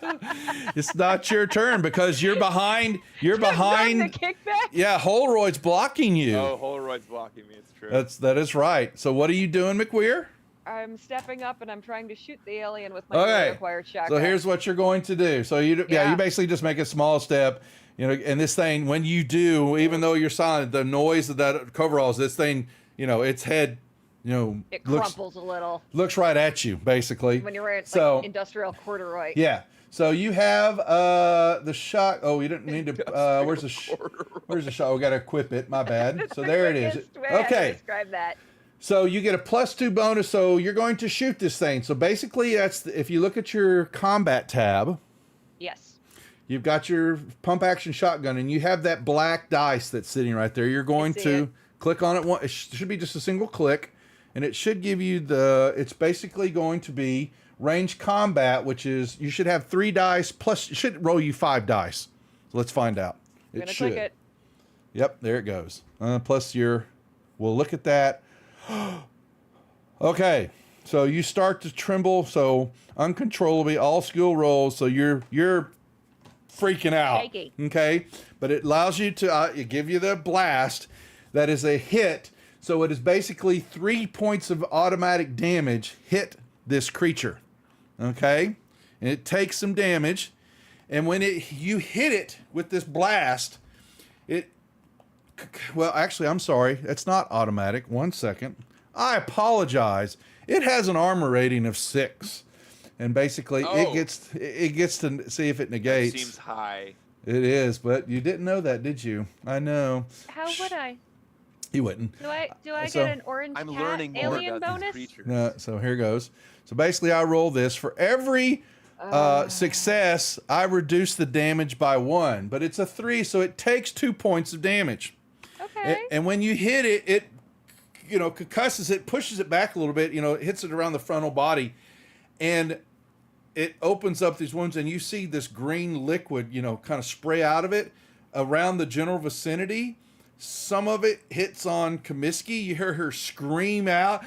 It's not your turn because you're behind. You're Run the behind. kickback. Yeah, Holroyd's blocking you. Oh, Holroyd's blocking me. It's true. That is right. So what are you doing, McWeir? I'm stepping up and I'm trying to shoot the alien with my Okay. newly acquired shotgun. So here's what you're going to do. So you Yeah. basically just make a small step, and this thing, when you do, even though you're silent, the noise of that coveralls, this thing, its head, it crumples a little looks right at you, basically. when you're wearing So- industrial corduroy. Yeah. So you have the shot. Oh, you didn't need to. Where's the shot? We got to equip it. My bad. That's So the there it is. quickest way I can Okay. describe that. So you get a +2 bonus. So you're going to shoot this thing. So basically, if you look at your combat tab, Yes. you've got your pump action shotgun, and you have that black dice that's sitting right there. You're going see to it. click on it. It should be just a single click, and it should give you it's basically going to be range combat, which is you should have 3 dice plus it should roll you 5 dice. So let's find out. I'm It gonna should. click it. Yep, there it goes. Plus we'll look at that. Okay, so you start to tremble, so uncontrollably, all skill rolls, so you're freaking out. Shaky. Okay, but it allows you to it give you the blast. That is a hit, so it is basically 3 points of automatic damage hit this creature. Okay, and it takes some damage, and when you hit it with this blast, well, actually, I'm sorry. It's not automatic. 1 second. I apologize. It has an armor rating of 6, and basically Oh. it gets to see if it negates. Seems high. It is, but you didn't know that, did you? I know. How would I? You wouldn't. Do I So- get an orange I'm cat learning more alien about bonus? these creatures. No, so here goes. So basically, I roll this for every success. I reduce the damage by 1, but it's a 3, so it takes 2 points of damage. Okay. And when you hit it, it concusses it, pushes it back a little bit, it hits it around the frontal body, and it opens up these wounds, and you see this green liquid, kind of spray out of it around the general vicinity. Some of it hits on Comiskey. You hear her scream out.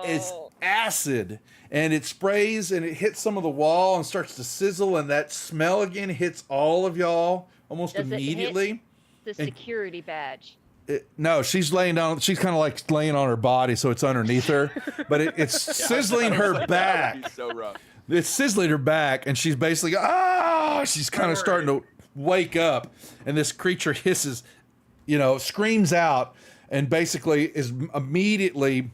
It's acid, and it sprays, and it hits some of the wall and starts to sizzle, and that smell again hits all of y'all almost Does it hit immediately. The security badge. No, she's laying down. She's kind of like laying on her body, so it's underneath her, but it's sizzling I was her like, back. That would be so rough. It's sizzling her back, and she's basically she's kind of starting to wake up, and this creature hisses, screams out, and basically is immediately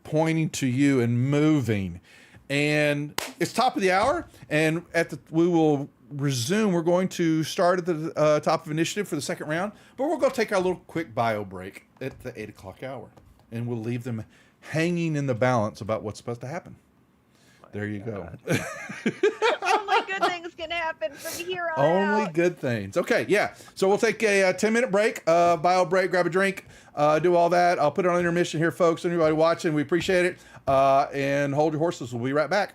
pointing to you and moving. And it's top of the hour, and we will resume. We're going to start at the top of initiative for the second round, but we're going to take our little quick bio break at the 8 o'clock hour, and we'll leave them hanging in the balance about what's supposed to happen. There you go. Only good things can happen from here on Only out. good things. Okay, yeah. So we'll take a 10-minute break, bio break, grab a drink, do all that. I'll put it on intermission here, folks. Anybody watching, we appreciate it. And hold your horses. We'll be right back.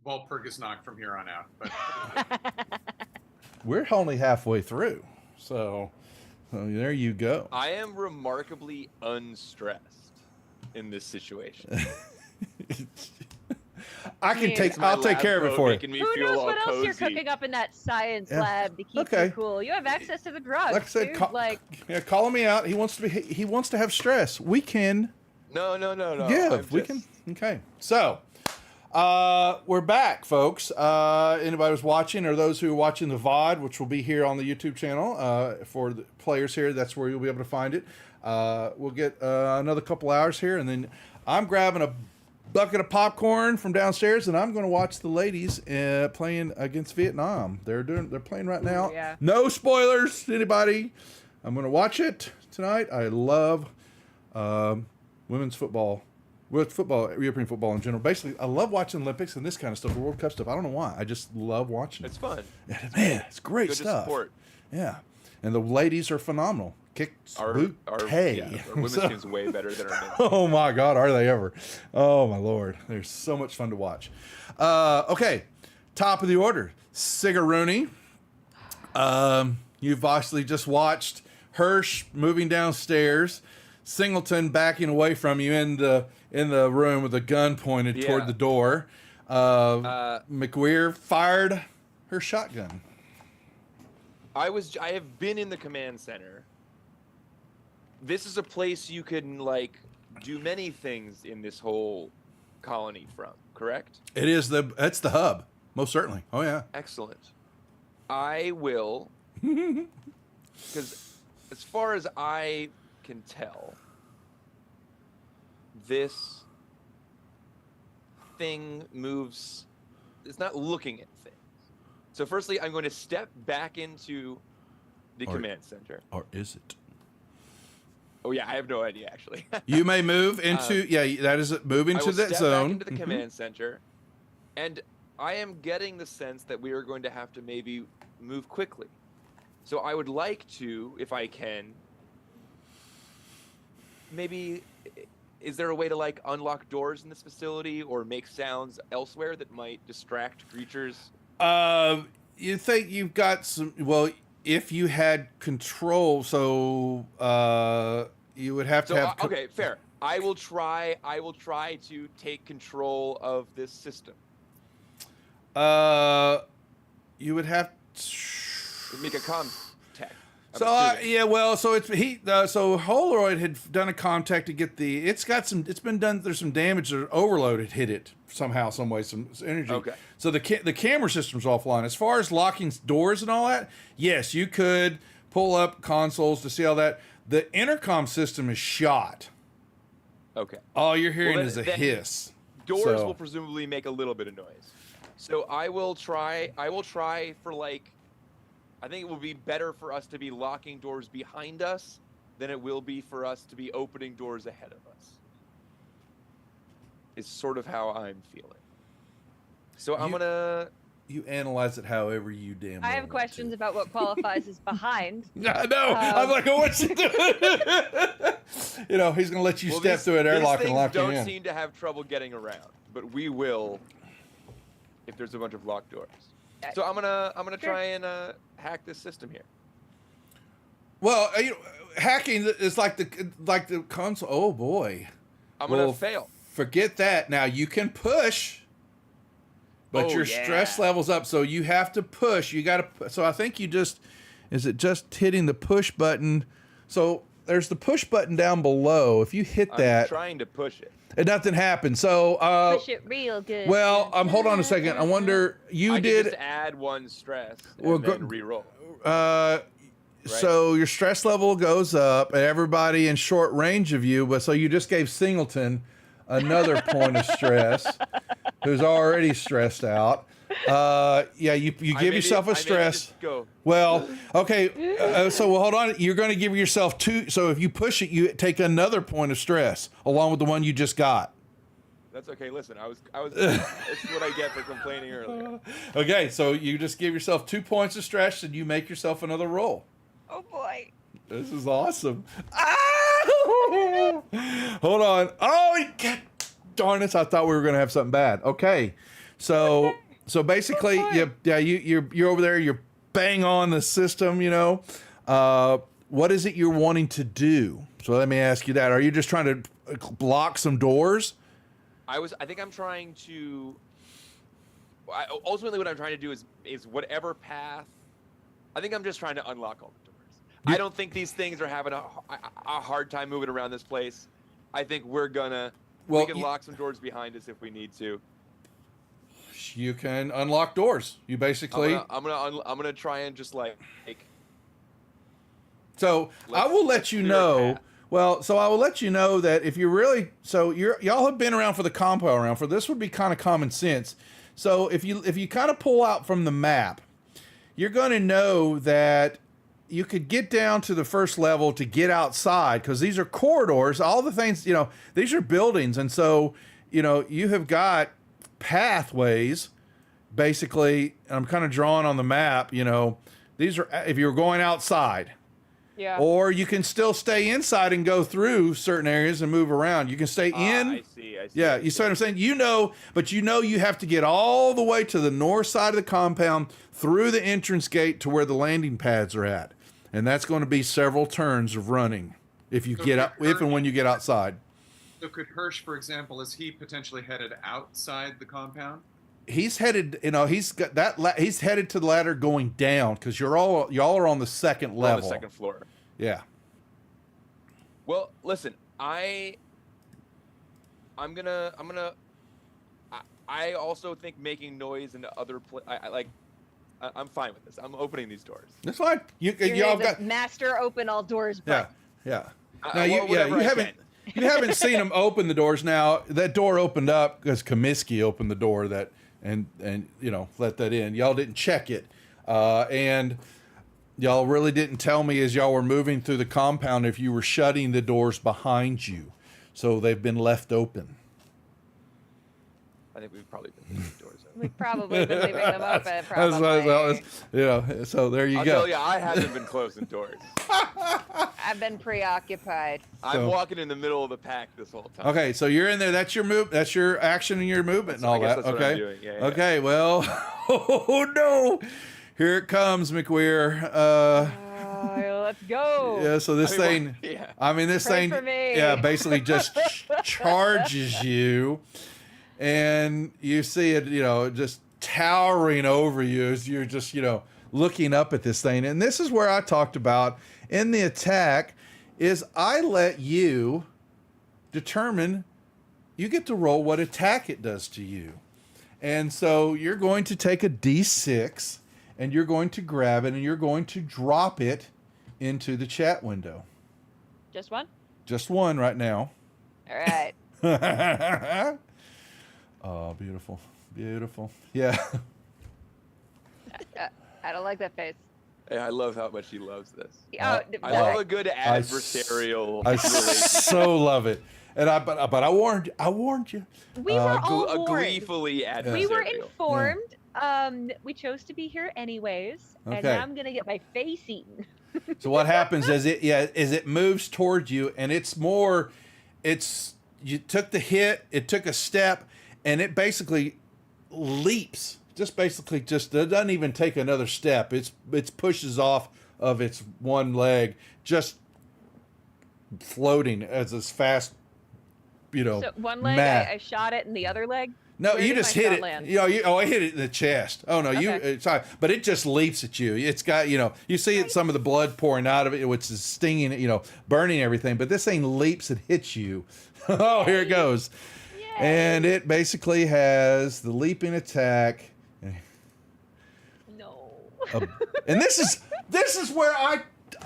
Walpurgis from here on out. But We're only halfway through, so there you go. I am remarkably unstressed in this situation. I'll take lab care of it coat for you. making me Who feel knows all what else you're cozy. cooking up in that science Yeah. lab to keep Okay. you cool? You have access to the drugs, Like I said, dude. calling me out. He wants to have stress. We can No. give. We can. Okay. So, we're back, folks. Anybody who's watching, or those who are watching the VOD, which will be here on the YouTube channel for the players here, that's where you'll be able to find it. We'll get another couple hours here, and then I'm grabbing a bucket of popcorn from downstairs, and I'm going to watch the ladies playing against Vietnam. They're playing right now. Yeah. No spoilers to anybody. I'm going to watch it tonight. I love women's football. With football, European football in general. Basically, I love watching Olympics and this kind of stuff, the World Cup stuff. I don't know why. I just love watching it. It's fun. Yeah, man, it's great Good stuff. to support. Yeah. And the ladies are phenomenal. Kicks, boot, hey. Yeah, our women's team's way better than our men's. Oh my God, are they ever? Oh my Lord, they're so much fun to watch. Okay, top of the order, Sigaruni. You've obviously just watched Hirsch moving downstairs, Singleton backing away from you in the room with a gun pointed toward the door. McWeir fired her shotgun. I have been in the command center. This is a place you can do many things in this whole colony from, correct? It's the hub, most certainly. Oh yeah. Excellent. I will, because as far as I can tell, this thing moves. It's not looking at things. So firstly, I'm going to step back into the command center. Or is it? Oh yeah, I have no idea actually. You may move into that is it. Move I into will that step zone. back into the command center, and I am getting the sense that we are going to have to maybe move quickly. So I would like to, if I can, maybe. Is there a way to unlock doors in this facility or make sounds elsewhere that might distract creatures? You think you've got some? Well, if you had control, so you would have to have. Okay, fair. I will try to take control of this system. You would have. Make a contact. So so Holroyd had done a contact to get the. It's been done. There's some damage. Or overload had hit it somehow, some way, some energy. Okay. So the camera system's offline. As far as locking doors and all that, yes, you could pull up consoles to see all that. The intercom system is shot. Okay. All you're hearing Well, is a then hiss. Doors So- will presumably make a little bit of noise. So I will try for I think it will be better for us to be locking doors behind us than it will be for us to be opening doors ahead of us. Is sort of how I'm feeling. So I'm gonna. You analyze it however you damn. I well have want questions to. about what qualifies as behind. I know. I'm like, oh, what's he doing? He's gonna let you step through an airlock and lock you don't in. seem to have trouble getting around, but we will if there's a bunch of locked doors. So I'm gonna try and hack this system here. Well, hacking is like the console. Oh boy, I'm gonna fail. Forget that. Now you can push, but your stress level's up, so you have to push. You got to. So I think is it just hitting the push button? So there's the push button down below. If you hit that, I'm trying to push it. and nothing happens. So Push it real good. well, hold on a second. I wonder I can just add one stress and then re-roll. So your stress level goes up, and everybody in short range of you. But so you just gave Singleton another point of stress, who's already stressed out. You give yourself a stress. Go. Well, okay. So hold on. You're going to give yourself two. So if you push it, you take another point of stress along with the one you just got. That's okay. Listen, I was. This is what I get for complaining earlier. Okay, so you just give yourself 2 points of stress, and you make yourself another roll. Oh boy. This is awesome. Hold on. Oh, God darn it. I thought we were going to have something bad. Okay. So basically, you're over there. You're bang on the system. What is it you're wanting to do? So let me ask you that. Are you just trying to block some doors? I think I'm trying to. Ultimately, what I'm trying to do is whatever path. I think I'm just trying to unlock all the doors. I don't think these things are having a hard time moving around this place. I think we can lock some doors behind us if we need to. You can unlock doors. You basically. I'm gonna try and just like. So I will let you know. Well, so I will let you know that if you're really y'all have been around for the compound round. For this would be kind of common sense. So if you kind of pull out from the map, you're going to know that you could get down to the first level to get outside because these are corridors. All the things these are buildings, and so you have got pathways. Basically, I'm kind of drawing on the map. These are if you're going outside. Yeah. Or you can still stay inside and go through certain areas and move around. You can stay in. I see. Yeah, you see what I'm saying? But you have to get all the way to the north side of the compound through the entrance gate to where the landing pads are at. And that's going to be several turns of running if and when you get outside. So could Hirsch, for example, is he potentially headed outside the compound? He's headed, he's got that. He's headed to the ladder going down because y'all are on the second level, on the second floor. Yeah. Well, listen, I'm gonna. I also think making noise in other I'm fine with this. I'm opening these doors. That's fine. Y'all got master open all doors. But Yeah. Now you haven't seen him open the doors. Now that door opened up because Comiskey opened the door and let that in. Y'all didn't check it, and y'all really didn't tell me as y'all were moving through the compound if you were shutting the doors behind you, so they've been left open. I think we've probably been leaving doors open. We've probably been leaving them open. Probably. So there you I'll go. tell you, I haven't been closing doors. I've been preoccupied. I'm walking in the middle of the pack this whole time. Okay, so you're in there. That's your move. That's your action and your movement and all that. That's what okay. I'm doing. Yeah. Okay. Well, oh no, here it comes, McWeir. Let's go. Yeah. So this thing. Yeah. I mean, this Pray thing. for me. Yeah, basically just charges you, and you see it. Just towering over you as you're just looking up at this thing. And this is where I talked about in the attack is I let you determine, you get to roll what attack it does to you. And so you're going to take a D6 and you're going to grab it and you're going to drop it into the chat window. Just one? Just one right now. All right. Oh, beautiful. Beautiful. Yeah. I don't like that face. Hey, I love how much he loves this. Oh, I love a good adversarial I relationship. so love it. And but I warned you. We were all A warned. gleefully adversarial. We were informed. We chose to be here anyways, and Okay. now I'm gonna get my face eaten. So what happens is it moves towards you, and you took the hit, it took a step, and it basically leaps. It doesn't even take another step. It pushes off of its one leg, just floating as this fast, So one leg, I shot it, and the other leg. No, Where you did just my hit shot it. land? I hit it in the chest. Oh no, Okay. sorry, but it just leaps at you. It's got, you see it, some of the blood pouring out of it, which is stinging it, burning everything. But this thing leaps and hits you. Oh, here it goes. Yay. And it basically has the leaping attack. No. And this is where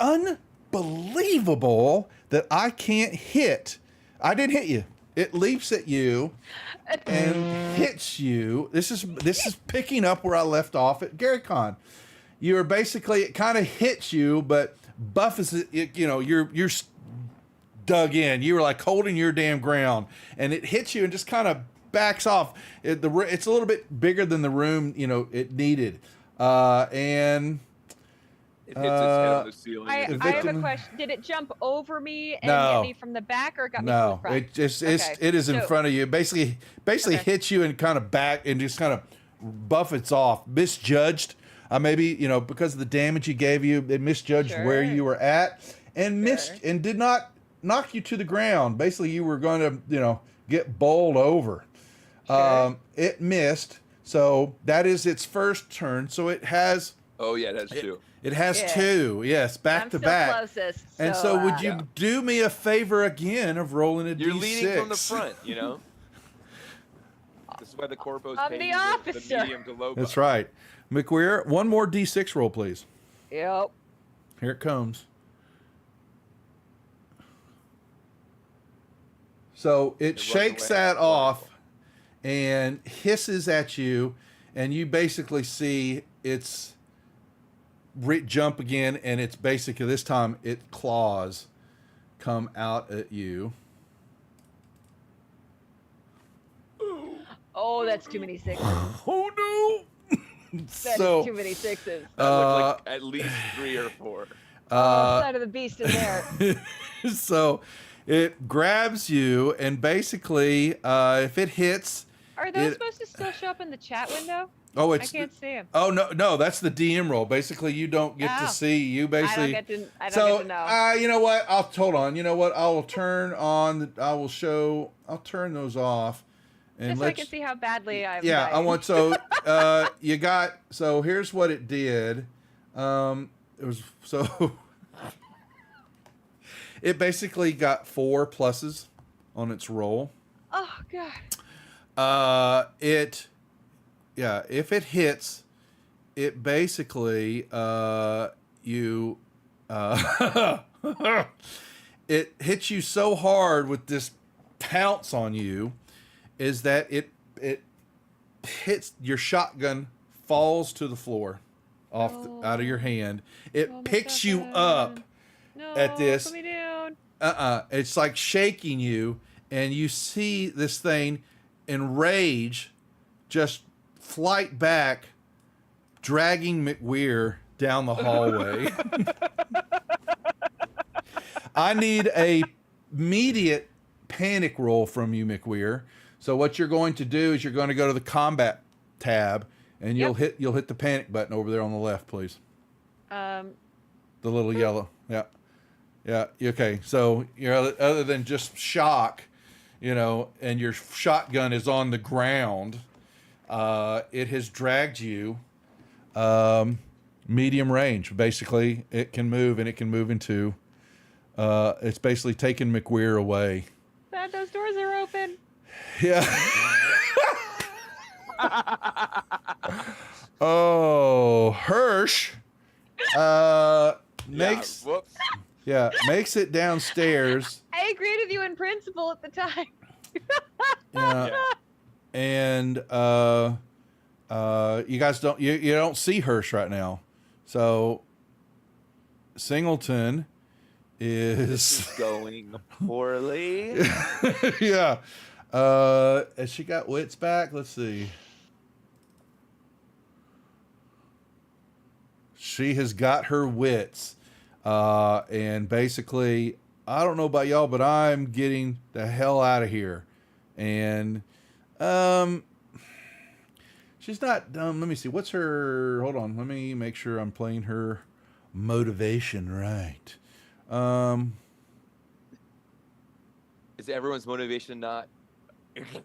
unbelievable that I can't hit. I didn't hit you. It leaps at you and hits you. This is picking up where I left off at Gary Con. You're basically, it kind of hits you, but Buff is you're dug in. You were like holding your damn ground, and it hits you and just kind of backs off. It's a little bit bigger than the room it needed, and It hits its head on Uh, the ceiling. I, and The it's I have a victim- question. Did it jump over me and No. hit me from the back, or it got me from the No, front? it just Okay. it is in So- front of you. Basically Okay. hits you and kind of back and just kind of buffets off. Misjudged. Maybe because of the damage he gave you, it misjudged where Sure. you were at and missed Sure. and did not knock you to the ground. Basically, you were going to get bowled over. Sure. It missed, so that is its first turn. So it has Oh yeah, that's true. it has Yeah. 2. Yes, back I'm to still back. closest. And so, would you Yeah. do me a favor again of rolling a You're d6? leading from the front, you know. This is why the corpos I'm pay the you the officer. medium to low. That's buff. right. McWeir, one more d6 roll, please. Yep. Here it comes. So it runs shakes away. that off Wonderful. and hisses at you, and you basically see its jump again, and it's basically this time it claws come out at you. Oh, that's too many sixes. Oh no! That So is too many sixes. That looked like at least 3 or 4. Side of the beast in there. so it grabs you, and basically, if it hits, Are those It- supposed to still show up in the chat window? oh, I it's can't see them. oh no, that's the DM roll. Basically, you don't get Oh. to see. You I basically don't get to so know. you know what? Hold on. You know what? I will turn on. I'll turn those off, and Just so I let's. can see how badly I'm Yeah, I dying. want you got so here's what it did. It was so it basically got 4 pluses on its roll. Oh god. If it hits, it basically it hits you so hard with this pounce on you is that it hits your shotgun, falls to the floor out of your hand. It Oh, my picks you shotgun. up No, at this. put me down. It's like shaking you, and you see this thing in rage just flight back, dragging McWeir down the hallway. I need a immediate panic roll from you, McWeir. So what you're going to do is you're going to go to the combat tab, and you'll hit the panic button over there on the left, please. The little yellow. Yeah. Yeah. Okay. So other than just shock, and your shotgun is on the ground, it has dragged you medium range. Basically, it can move, and it can move into. It's basically taking McWeir away. Dad, those doors are open. Yeah. Oh, Hirsch. Makes Whoops. makes it downstairs. I agreed with you in principle at the time. Yeah. And you guys don't you don't see Hirsch right now. So Singleton This is is going poorly. yeah. Has she got wits back? Let's see. She has got her wits. And basically, I don't know about y'all, but I'm getting the hell out of here. And she's not dumb. Let me see. What's her hold on, let me make sure I'm playing her motivation right. Is everyone's motivation not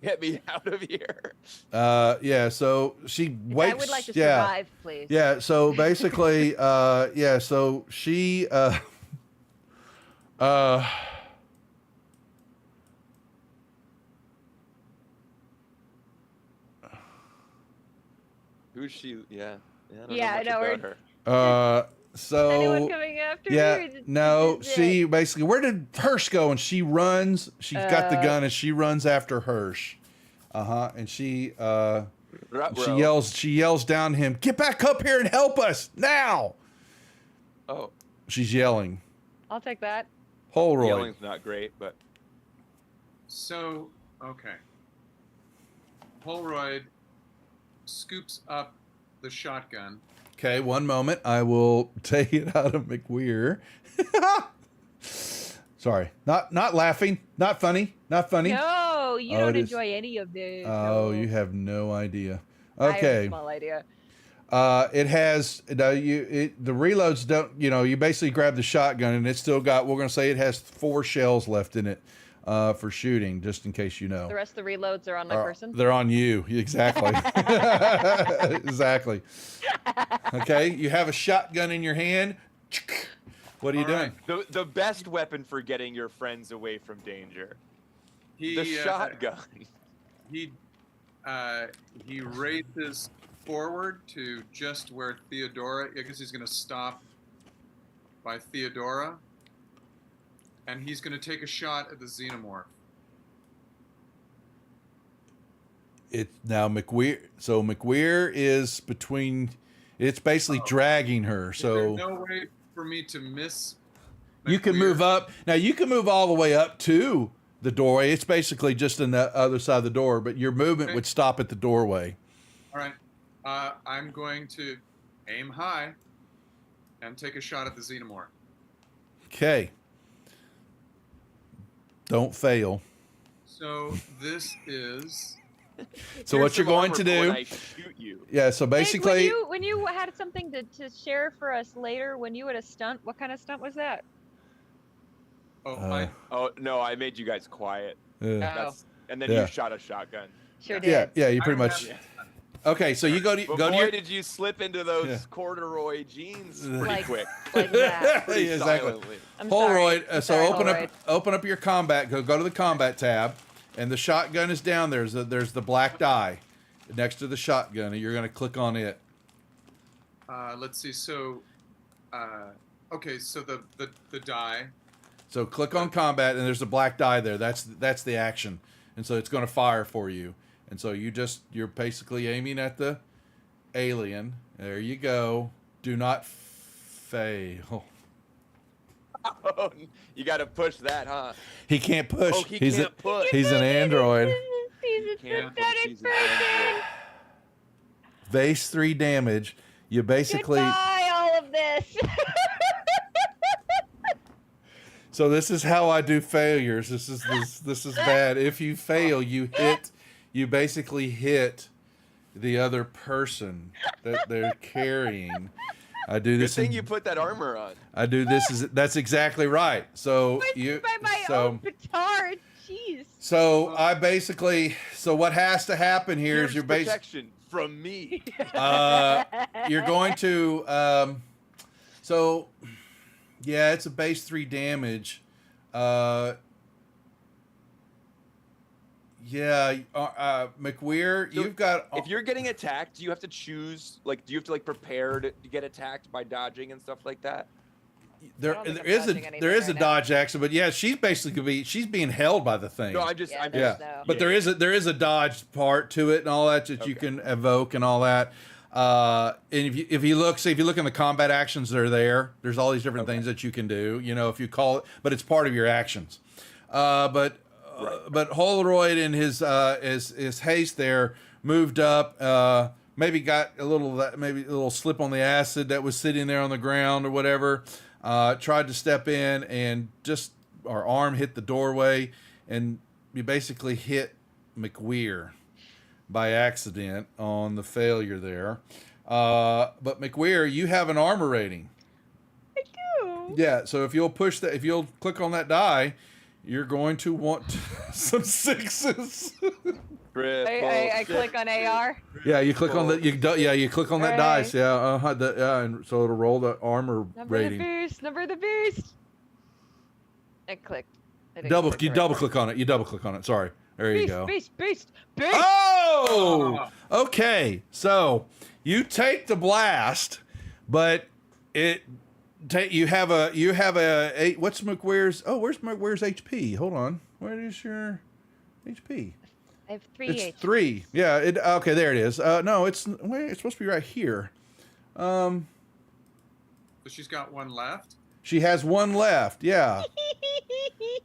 get me out of here? Yeah, so she waits. I would like to yeah. survive, please. Yeah, so basically, so she, Who's she? Yeah. I don't Yeah, I know know, much we're- about her. so Anyone coming after me? yeah, or is it- no, is it she dead? basically, where did Hirsch go? And she runs. She's got the Uh, gun, and she runs after Hirsch. And she Ruh-roh. she yells down to him, "Get back up here and help us now!" Oh, She's yelling. I'll take that. Holroyd. yelling's not great, but So, okay. Holroyd scoops up the shotgun Okay, one moment. I will take it out of McWeir. Sorry, not laughing, not funny, not funny. No, you Oh, don't it is. enjoy any of this. Oh, no. you have no idea. I have a Okay. small idea. It has the reloads don't. You basically grab the shotgun and it's still got. We're gonna say it has 4 shells left in it for shooting, just in case you know. The rest of the reloads are on my person. They're on you. Exactly. Exactly. Okay, you have a shotgun in your hand. What are you doing? The best weapon for getting your friends away from danger. The shotgun. He races forward to just where Theodora. I guess he's going to stop by Theodora, and he's going to take a shot at the xenomorph. It's now McWeir. So McWeir is between. It's basically dragging her. So Is there no way for me to miss? you can McWeir? move up. Now you can move all the way up to the doorway. It's basically just on the other side of the door, but your movement Okay. would stop at the doorway. All right. I'm going to aim high and take a shot at the xenomorph. Okay. Don't fail. So this is. So Here's what you're some going armor to for when do? I shoot you. Yeah. So Hey, basically, when you had something to share for us later, when you had a stunt, what kind of stunt was that? Oh, Oh no, I made you guys quiet. And then Yeah. you shot a shotgun. Sure yeah, did. yeah. You pretty I much. have- Okay. So you go to But go to boy, your. did you slip into those Yeah. corduroy jeans pretty Like- quick. Like that. Pretty Yeah, exactly. silently. I'm Polaroid. sorry. I'm So sorry, open Polaroid. up your combat. Go to the combat tab, and the shotgun is down there. There's the black die next to the shotgun, and you're going to click on it. Let's see. So, okay. So the die. So click on combat, and there's a black die there. That's the action, and so it's going to fire for you. And so you're basically aiming at the alien. There you go. Do not fail. Oh, you got to push that, huh? He can't push. Oh, he he's can't push. He's an android. He's a Can't push, pathetic he's an person. android. Base 3 damage. You basically. Goodbye, all of this. So this is how I do failures. This is bad. If you fail, you basically hit the other person that they're carrying. I do Good this. thing you put that armor on. I do this. That's exactly right. So By my own petard. Jeez. So I basically. So what has to happen here is Here's you're basically. protection from me. You're going to. So. Yeah, it's a base 3 damage. McWeir, So you've got. If you're getting attacked, do you have to choose? Like, do you have to prepare to get attacked by dodging and stuff like that? There I don't think there I'm is dodging a anything there is a right now. dodge action, but yeah, she's basically she's being held by the thing. No, I'm just. Yeah, I'm there's just no- But there is a dodge part to it and all that you Okay. can evoke and all that. And if you look in the combat actions that are there, there's all these different things that you can do. If you call it, but it's part of your actions. But Holroyd in his haste there moved up. Maybe got a little slip on the acid that was sitting there on the ground or whatever. Tried to step in and just our arm hit the doorway, and you basically hit McWeir by accident on the failure there. But McWeir, you have an armor rating. I do. Yeah, so if you'll click on that die, you're going to want some 6s. I click on AR. Yeah, you click on you click on that Right. dice. Yeah, and so it'll roll the armor Number rating. the beast. Number the beast. I clicked. I didn't You click the right double one. click on it. You double click on it. Sorry. There you Beast, go. beast, beast, beast. Oh, okay. So you take the blast, but you have a what's McWeir's? Oh, where's McWeir's HP? Hold on. Where is your HP? I have 3 It's HP. 3. Yeah. Okay. There it is. No, it's supposed to be right here. So she's got one left. She has 1 left. Yeah.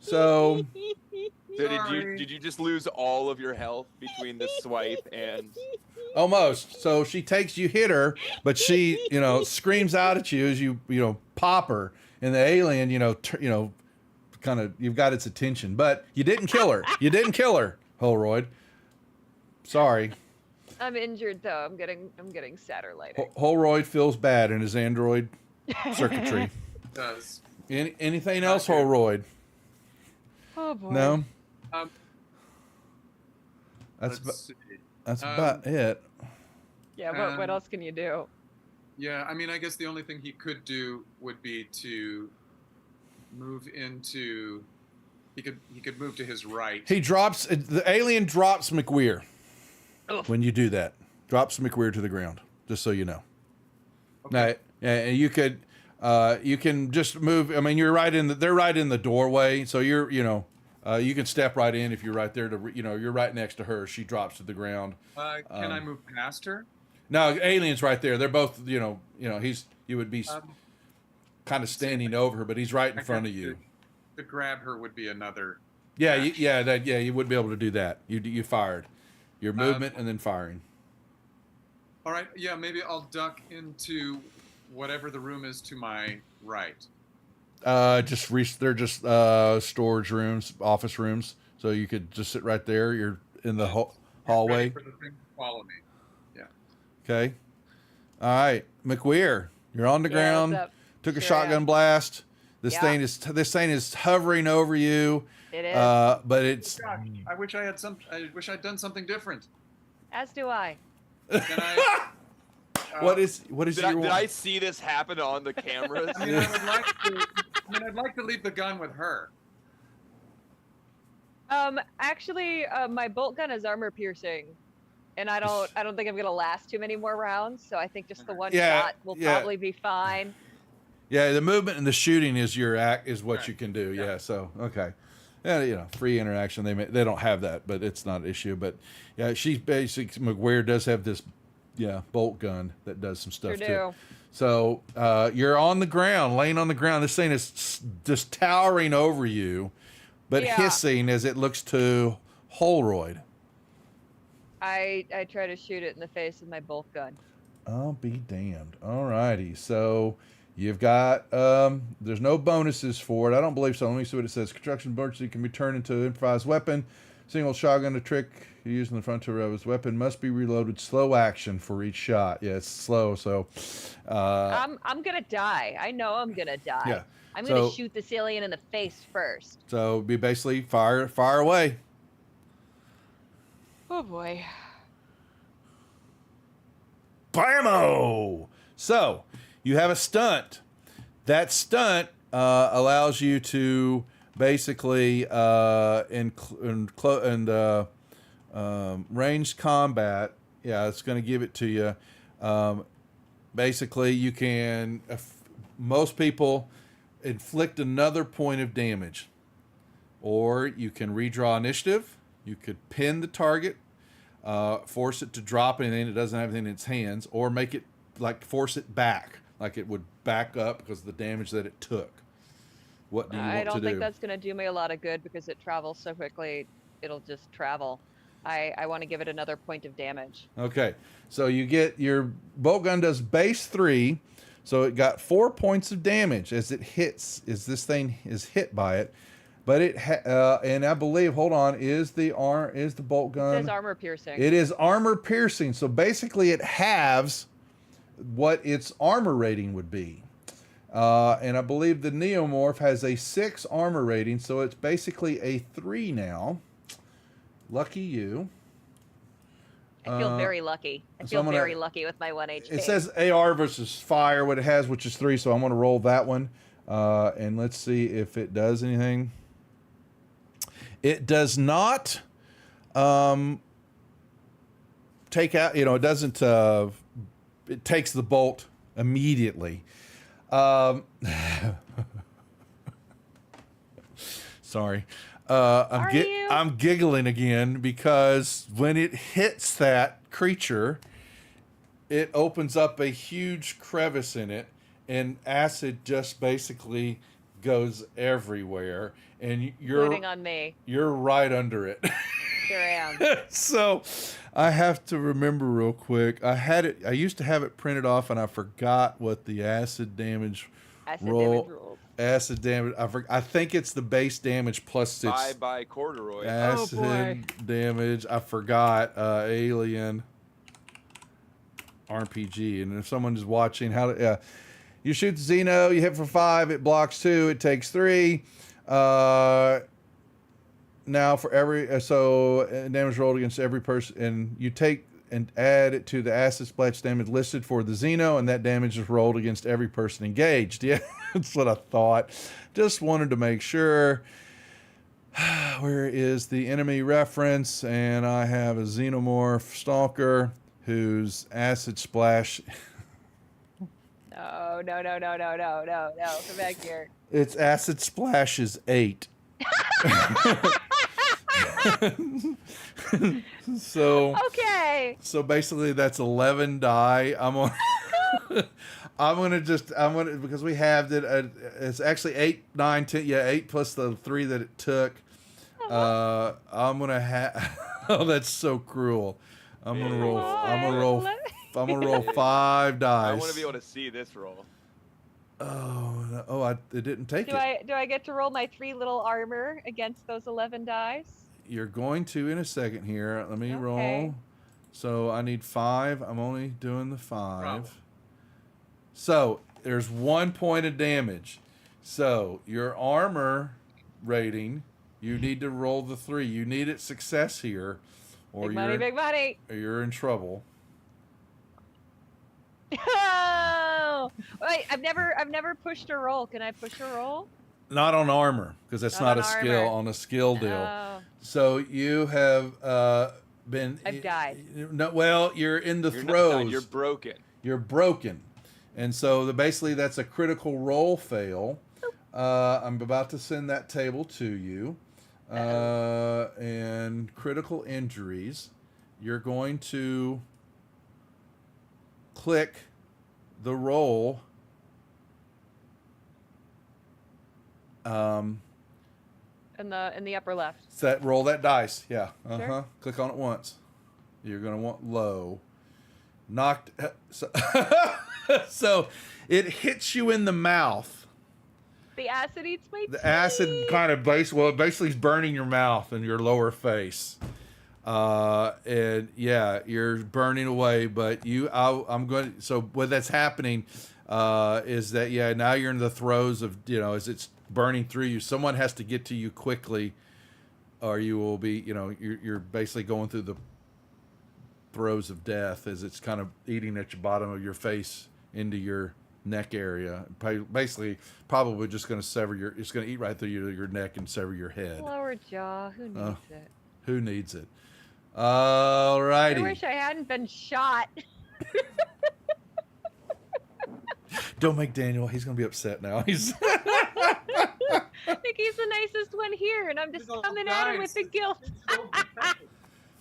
So So Sorry. did you just lose all of your health between the swipe and Almost. So she takes, you hit her, but she, screams out at you as you pop her, and the alien, kind of, you've got its attention, but you didn't kill her. You didn't kill her, Holroyd. Sorry. I'm injured though. I'm getting sadder later. Holroyd feels bad in his android circuitry. It does. Anything else, good. Holroyd? Oh boy. No. Let's That's see. that's about it. Yeah. What else can you do? Yeah, I mean, I guess the only thing he could do would be to move into. He could move to his right. The alien drops McWeir Ugh. when you do that. Drops McWeir to the ground, just so you know. Okay. Now, and you can just move. I mean, they're right in the doorway, so you can step right in if you're right there you're right next to her. She drops to the ground. Can I move past her? No, alien's right there. They're both, you would be kind of standing over her, but he's right in I front guess of you. To grab her would be another. Yeah, action. you wouldn't be able to do that. You fired. Your movement and then firing. All right. Yeah, maybe I'll duck into whatever the room is to my right. They're just storage rooms, office rooms. So you could just sit right there. You're in the hallway. Ready for the thing to follow me. Yeah. Okay. All right, McWeir, you're on the ground. What's up? Took a Sure shotgun am. blast. This Yeah. thing is hovering over you. It is. But it's Gosh, I wish I'd done something different. As do I. Can I? what is Did your I see this happen on the cameras? I mean, I'd like to leave the gun with her. Actually, my bolt gun is armor piercing, and I don't think I'm gonna last too many more rounds. So I think just the one Yeah, shot will yeah. probably be fine. Yeah, the movement and the shooting is what Right. you can do. Yeah. Yeah, so okay. Yeah, they interaction. They don't have that, but it's not an issue. But yeah, McWeir does have this bolt gun that does some stuff Sure too. do. So laying on the ground. This thing is just towering over you, but Yeah. hissing as it looks to Holroyd. I try to shoot it in the face with my bolt gun. I'll be damned. All righty. So you've got, there's no bonuses for it. I don't believe so. Let me see what it says. Construction emergency can be turned into an improvised weapon. Single shotgun, a trick used in the front to rev his weapon must be reloaded. Slow action for each shot. Yeah, it's slow. So, I'm gonna die. I know I'm gonna die. Yeah. I'm gonna So- shoot this alien in the face first. so be basically fire away. Oh boy. Blammo! So you have a stunt. That stunt allows you to basically ranged combat. Yeah, it's going to give it to you. Basically, you can. Most people inflict another point of damage, or you can redraw initiative. You could pin the target. Force it to drop anything it doesn't have anything in its hands, or make it force it back, like it would back up because of the damage that it took. What do you want I to don't do? think that's gonna do me a lot of good because it travels so quickly. It'll just travel. I want to give it another point of damage. Okay, so you get your bolt gun does base 3, so it got 4 points of damage as it hits. As this thing is hit by it, but and I believe is the bolt gun. It says armor piercing. It is armor piercing, so basically it halves what its armor rating would be. And I believe the Neomorph has a 6 armor rating, so it's basically a 3 now. Lucky you. I feel very lucky. I so feel I'm gonna- very lucky with my 1 HP. It says AR versus fire, what it has, which is 3, so I'm going to roll that one. And let's see if it does anything. It does not take out, it doesn't, it takes the bolt immediately. Sorry. I'm giggling again because when it hits that creature, it opens up a huge crevice in it, and acid just basically goes everywhere, and including on me. you're right under it. Here I am. So I have to remember real quick. I used to have it printed off, and I forgot what the acid damage Acid roll. damage rules. Acid damage. I think it's the base damage plus its Bye bye corduroy. acid boy. damage. I forgot. Alien RPG. And if someone is watching, you shoot the Xeno, you hit for 5, it blocks 2, it takes 3. Now for every damage rolled against every person, and you take and add it to the acid splash damage listed for the Xeno, and that damage is rolled against every person engaged. Yeah, that's what I thought. Just wanted to make sure. Where is the enemy reference? And I have a Xenomorph Stalker whose acid splash. No. Come back here. Its acid splash is 8. Okay. So basically that's 11 die. I'm gonna because we have it. It's actually 8, 9, 10. Yeah, 8 plus the 3 that it took. I'm gonna have. Oh, that's so cruel. I'm gonna roll 5 dice. I want to be able to see this roll. It didn't take it. Do I get to roll my 3 little armor against those 11 dice? You're going to in a second here. Let me Okay. roll. So I need 5. I'm only doing the 5. Bravo. So there's 1 point of damage. So your armor rating, you need to roll the 3. You need it success here, or Big money. or you're in trouble. Oh! Wait, I've never pushed a roll. Can I push a roll? Not on armor, because that's Not not a on skill. armor. On a skill deal. Oh, So you have been. I've died. No, well, you're in the You're throes. not, you're broken. You're broken, and so basically that's a critical roll fail. I'm about to send that table to you, and critical injuries. You're going to click the roll. in the upper left. Roll that dice. Yeah. Sure. Click on it once. You're gonna want low. Knocked. So, so it hits you in the mouth. The acid eats my teeth. The acid kind of basically is burning your mouth and your lower face. And yeah, you're burning away, but I'm going to, so what that's happening, is that, yeah, now you're in the throes of, as it's burning through you, someone has to get to you quickly, or you will be, you're basically going through the throes of death as it's kind of eating at your bottom of your face into your neck area. Basically, probably just going to it's going to eat right through your neck and sever your head. Lower jaw. Who needs it? Who needs it? All righty. I wish I hadn't been shot. Don't make Daniel. He's going to be upset now. He's. I think he's the nicest one here, and I'm just coming at him with the guilt.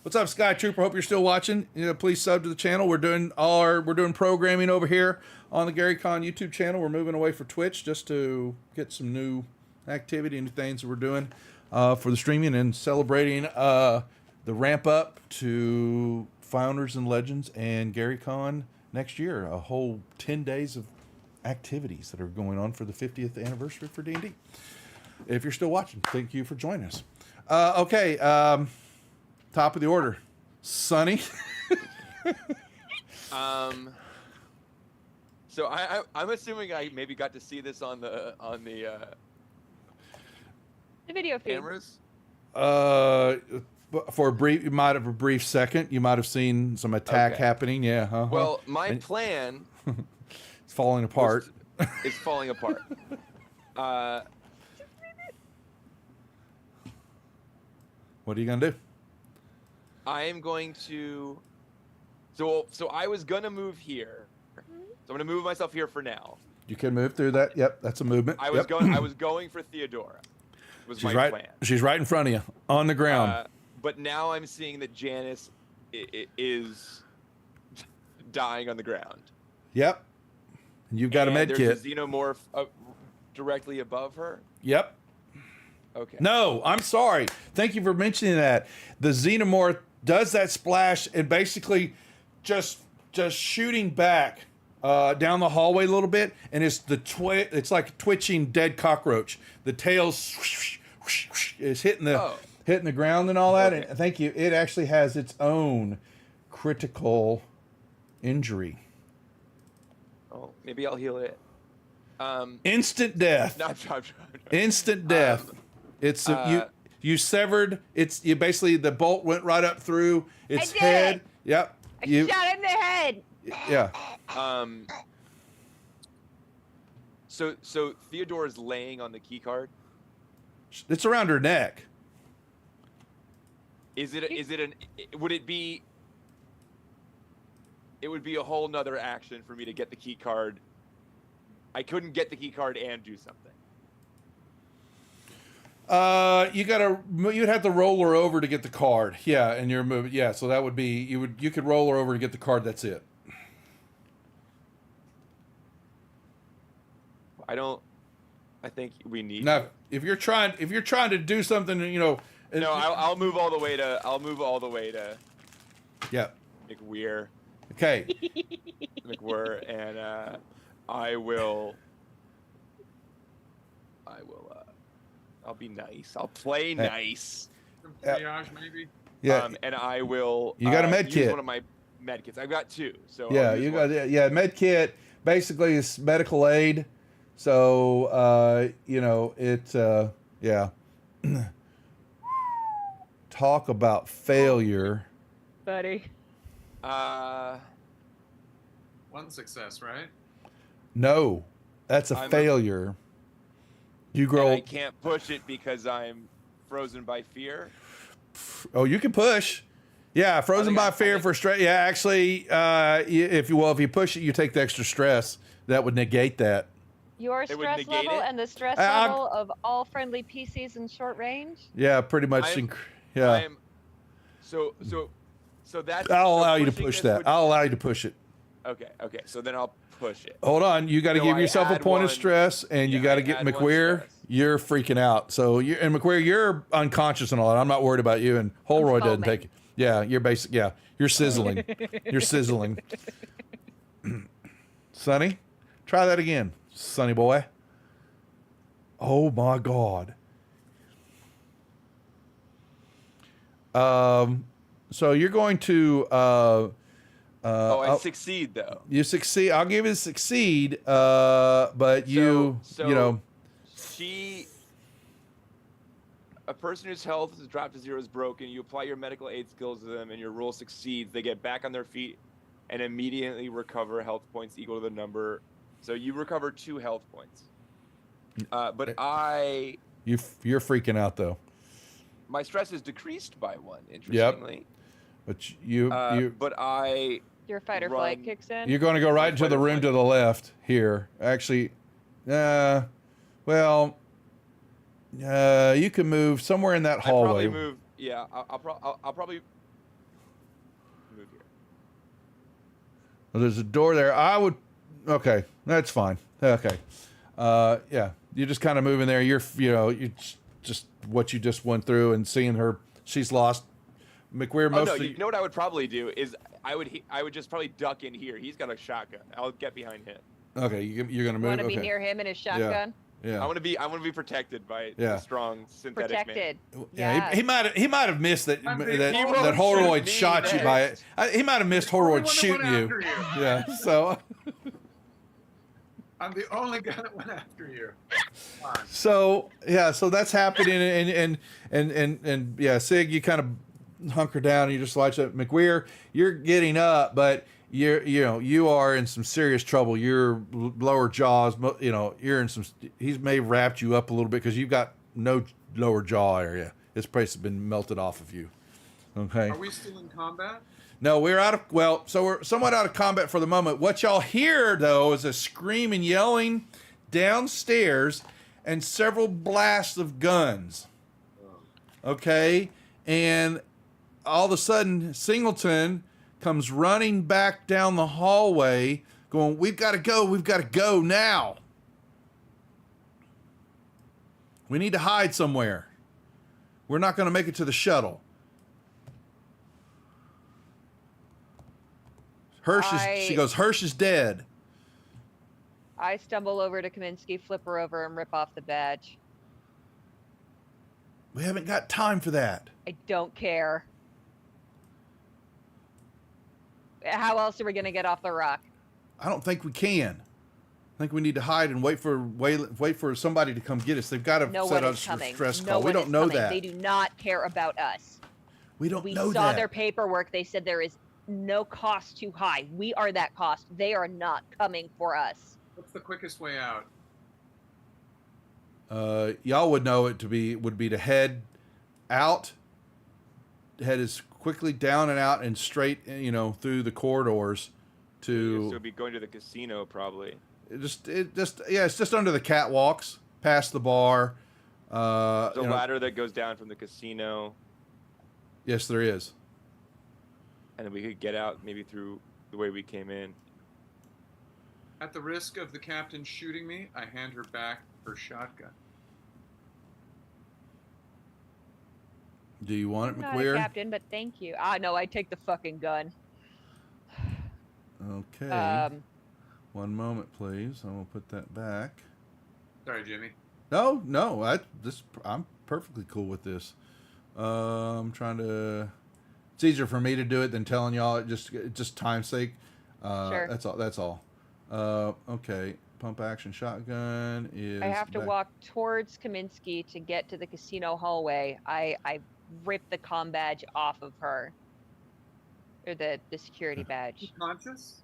What's up, Sky Trooper? Hope you're still watching. Please sub to the channel. We're doing programming over here on the Gary Con YouTube channel. We're moving away from Twitch just to get some new activity and things that we're doing for the streaming and celebrating the ramp up to Founders and Legends and Gary Con next year. A whole 10 days of activities that are going on for the 50th anniversary for D&D. If you're still watching, thank you for joining us. Okay. Top of the order, Sonny. So I'm assuming I maybe got to see this on the The video feed. cameras. For a brief second, you might have seen some attack Okay. happening. Yeah. Uh-huh. Well, my And- plan It's falling apart. is falling apart. What are you gonna do? I am going to. So I was gonna move here. So I'm gonna move myself here for now. You can move through that. Yep, that's a movement. I was Yep. going. I was going for Theodora. Was She's my right. plan. She's right in front of you on the ground. But now I'm seeing that Janice is dying on the ground. Yep. And you've got a med There's kit. a xenomorph directly above her. Yep. Okay. No, I'm sorry. Thank you for mentioning that. The xenomorph does that splash and basically just shooting back down the hallway a little bit, and it's like a twitching dead cockroach. The tail's is hitting the ground and all that. Okay. And thank you. It actually has its own critical injury. Oh, maybe I'll heal it. Instant death. No, I'm trying. Instant death. It's you severed. You basically the bolt went right up through its I did head. it. Yep. I shot it in the head. Yeah. So Theodore is laying on the key card. It's around her neck. Would it be a whole nother action for me to get the key card. I couldn't get the key card and do something. You'd have to roll her over to get the card. Yeah, and you're moving. Yeah, so that would be you could roll her over to get the card. That's it. I think we need. Now, if you're trying to do something, No, I'll move all the way to. Yeah. McWeir. Okay. McWeir, and I will. I'll be nice. I'll play nice. Some triage, maybe. Yeah. And I will. You got a med use kit. One of my med kits. I've got two. So Yeah, I'll use you one. got med kit. Basically, it's medical aid. So yeah. Talk about failure. Buddy. One success, right? No, that's a failure. You And grow. I can't push it because I'm frozen by fear. Oh, you can push. Yeah, frozen by fear for stress. Yeah, actually, if you push it, you take the extra stress. That would negate that. Your It would stress negate level it? and the stress I'm- level of all friendly PCs in short range. Yeah, pretty much. Yeah, I'm, so that's. I'll so allow you to pushing push this that. would- I'll allow you to push it. Okay. So then I'll push it. Hold on, you got to So give I yourself a add point of one- stress, and you yeah, got to I get add one McWeir. stress. You're freaking out. So McWeir, you're unconscious and all that. I'm not worried about you. And Holroyd doesn't foaming. take it. Yeah, you're basic. Yeah, you're sizzling. You're sizzling. Sonny, try that again, Sonny boy. Oh my God. So you're going to. I succeed though. You succeed. I'll give you a succeed. But a person whose health is dropped to zero is broken. You apply your medical aid skills to them, and your roll succeeds. They get back on their feet and immediately recover health points equal to the number. So you recover 2 health points. But you're freaking out though. my stress is decreased by 1. Interestingly. But Your fight or flight kicks in. you're going to go right into the room to the left here. Actually, you can move somewhere in that I hallway. probably move. Yeah, I'll probably move here. Well, there's a door there. Okay, that's fine. Okay, yeah, you're just kind of moving there. You're just what you just went through and seeing her. She's lost. McWeir, You know what I would probably do is I would just probably duck in here. He's got a shotgun. I'll get behind him. Okay, you're gonna move. Want to Okay. be near him and his shotgun. Yeah. I want to be protected by a strong synthetic Protected. Yeah, he might have missed that I'm being that told that to Holroyd shoot me shot you by it. next. He might have missed Only Holroyd one that shooting went you. after you. Yeah. So I'm the only guy that went after you. Come on. so that's happening and yeah, Sig, you kind of hunker down and you just watch it. McWeir, you're getting up, but you are in some serious trouble. Your lower jaws, you're in some. He's may have wrapped you up a little bit because you've got no lower jaw area. This place has been melted off of you. Okay. Are we still in combat? No, so we're somewhat out of combat for the moment. What y'all hear though is a scream and yelling downstairs and several blasts of guns. Okay, and all of a sudden Singleton comes running back down the hallway going, we've got to go now. We need to hide somewhere. We're not going to make it to the shuttle. She goes, Hirsch is dead. I stumble over to Kaminsky, flip her over, and rip off the badge. We haven't got time for that. I don't care. How else are we gonna get off the rock? I don't think we can. I think we need to hide and wait for somebody to come get us. They've got to set up a stress call. We don't know that. They do not care about us. We know that. We saw their paperwork. They said there is no cost too high. We are that cost. They are not coming for us. What's the quickest way out? Y'all would know it would be to head out, head as quickly down and out and straight, through the corridors to. So be going to the casino probably. It's just under the catwalks, past the bar. The ladder that goes down from the casino. Yes, there is. And then we could get out maybe through the way we came in. At the risk of the captain shooting me, I hand her back her shotgun. Do you want it, I'm McQueer? not a captain, but thank you. No, I take the fucking gun. Okay. One moment, please. I will put that back. Sorry, Jimmy. No, I'm perfectly cool with this. I'm trying to. It's easier for me to do it than telling y'all. It just time's sake. Sure. That's all. Okay. Pump action shotgun is. I have to back. walk towards Kaminsky to get to the casino hallway. I rip the comm badge off of her, or the security badge. You conscious?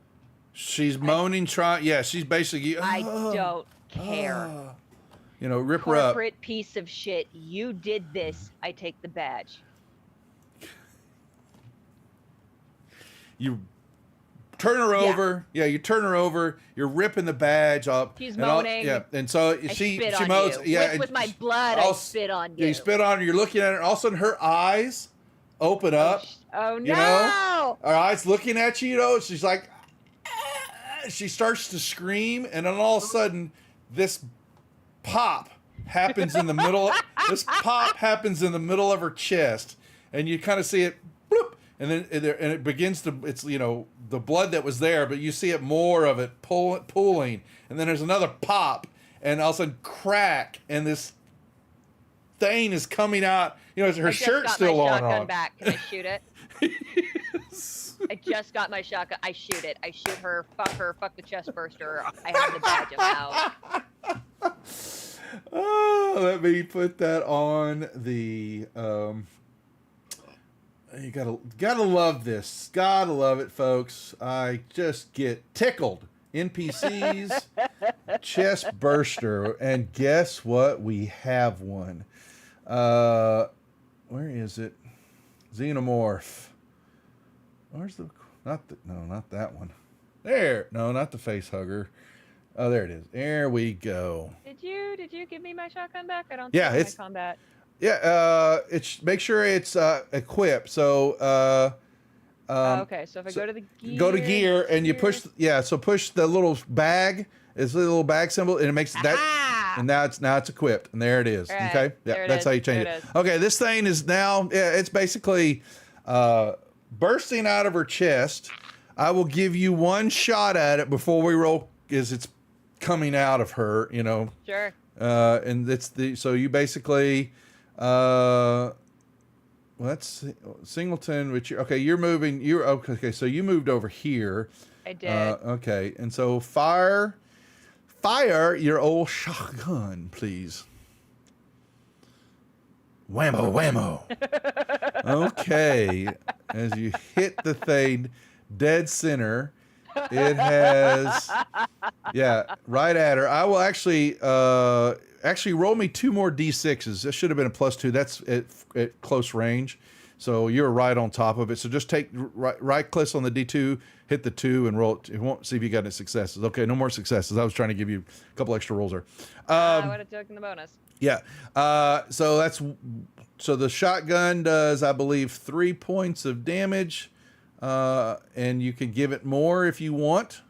She's moaning, she's basically. I don't care. Rip her up. Corporate piece of shit. You did this. I take the badge. You turn her over. Yeah, you turn her over. You're ripping the badge up. She's moaning. And so she moans. You. Yeah, with my blood, I spit on you. Yeah, you spit on her. You're looking at her. And all of a sudden, her eyes open up. Oh no! Her eyes looking at you. She's like, she starts to scream, and then all of a sudden, this pop happens in the middle. This pop happens in the middle of her chest, and you kind of see it, bloop, and then it begins to. It's the blood that was there, but you see it more of it pooling, and then there's another pop, and all of a sudden crack, and this thing is coming out. Her shirt's still on. I just got my shotgun back. Can I shoot it? I just got my shotgun. I shoot it. I shoot her. Fuck the chest burster. I have the badge. I'm out. Oh, let me put that on the. You gotta love this. Gotta love it, folks. I just get tickled. NPCs, chest burster, and guess what? We have one. Where is it? Xenomorph. Where's not that one. There. No, not the face hugger. Oh, there it is. There we go. Did you give me my shotgun back? I don't. Yeah, see it's my combat. Yeah. Make sure it's equipped. So. Okay. So if I go to the gear. Go to gear and you push. So push the little bag. It's the little bag symbol, and it makes that. And now it's equipped, and there it is. Right. Okay. Yeah, that's how you change it. Okay. This thing is now. Yeah, it's basically. Bursting out of her chest. I will give you one shot at it before we roll, as it's coming out of her, Sure. And so you basically, let's see, Singleton, which you're moving. Okay. So you moved over here. I did. Okay, and so fire your old shotgun, please. Whammo, whammo. Okay. As you hit the thing dead center, it has, right at her. I will actually roll me 2 more D6s. This should have been a +2. That's at close range. So you're right on top of it. So just take right click on the D2, hit the 2, and roll it. It won't see if you got any successes. Okay, no more successes. I was trying to give you a couple extra rolls there. I would have taken the bonus. Yeah. So the shotgun does, I believe, 3 points of damage, and you can give it more if you want.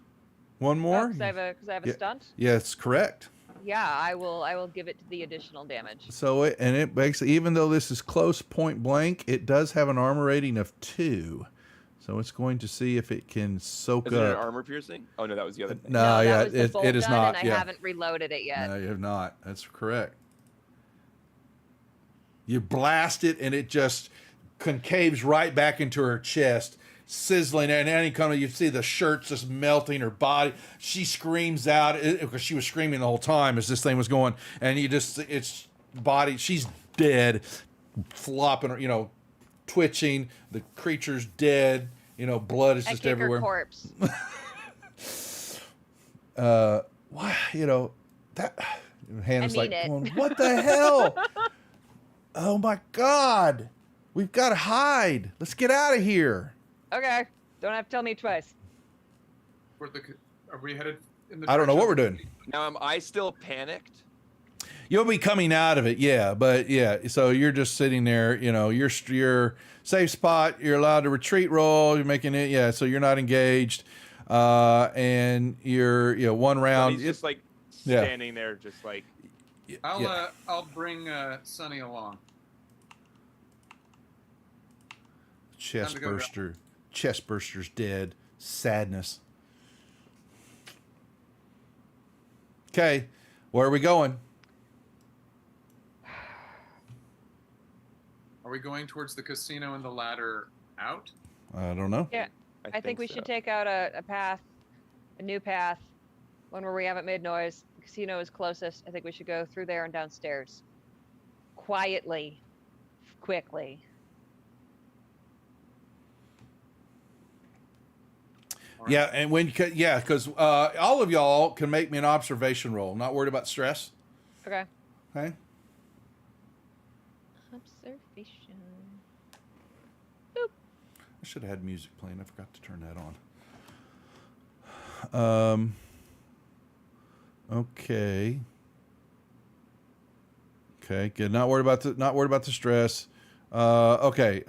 One more. Because I have a stunt. Yes, correct. Yeah, I will give it the additional damage. So it makes, even though this is close point blank, it does have an armor rating of 2. So it's going to see if it can soak Is it an up. armor piercing? Oh no, that was the other thing. No, that yeah, was the bolt it is gun, not. and I Yeah. haven't reloaded it yet. No, you have not. That's correct. You blast it, and it just concaves right back into her chest, sizzling. And any kind of, you see the shirts just melting her body. She screams out because she was screaming the whole time as this thing was going. And you just, it's body. She's dead, flopping, twitching. The creature's dead. Blood is I just kick everywhere. her corpse. Why, that Hannah's I like, mean it. going, what the hell? Oh my God. We've got to hide. Let's get out of here. Okay, don't have to tell me twice. Are we headed in the I don't know what we're direction- doing. Now, am I still panicked? You'll be coming out of it, yeah. But yeah, so you're just sitting there, your safe spot. You're allowed to retreat roll. You're making it, yeah. So you're not engaged, and you're, one round. He's just like yeah. standing there, just like. I'll bring Sonny along. Chest Time to go, burster. Chest burster's dead. Sadness. Okay, where are we going? Are we going towards the casino and the ladder out? I don't know. Yeah, I think we so. should take out a path, a new path, one where we haven't made noise. The casino is closest. I think we should go through there and downstairs. Quietly, quickly. Yeah, and because all of y'all can make me an observation roll. Not worried about stress. Okay. Okay. Observation. I should have had music playing. I forgot to turn that on. Okay. Okay. Good. Not worried about the stress. Okay.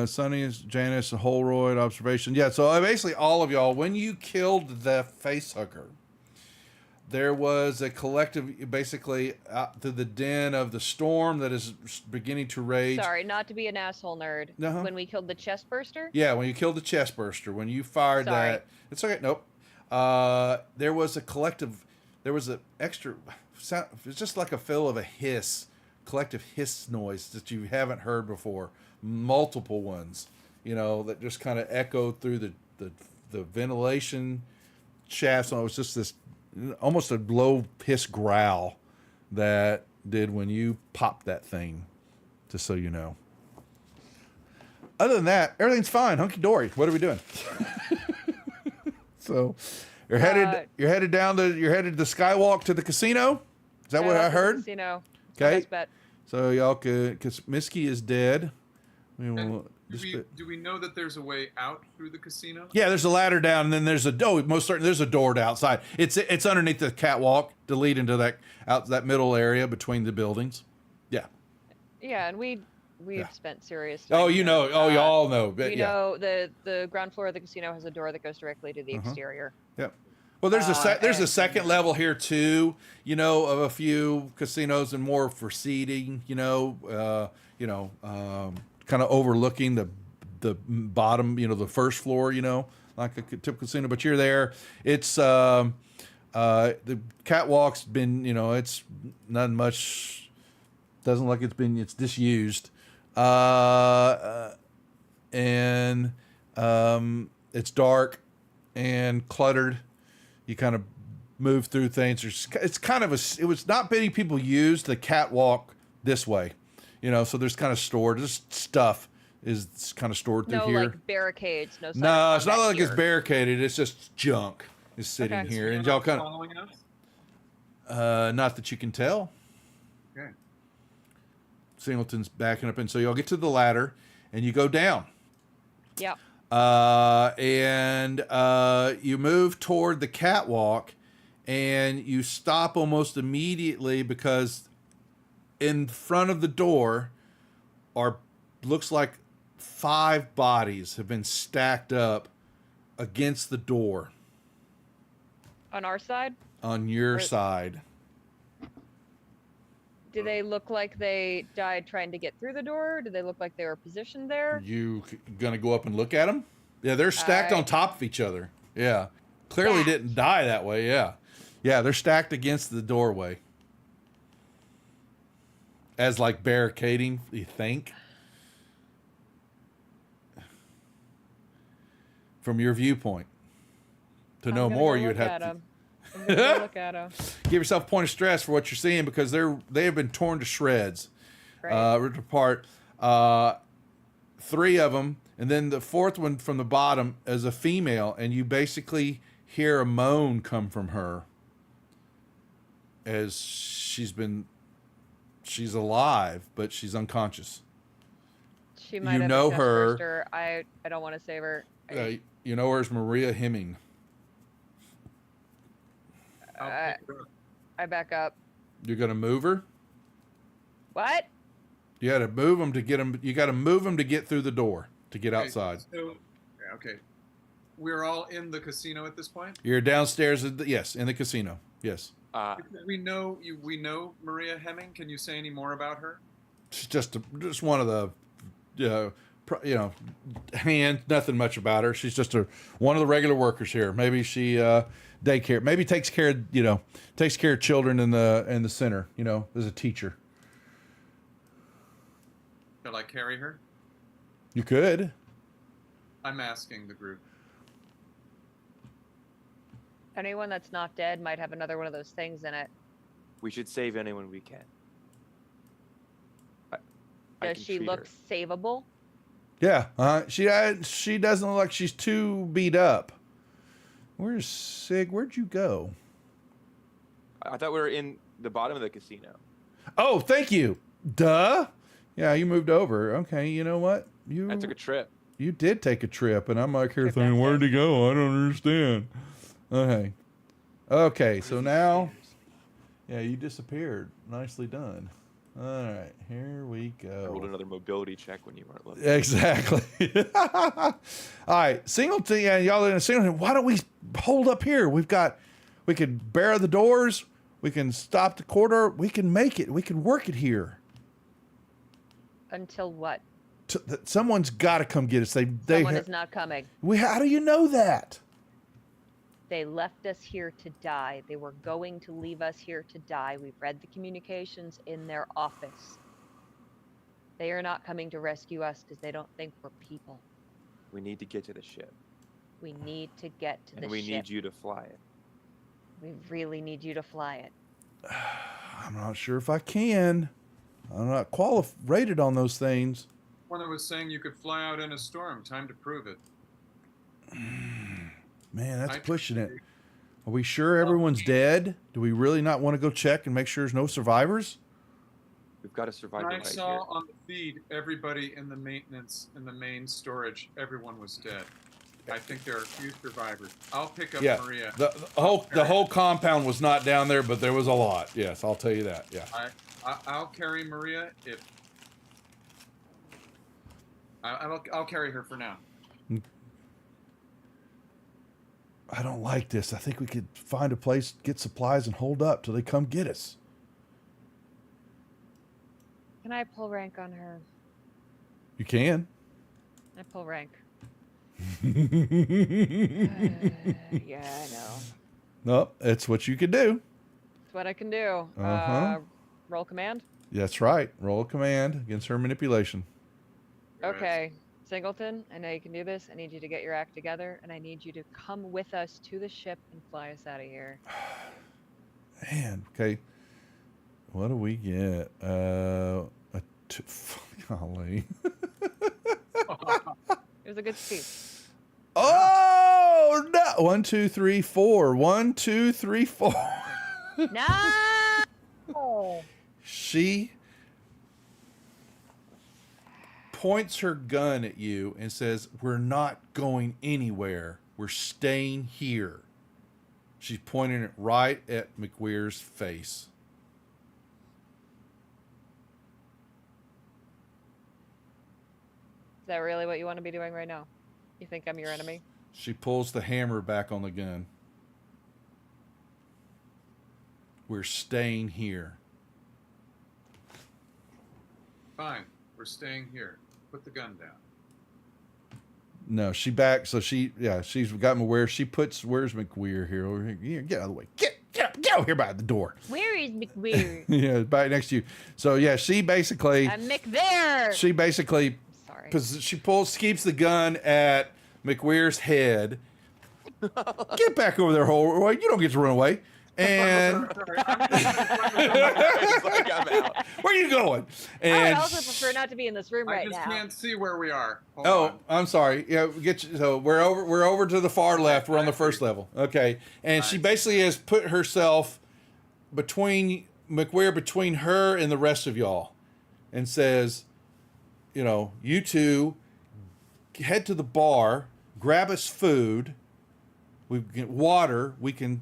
Sonny is Janice, Holroyd, observation. Yeah. So basically, all of y'all, when you killed the face hooker, there was a collective, basically, out to the den of the storm that is beginning to rage. Sorry, not to be an asshole nerd. Uh-huh. When we killed the chest burster? Yeah, when you killed the chest burster, when you fired Sorry. that, it's okay. Nope. There was a collective. There was an extra sound. It's just like a feel of a hiss, collective hiss noise that you haven't heard before. Multiple ones, that just kind of echoed through the ventilation shafts. And it was just this almost a low hiss growl that did when you popped that thing. Just so you know. Other than that, everything's fine, hunky dory. What are we doing? So, you're headed down the skywalk to the casino. Is that what I heard? Casino. Okay. Best bet. So y'all could, because Misky is dead. We will And just do we know that there's a way out through the casino? yeah, there's a ladder down, and then there's most certainly there's a door to outside. It's underneath the catwalk to lead into that middle area between the buildings. Yeah. Yeah, and we've Yeah. spent serious time Oh, here. you all know. We Yeah. know the ground floor of the casino has a door that goes directly to the exterior. Yep. Well, there's a second level here too. Of a few casinos and more for seating. Kind of overlooking the bottom. The first floor. Like a typical casino. But you're there. It's the catwalk's been. It's not much. Doesn't look like it's disused. And it's dark and cluttered. You kind of move through things. It's kind of it was not many people used the catwalk this way, so there's kind of stored, just stuff is kind of stored through No, here. like barricades. No. sign No, of it's not combat like it's here. barricaded. It's just junk is sitting Okay. here, Is and he y'all kind following us? of not that you can tell. Okay. Singleton's backing up, and so y'all get to the ladder, and you go down. Yep. And you move toward the catwalk, and you stop almost immediately because in front of the door looks like 5 bodies have been stacked up against the door On our side, on your Or- side. do they look like they died trying to get through the door? Do they look like they were positioned there? You gonna go up and look at them? Yeah, they're stacked on Alright. top of each other. Yeah. Clearly Stacked. didn't die that way. Yeah. Yeah, they're stacked against the doorway. As like barricading, you think? From your viewpoint. To I'm know gonna more, go you would look have at to 'em. I'm gonna go look at them. give yourself a point of stress for what you're seeing because they have been torn to shreds. Right. Ripped apart. 3 of them, and then the 4th one from the bottom is a female, and you basically hear a moan come from her as she's alive, but she's unconscious. She might you have know a chest her. burster. I don't want to save her. You know her as Maria Hemming. I'll Uh, pick her up. I back up. You're gonna move her. What? You got to move them to get them. You got to move them to get through the door to get Okay, outside. So, yeah, okay. We're all in the casino at this point. You're downstairs. Yes, in the casino. Yes. We know Maria Hemming. Can you say any more about her? She's just one of the, hand. Nothing much about her. She's just one of the regular workers here. Maybe she daycare. Maybe takes care of children in the center. As a teacher. Shall I carry her? You could. I'm asking the group. Anyone that's not dead might have another one of those things in it. We should save anyone we can. I Does can she treat look her. savable? Yeah. She doesn't look like she's too beat up. Where's Sig? Where'd you go? I thought we were in the bottom of the casino. Oh, thank you. Duh. Yeah, you moved over. Okay, you know what? I took a trip. You did take a trip, and I'm like here Trip thinking, back where'd there. he go? I don't understand. Okay. Okay, so now, yeah, you disappeared. Nicely done. All right, here we I rolled go. another mobility check when you weren't looking. Exactly. All right, Singleton, yeah, y'all in a Singleton. Why don't we hold up here? We could barrier the doors. We can stop the corridor. We can make it. We can work it here. Until what? Someone's got to come get us. Someone is not coming. How do you know that? They left us here to die. They were going to leave us here to die. We've read the communications in their office. They are not coming to rescue us because they don't think we're people. We need to get to the ship. We need to get to And the we ship. need you to fly it. We really need you to fly it. I'm not sure if I can. I'm not rated on those things. One that was saying you could fly out in a storm. Time to prove it. Man, that's I- pushing it. Are we sure everyone's dead? Do we really not want to go check and make sure there's no survivors? We've got a survivor I right saw here. on the feed everybody in the maintenance, in the main storage, everyone was dead. I think there are a few survivors. I'll pick up Yeah. Maria. The whole compound was not down there, but there was a lot. Yes, I'll tell you that. Yeah. I'll carry Maria if. I'll carry her for now. I don't like this. I think we could find a place, get supplies, and hold up till they come get us. Can I pull rank on her? You can. I pull rank. Nope, Yeah, I know. that's what you could do. It's what I can do. Uh-huh. Roll command. That's right. Roll a command against her manipulation. Okay. Singleton, I know you can do this. I need you to get your act together, and I need you to come with us to the ship and fly us out of here. Man, okay. What do we get? Golly. It was a good speech. Oh no! 1, 2, 3, 4. 1, 2, 3, 4. No. She points her gun at you and says, "We're not going anywhere. We're staying here." She's pointing it right at McWeir's face. Is that really what you want to be doing right now? You think I'm your enemy? She pulls the hammer back on the gun. We're staying here. Fine, we're staying here. Put the gun down. No, she back. So she's got McWeir. Where's McWeir here? Over here. Get out of the way. Get over here by the door. Where is McWeir? Yeah, right next to you. So yeah, she basically. I'm Mick there. She basically. Sorry. Keeps the gun at McWeir's head. Get back over there, Hole. You don't get to run away. And Sorry. It's like I'm out. where are you going? I would And also prefer not to be in this room I right just now. can't see where we are. Hold oh, on. I'm sorry. Yeah, so we're over to the far left. We're on the first level. Okay, and she Nice. basically has put herself between her and the rest of y'all, and says, you two head to the bar, grab us food, we get water, we can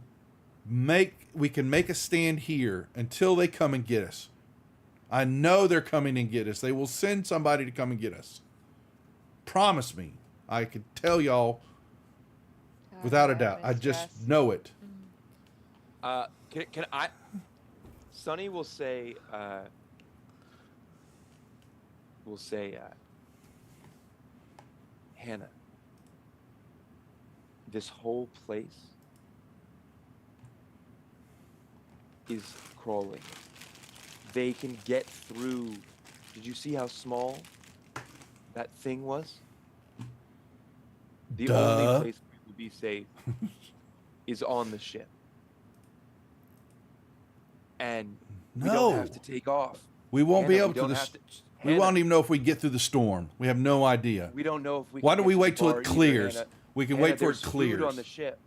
make a stand here until they come and get us. I know they're coming and get us. They will send somebody to come and get us. Promise me. I can tell y'all without a doubt. I just know it. Can I? Sonny will say. Hannah. This whole place is crawling. They can get through. Did you see how small that thing was? The only place we will be safe is on the ship. And we don't have to take off. We won't be Hannah, able to. We Hannah, won't even know if we get through the storm. We have no idea. We don't know if we. Why can don't we get to wait the till bar it either, clears? Hannah. We can Hannah, wait till it there's food clears. on the ship.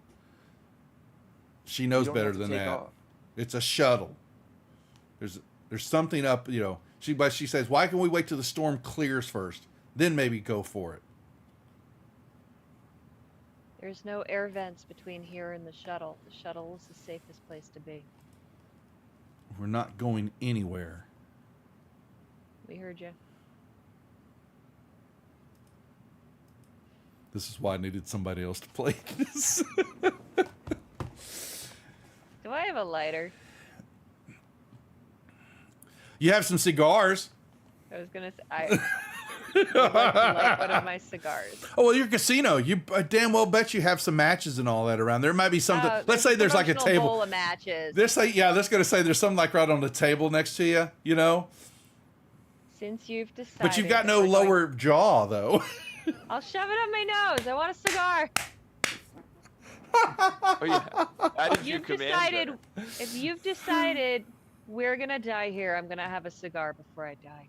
She knows You don't better have to than take that. off. It's a shuttle. There's something up. She says, why can we wait till the storm clears first, then maybe go for it? There's no air vents between here and the shuttle. The shuttle is the safest place to be. We're not going anywhere. We heard you. This is why I needed somebody else to play this. Do I have a lighter? You have some cigars. I was gonna say I would like to light one of my cigars. Oh, well, your casino. You damn well bet you have some matches and all that around. There might be something. Let's say there's like a promotional table. bowl of matches. Let's gonna say there's something like right on the table next to you. Since you've decided. But you've got that no we're going- lower jaw though. I'll shove it up my nose. I want a cigar. Oh yeah. That is your You've command decided. center. If you've decided we're gonna die here, I'm gonna have a cigar before I die.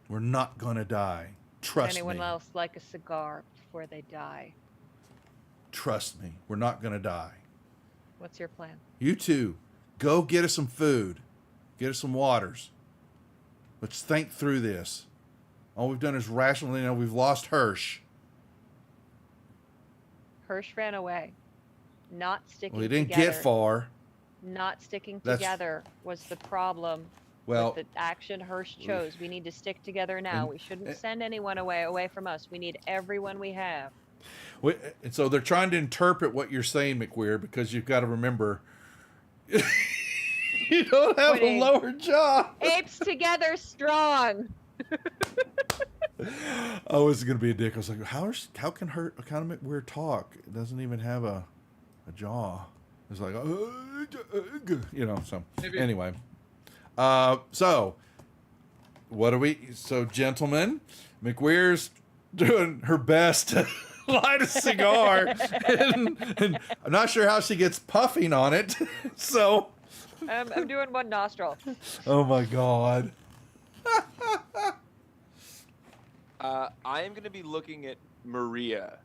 We're not gonna die. Trust Anyone me. else like a cigar before they die? Trust me. We're not gonna die. What's your plan? You two, go get us some food. Get us some waters. Let's think through this. All we've done is rationally. We've lost Hirsch. Hirsch ran away. Not sticking Well, he didn't together. get far. Not sticking That's- together was the problem. Well, with the action Hirsch chose. We need to stick together now. And- We shouldn't send anyone away from us. We need everyone we have. and so they're trying to interpret what you're saying, McWeir, because you've got to remember you don't have a Putting- lower jaw. Apes together strong. Oh, it's gonna be a dick. I was like, how can McWeir talk? It doesn't even have a jaw. It's like, So Maybe- anyway, so what do we? So gentlemen, McWeir's doing her best to light a cigar, and I'm not sure how she gets puffing on it. So, I'm doing one nostril. oh my god. I am going to be looking at Maria.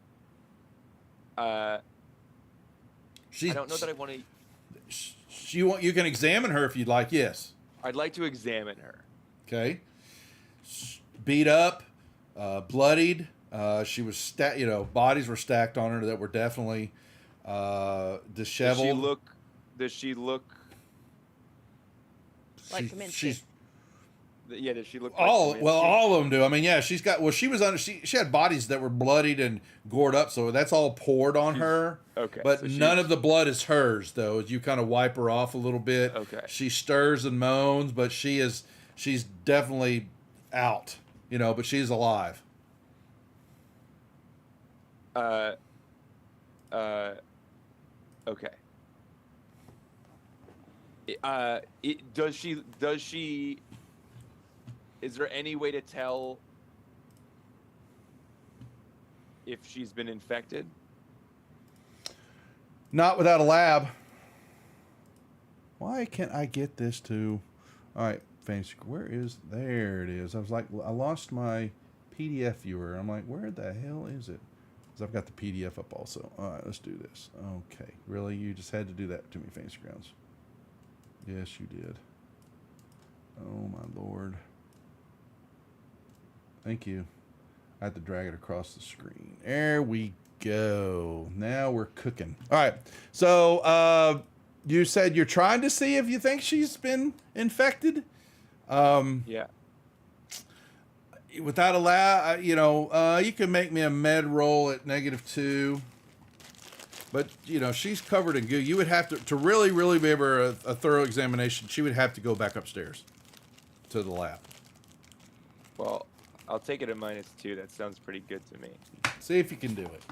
She, I don't know that I want to. You can examine her if you'd like. Yes. I'd like to examine her. Okay. Beat up, bloodied. She was bodies were stacked on her that were definitely disheveled. Does she look? Like She- Kaminsky. she's Yeah, does she look? all Like all of them do. I mean, yeah, she's got. Well, she was under. She had bodies that were bloodied and gored up, so that's all poured on her. Okay, But so none she's- of the blood is hers, though. As you kind of wipe her off a little bit. Okay. She stirs and moans, but she's definitely out. But she's alive. Uh, okay. Does she? Is there any way to tell if she's been infected? Not without a lab. Why can't I get this to? All right, fancy. Where is? There it is. I was like, I lost my PDF viewer. I'm like, where the hell is it? Because I've got the PDF up also. All right, let's do this. Okay, really? You just had to do that to me, Fancy Grounds. Yes, you did. Oh my lord. Thank you. I had to drag it across the screen. There we go. Now we're cooking. All right. So you said you're trying to see if you think she's been infected. Yeah. Without a lab, you can make me a med roll at -2. But, she's covered in goo. You would have to really, really be able a thorough examination, she would have to go back upstairs to the lab. Well, I'll take it at -2. That sounds pretty good to me. See if you can do it.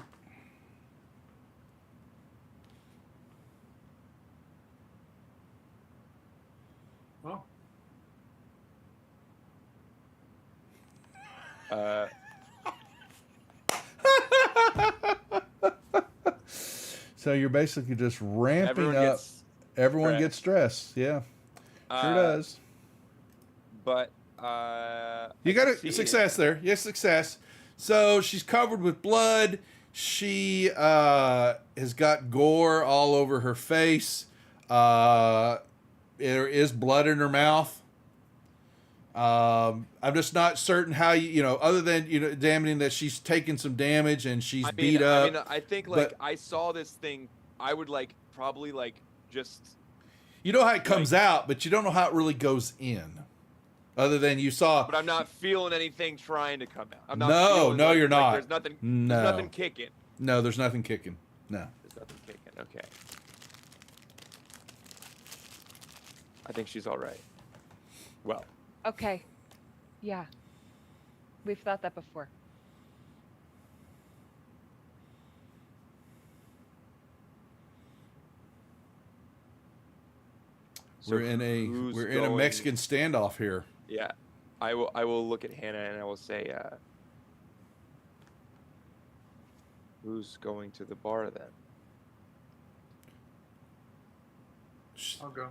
Oh, So you're basically just ramping up. Everyone gets stressed. Yeah, sure does. But you got a success there. Yes, success. So she's covered with blood. She has got gore all over her face. There is blood in her mouth. I'm just not certain how other than damning that she's taken some damage and she's beat up. I mean, I think I saw this thing. I would probably just. You know how it comes out, but you don't know how it really goes in. Other than you saw. But I'm not feeling anything trying to come out. I'm not no, you're not. There's nothing. No. There's nothing kicking. No, there's nothing kicking. No. There's nothing kicking. Okay. I think she's all right. Well. Okay. Yeah. We've thought that before. We're in a Mexican standoff here. Yeah. I will look at Hannah and I will say, who's going to the bar then? I'll go.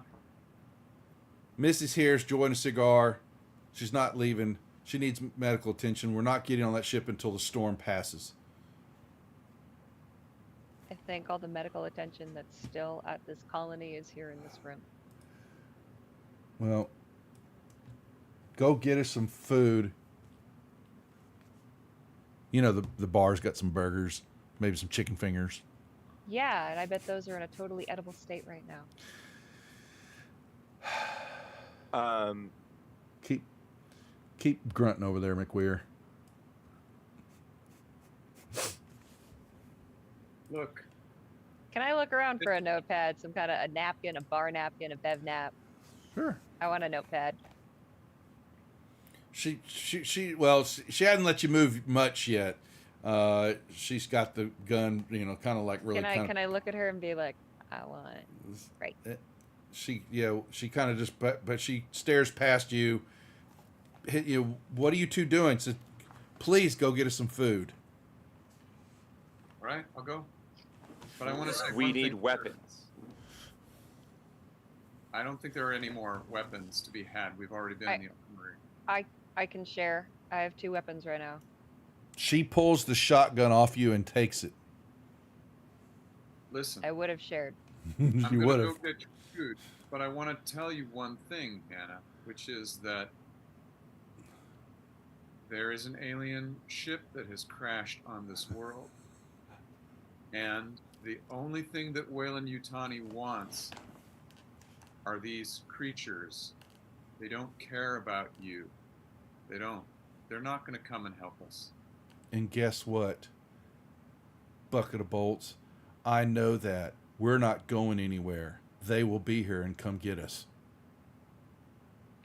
Mrs. here's enjoying a cigar. She's not leaving. She needs medical attention. We're not getting on that ship until the storm passes. I think all the medical attention that's still at this colony is here in this room. Well, go get us some food. The bar's got some burgers, maybe some chicken fingers. Yeah, and I bet those are in a totally edible state right now. Keep grunting over there, McWeir. Look. Can I look around for a notepad, some kind of a napkin, a bar napkin, a bev nap? Sure. I want a notepad. She hadn't let you move much yet. She's got the gun, kind of like really. Can I look at her and be like, I want right? She kind of just, but she stares past you. Hit you. What are you two doing? Says, please go get us some food. All right, I'll go. But I want to say we need weapons. I don't think there are any more weapons to be had. We've already been in the armory. I can share. I have 2 weapons right now. She pulls the shotgun off you and takes it. Listen. I would have shared. You would have. Go get your food, but I want to tell you one thing, Hannah, which is that there is an alien ship that has crashed on this world. And the only thing that Wayland Yutani wants are these creatures. They don't care about you. They don't. They're not going to come and help us. And guess what? Bucket of bolts. I know that. We're not going anywhere. They will be here and come get us.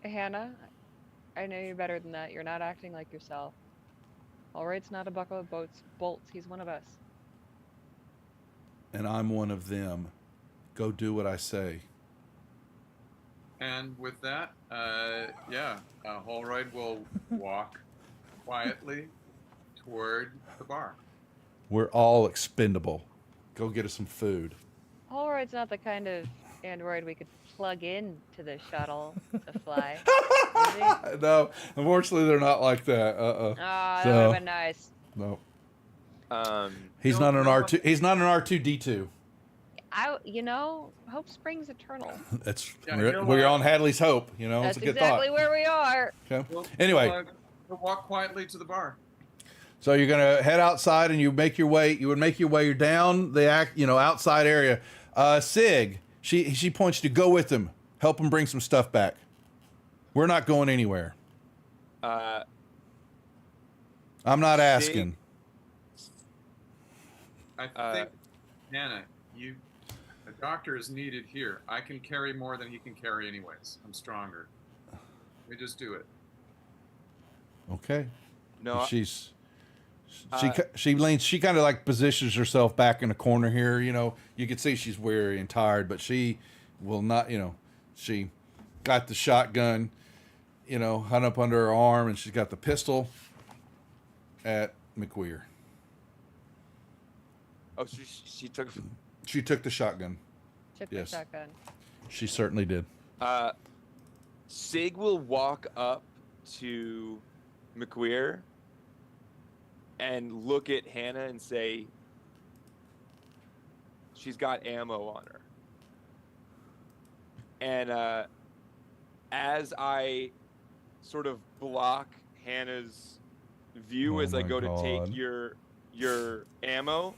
Hannah, I know you're better than that. You're not acting like yourself. All right's not a bucket of bolts. He's one of us. and I'm one of them. Go do what I say. And with that, Holroyd will walk quietly toward the bar. We're all expendable. Go get us some food. Holroyd's not the kind of android we could plug in to the shuttle to fly. Is he? No, unfortunately, they're not like that. Ah, that So- would have been nice. No, Um, he's No, not an no. R2. He's not an R2D2. Hope springs eternal. That's Yeah, we're on Hadley's Hope. You know, That's it's a good exactly thought. where we are. Okay. We'll, Anyway. we'll walk quietly to the bar. So you're gonna head outside, and you would make your way down the outside area. Sig, she points you to go with him, help him bring some stuff back. We're not going anywhere. uh, I'm not Sig- asking. I think, Hannah, a doctor is needed here. I can carry more than he can carry anyways. I'm stronger. We just do it. Okay. no, She leans. She kind of like positions herself back in the corner here. You know, you can see she's weary and tired, but she will not. You know, she got the shotgun. You know, hung up under her arm, and she's got the pistol at McWeir. oh, she took. She took the shotgun. Took Yes. the shotgun. She certainly did. Sig will walk up to McQueer and look at Hannah and say, she's got ammo on her. And as I sort of block Hannah's view Oh as I my go God. to take your ammo,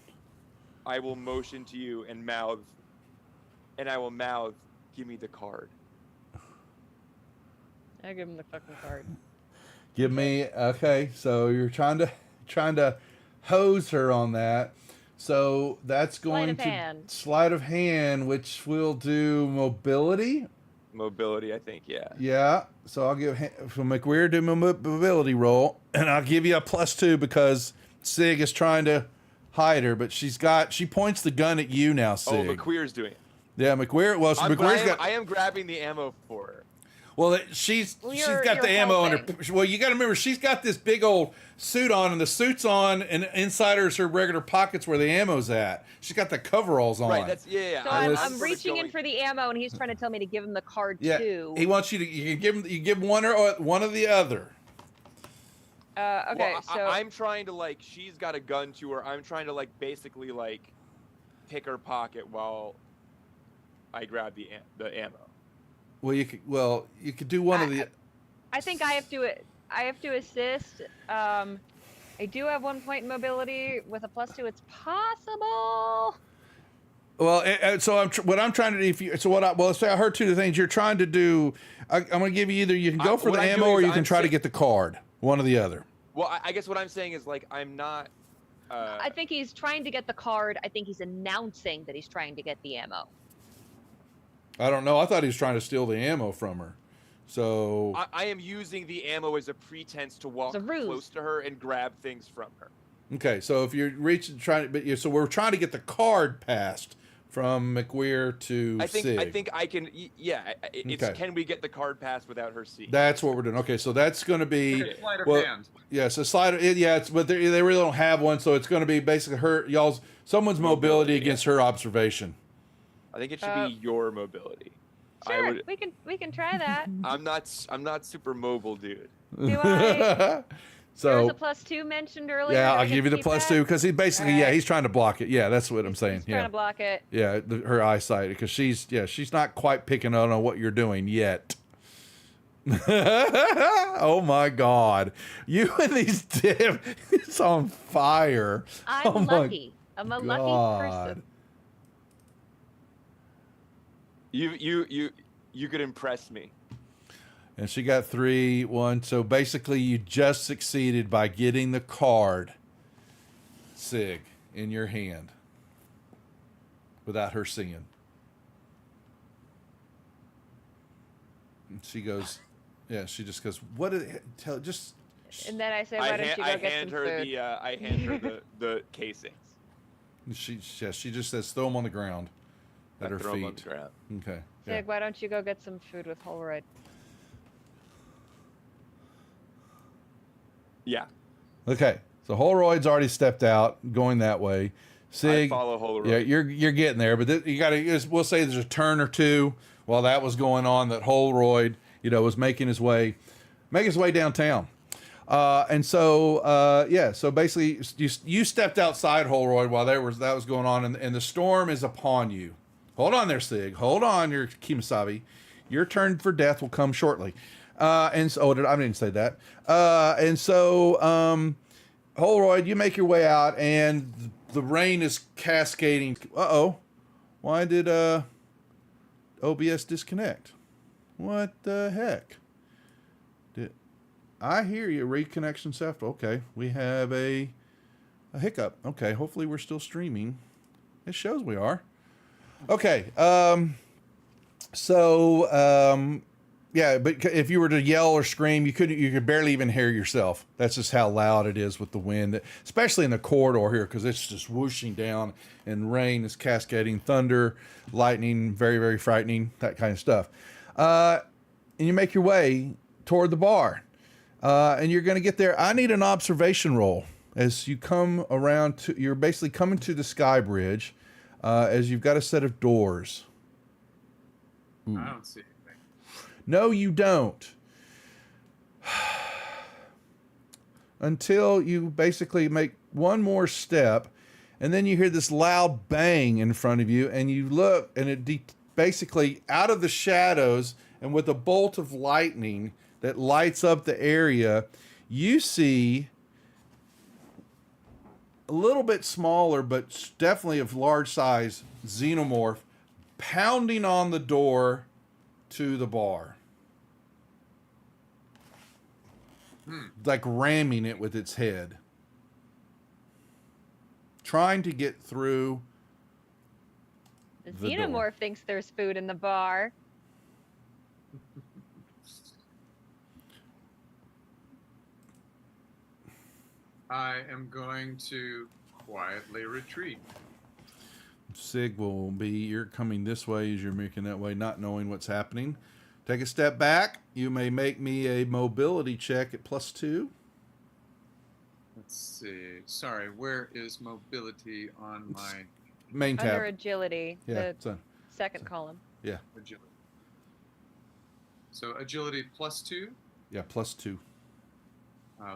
I will motion to you and I will mouth, give me the card. I give him the fucking card. Give me okay. So you're trying to hose her on that. So that's going of to hand. sleight of hand, which will do mobility. Mobility, I think, yeah. Yeah. So I'll give for McWeir do my mobility roll, and I'll give you a +2 because Sig is trying to hide her, but she points the gun at you now, Oh, Sig. McQueer's doing it. Yeah, McWeir. Well, so McWeir's I am grabbing the ammo for her. Well, she's Well, got you're the ammo on her. helping. Well, you got to remember she's got this big old suit on, and the suit's on, and inside her is her regular pockets where the ammo's at. She's got the coveralls on. Right, that's yeah. So I was- I'm sort of reaching in going- for the ammo, and he's trying to tell me to give him the card yeah. too. He wants you to. You can give him. You give one or one or the other. Okay, Well, so I'm trying to she's got a gun to her. I'm trying to basically pick her pocket while I grab the ammo. Well, you could do one of the. I think I have to assist. I do have 1 point in mobility with a +2. It's possible. Well, so what I'm trying to do. Let's say I heard two things. You're trying to do. I'm going to give you either. You can go for what the I'm ammo, doing or is you can I'm try to saying- get the card. One or the other. Well, I guess what I'm saying is I'm not. I think he's trying to get the card. I think he's announcing that he's trying to get the ammo. I don't know. I thought he was trying to steal the ammo from her. So I am using the ammo as a pretense to walk It's a ruse. close to her and grab things from her. okay. So if you're so we're trying to get the card passed from McWeir to I think Sig. I can. Yeah, it's Okay. can we get the card passed without her seeing? That's what we're doing. Okay, so that's going to be Sleight of well, hand. yeah. So slide, but they really don't have one, so it's going to be basically someone's mobility Mobility, against her observation. I think it should be your mobility. Sure, we can try that. I'm not super mobile, dude. Do I? There So was a +2 mentioned earlier. yeah, Do I I'll get give you to the keep +2 that? because he basically All right. he's trying to block it. Yeah, that's what I'm saying. He's trying Yeah, to block it. yeah, her eyesight because she's not quite picking out on what you're doing yet. Oh my God, you and these it's on fire. I'm Oh my lucky. I'm a lucky God. person. You could impress me. And she got 3-1. So basically, you just succeeded by getting the card, Sig, in your hand without her seeing. And she goes, yeah. She just goes, "What did it tell? Just And then I say, why don't you go I get hand some her food? I hand her the casings. She just says throw them on the ground at her Throw 'em feet. on the ground. Okay. Sig, why don't you go get some food with Holroyd? Yeah. Okay. So Holroyd's already stepped out, going that way. I Sig, follow Holroyd. yeah, you're getting there, but you got to. We'll say there's a turn or two while that was going on. That Holroyd, was making his way downtown. And so, so basically, you stepped outside Holroyd while that was going on, and the storm is upon you. Hold on there, Sig. Hold on, your Kimasabi. Your turn for death will come shortly. And so, I didn't say that. And so, Holroyd, you make your way out, and the rain is cascading. Uh-oh. Why did OBS disconnect? What the heck? I hear you. Reconnection stuff. Okay. We have a hiccup. Okay. Hopefully we're still streaming. It shows we are. Okay. Yeah, but if you were to yell or scream, you could barely even hear yourself. That's just how loud it is with the wind, especially in the corridor here, because it's just whooshing down, and rain is cascading, thunder, lightning, very, very frightening, that kind of stuff. And you make your way toward the bar, and you're going to get there. I need an observation roll as you come around you're basically coming to the Sky Bridge, as you've got a set of doors. Ooh. I don't see anything. No, you don't. Until you basically make one more step, and then you hear this loud bang in front of you, and you look, and it basically out of the shadows, and with a bolt of lightning that lights up the area, you see a little bit smaller, but definitely of large size, xenomorph pounding on the door to the bar. Like ramming it with its head. Trying to get through The the xenomorph door. thinks there's food in the bar. I am going to quietly retreat. Sig will be, you're coming this way as you're making that way, not knowing what's happening. Take a step back. You may make me a mobility check at +2. Let's see. Sorry, where is mobility on my Main tab. Under agility, Yeah, the so, second column. yeah, agility? So agility +2. yeah, +2.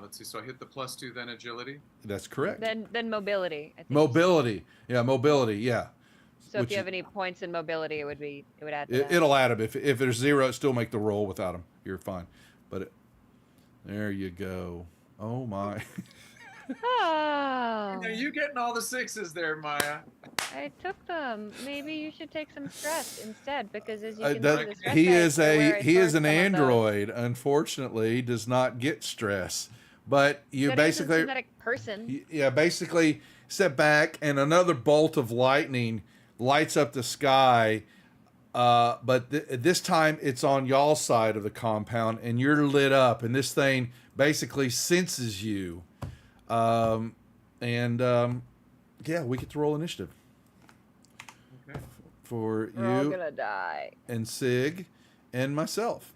Let's see. So I hit the +2, then agility. That's correct. Then mobility. I think. Mobility. Yeah, mobility. Yeah. So if which you have any points in mobility, it would add to that. It'll add them. If there's 0, still make the roll without them. You're fine. But there you go. Oh my. Oh, Now you getting all the 6s there, Maya. I took them. Maybe you should take some stress instead, because as you Uh, can that- see, the stress he dice is are where I he is sourced an some of those. android. Unfortunately, does not get stress. But you That is a basically, synthetic person. yeah, basically step back, and another bolt of lightning lights up the sky. But this time it's on y'all's side of the compound, and you're lit up, and this thing basically senses you. Yeah, we get to roll initiative Okay. for We're all you gonna die. and Sig and myself.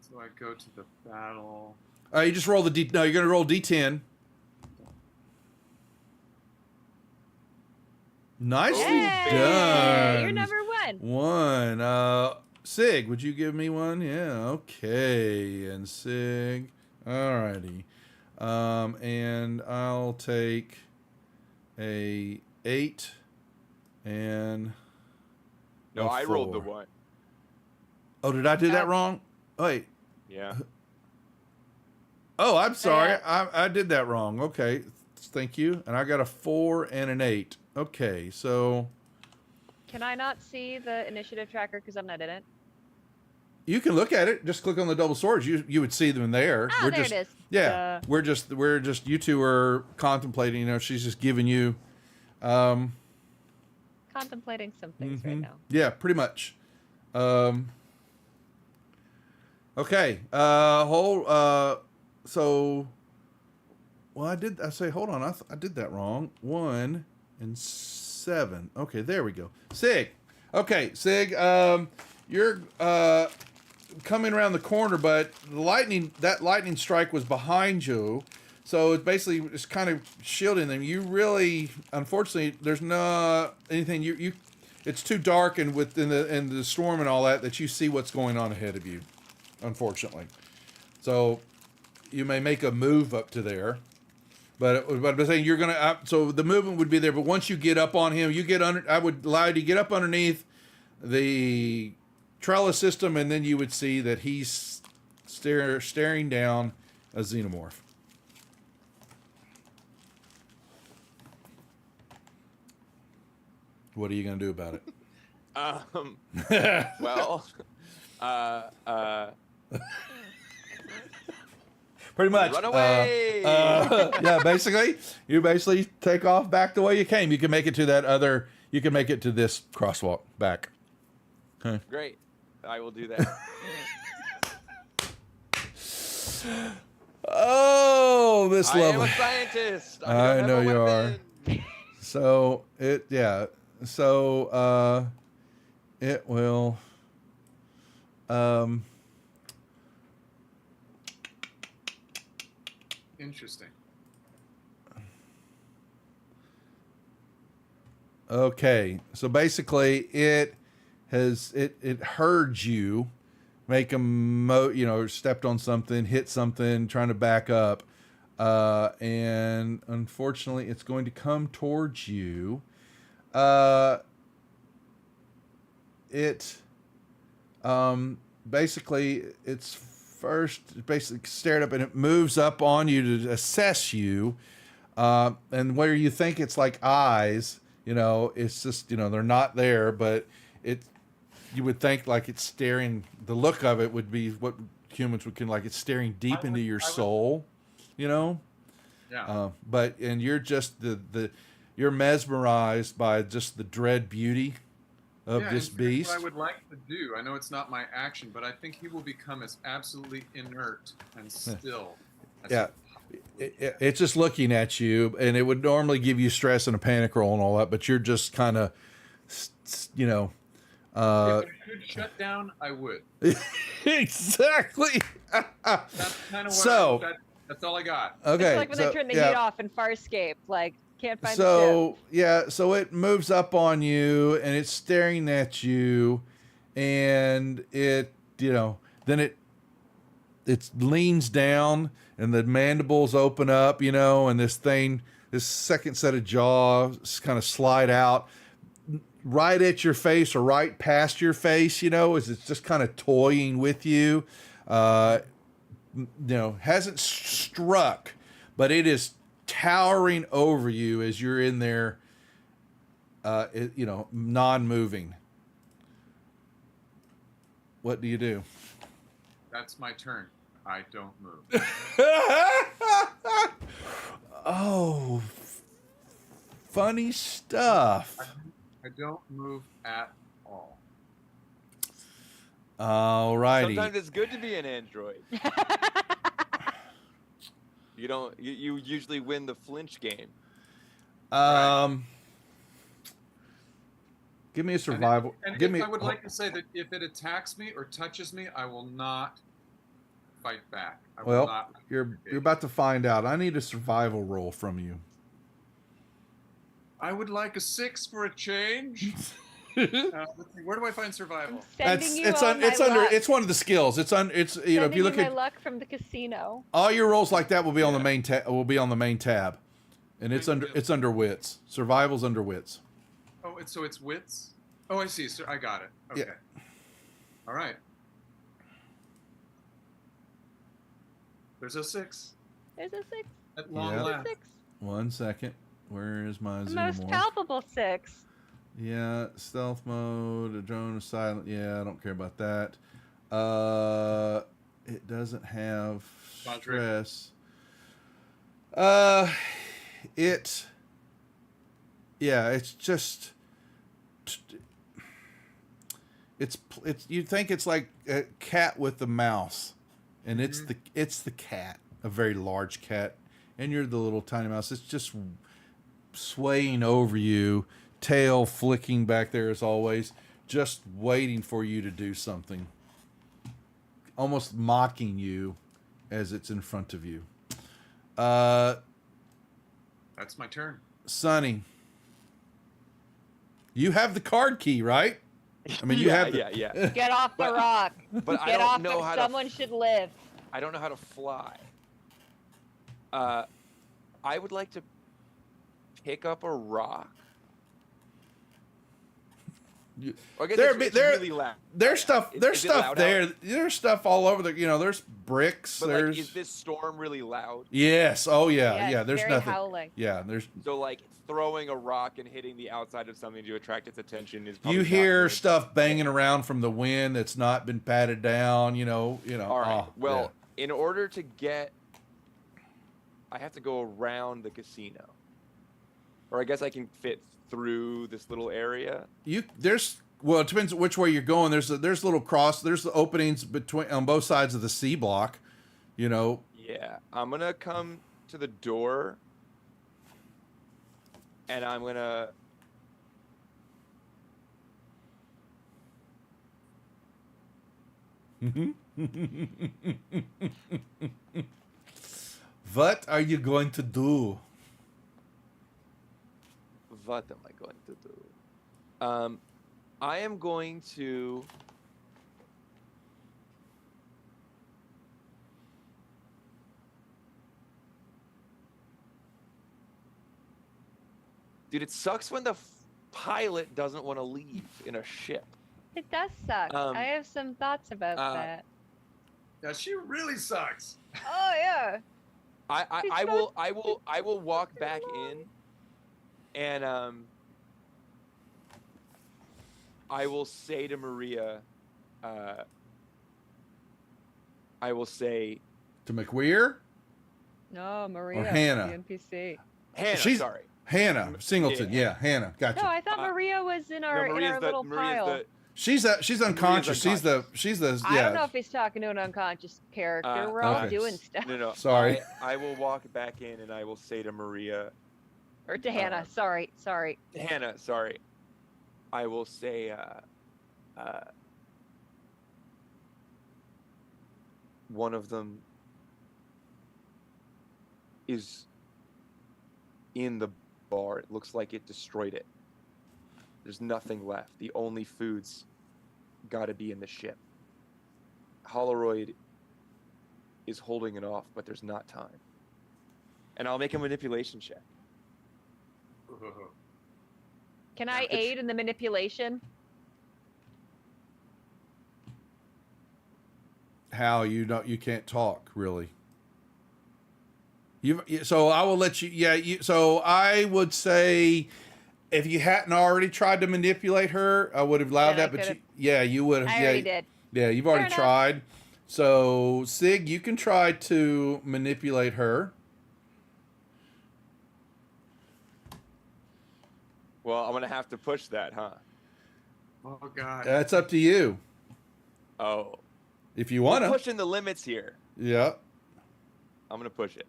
So I go to the battle. You just roll the no, you're gonna roll D10. Nicely Yay! done. You're number one. One. Sig, would you give me one? Yeah, okay. And Sig. Alrighty. And I'll take a 8 and No, a I rolled the 4. 1. Oh, did I do that wrong? Wait. Yeah. Oh, I'm sorry. Yeah. I did that wrong. Okay. Thank you. And I got a 4 and an 8. Okay, so Can I not see the initiative tracker because I'm not in it? you can look at it. Just click on the double swords. You would see them there. Oh, there just, it is. Yeah, Duh. we're just you two are contemplating. She's just giving you. Contemplating some things right Mhm. now. Yeah, pretty much. Okay. So. Well, I say hold on. I did that wrong. 1 and 7. Okay, there we go. Sig. Okay, Sig, you're coming around the corner, but that lightning strike was behind you. So it basically is kind of shielding them. You really, unfortunately, there's not anything it's too dark and within the storm and all that you see what's going on ahead of you, unfortunately. So you may make a move up to there. But I'm saying you're gonna. So the movement would be there, but once you get up on him, you get under. I would allow you to get up underneath the trellis system, and then you would see that he's staring down a xenomorph. What are you gonna do about it? Well, Pretty much. run away. Yeah, basically, you basically take off back the way you came. You can make it to that other. You can make it to this crosswalk back. Okay. Great. I will do that. Oh, this I am lovely. a scientist. I don't know have a you are. weapon. So it will. Interesting. Okay, so basically, it heard you make a stepped on something, hit something, trying to back up, and unfortunately, it's going to come towards you. Basically, it's first basically stared up, and it moves up on you to assess you, and where you think it's like eyes. It's just, they're not there, but you would think like it's staring, the look of it would be what humans would like it's staring deep into your soul, Yeah. And you're just you're mesmerized by just the dread beauty of this and here's beast. what I would like to do. I know it's not my action, but I think he will become as absolutely inert and still. As Yeah. It's just looking at you, and it would normally give you stress and a panic roll and all that, but you're just kind of, if it could shut down, I would. Exactly. That's kind of what that's all I got. Okay. It's like when they turn the heat off in Farscape, like can't find the so it moves up on you, and it's staring at you, and it then it leans down, and the mandibles open up, and this second set of jaws kind of slide out right at your face or right past your face, as it's just kind of toying with you. Hasn't struck, but it is towering over you as you're in there, non-moving. What do you do? That's my turn. I don't move. Oh, funny stuff. I don't move at all. All righty. Sometimes it's good to be an android. You usually win the flinch game. Give me a survival. I would like to say that if it attacks me or touches me, I will not fight back. I will not. You're about to find out. I need a survival roll from you. I would like a 6 for a change. Let's see, where do I find survival? It's one of the skills. If you look my at luck from the casino. all your rolls like that will be on the main tab, and it's under wits. Survival's under wits. Oh, it's wits. Oh, I see. So I got it. Okay. Yeah. All right. There's a 6. There's a 6. At long Yeah. last. 6. 1 second. Where is my The most xenomorph? palpable 6. Yeah, stealth mode, a drone is silent. Yeah, I don't care about that. It doesn't have stress. It's just it's you think it's like a cat with a mouse, and it's the cat, a very large cat, and you're the little tiny mouse. It's just swaying over you, tail flicking back there as always, just waiting for you to do something. Almost mocking you as it's in front of you. That's my turn. Sonny, you have the card key, right? I mean, you Yeah, have the... yeah. Get off the rock. But I Get don't off know it. how Someone should live. I don't know how to fly. I would like to pick up a rock. Or I guess it's really loud. There's stuff. Is There's it stuff loud there. out? There's stuff all over the. You know, there's bricks. But there's. like, is this storm really loud? Yes. Oh yeah. Yeah, Yeah. it's There's very nothing. howling. Yeah. There's. So like throwing a rock and hitting the outside of something to attract its attention is. Probably You not hear good. stuff banging around from the wind that's not been patted down. You know. All right. oh, Well, in order to get, I have to go around the casino, or I guess I can fit through this little area. there's. Well, it depends which way you're going. There's little cross. There's the openings on both sides of the C block. You know. Yeah, I'm gonna come to the door, and I'm gonna. What are you going to do? What am I going to do? I am going to. Dude, it sucks when the pilot doesn't want to leave in a ship. It does suck. Um, I have some thoughts about that. Yeah, she really sucks. Oh yeah. I will walk back in, and I will say to Maria, I will say, To McWeir? No, Maria. Hannah? The NPC. Hannah, She's- sorry. Hannah Singleton. Yeah, Hannah. Gotcha. No, I thought Maria was in our little pile. She's unconscious. She's the I don't know yeah. if he's talking to an unconscious character. We're okay. all doing stuff. No. Sorry. I will walk back in and I will say to Maria, Or to Hannah. Sorry. Hannah, sorry. I will say, one of them is in the bar. It looks like it destroyed it. There's nothing left. The only food's got to be in the ship. Holoroyd is holding it off, but there's not time. And I'll make a manipulation check. Can I aid in the manipulation? How you can't talk really. So I will let you. Yeah. So I would say, if you hadn't already tried to manipulate her, I would have allowed Then I that. But could've- you would have. I already did. Yeah, you've already enough. tried. So Sig, you can try to manipulate her. Well, I'm going to have to push that, huh? Oh God. That's up to you. Oh. If you We're want to. pushing the limits here. Yeah. I'm going to push it.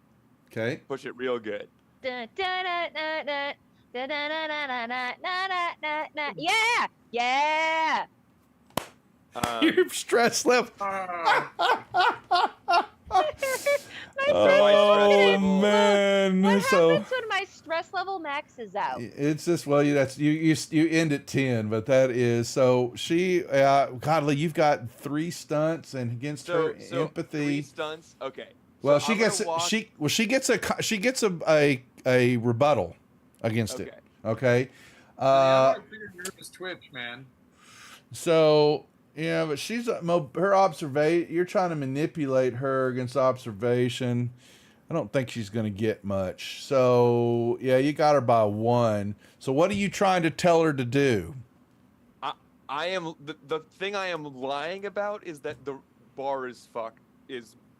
Okay. Push it real good. Dun, dun, dun, dun, dun, dun, dun, dun, dun, dun, dun, dun, dun. Yeah! Yeah! Your stress level. Ah, Oh man. What So happens when my stress level maxes out? it's just that's you end at 10, but that is so she Godly, you've got 3 stunts and against her So empathy. 3 stunts. Okay. Well, So she I'm gonna gets walk- she gets a rebuttal against it. Okay. I figured yours was Twitch, man. So yeah, but she's her observation. You're trying to manipulate her against observation. I don't think she's going to get much. So yeah, you got her by 1. So what are you trying to tell her to do? I am the thing I am lying about is that the bar is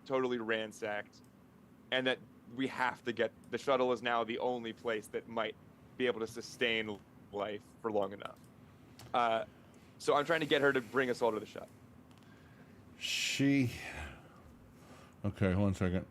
totally ransacked, and that we have to get the shuttle is now the only place that might be able to sustain life for long enough. So I'm trying to get her to bring us all to the shuttle. Okay, 1 second.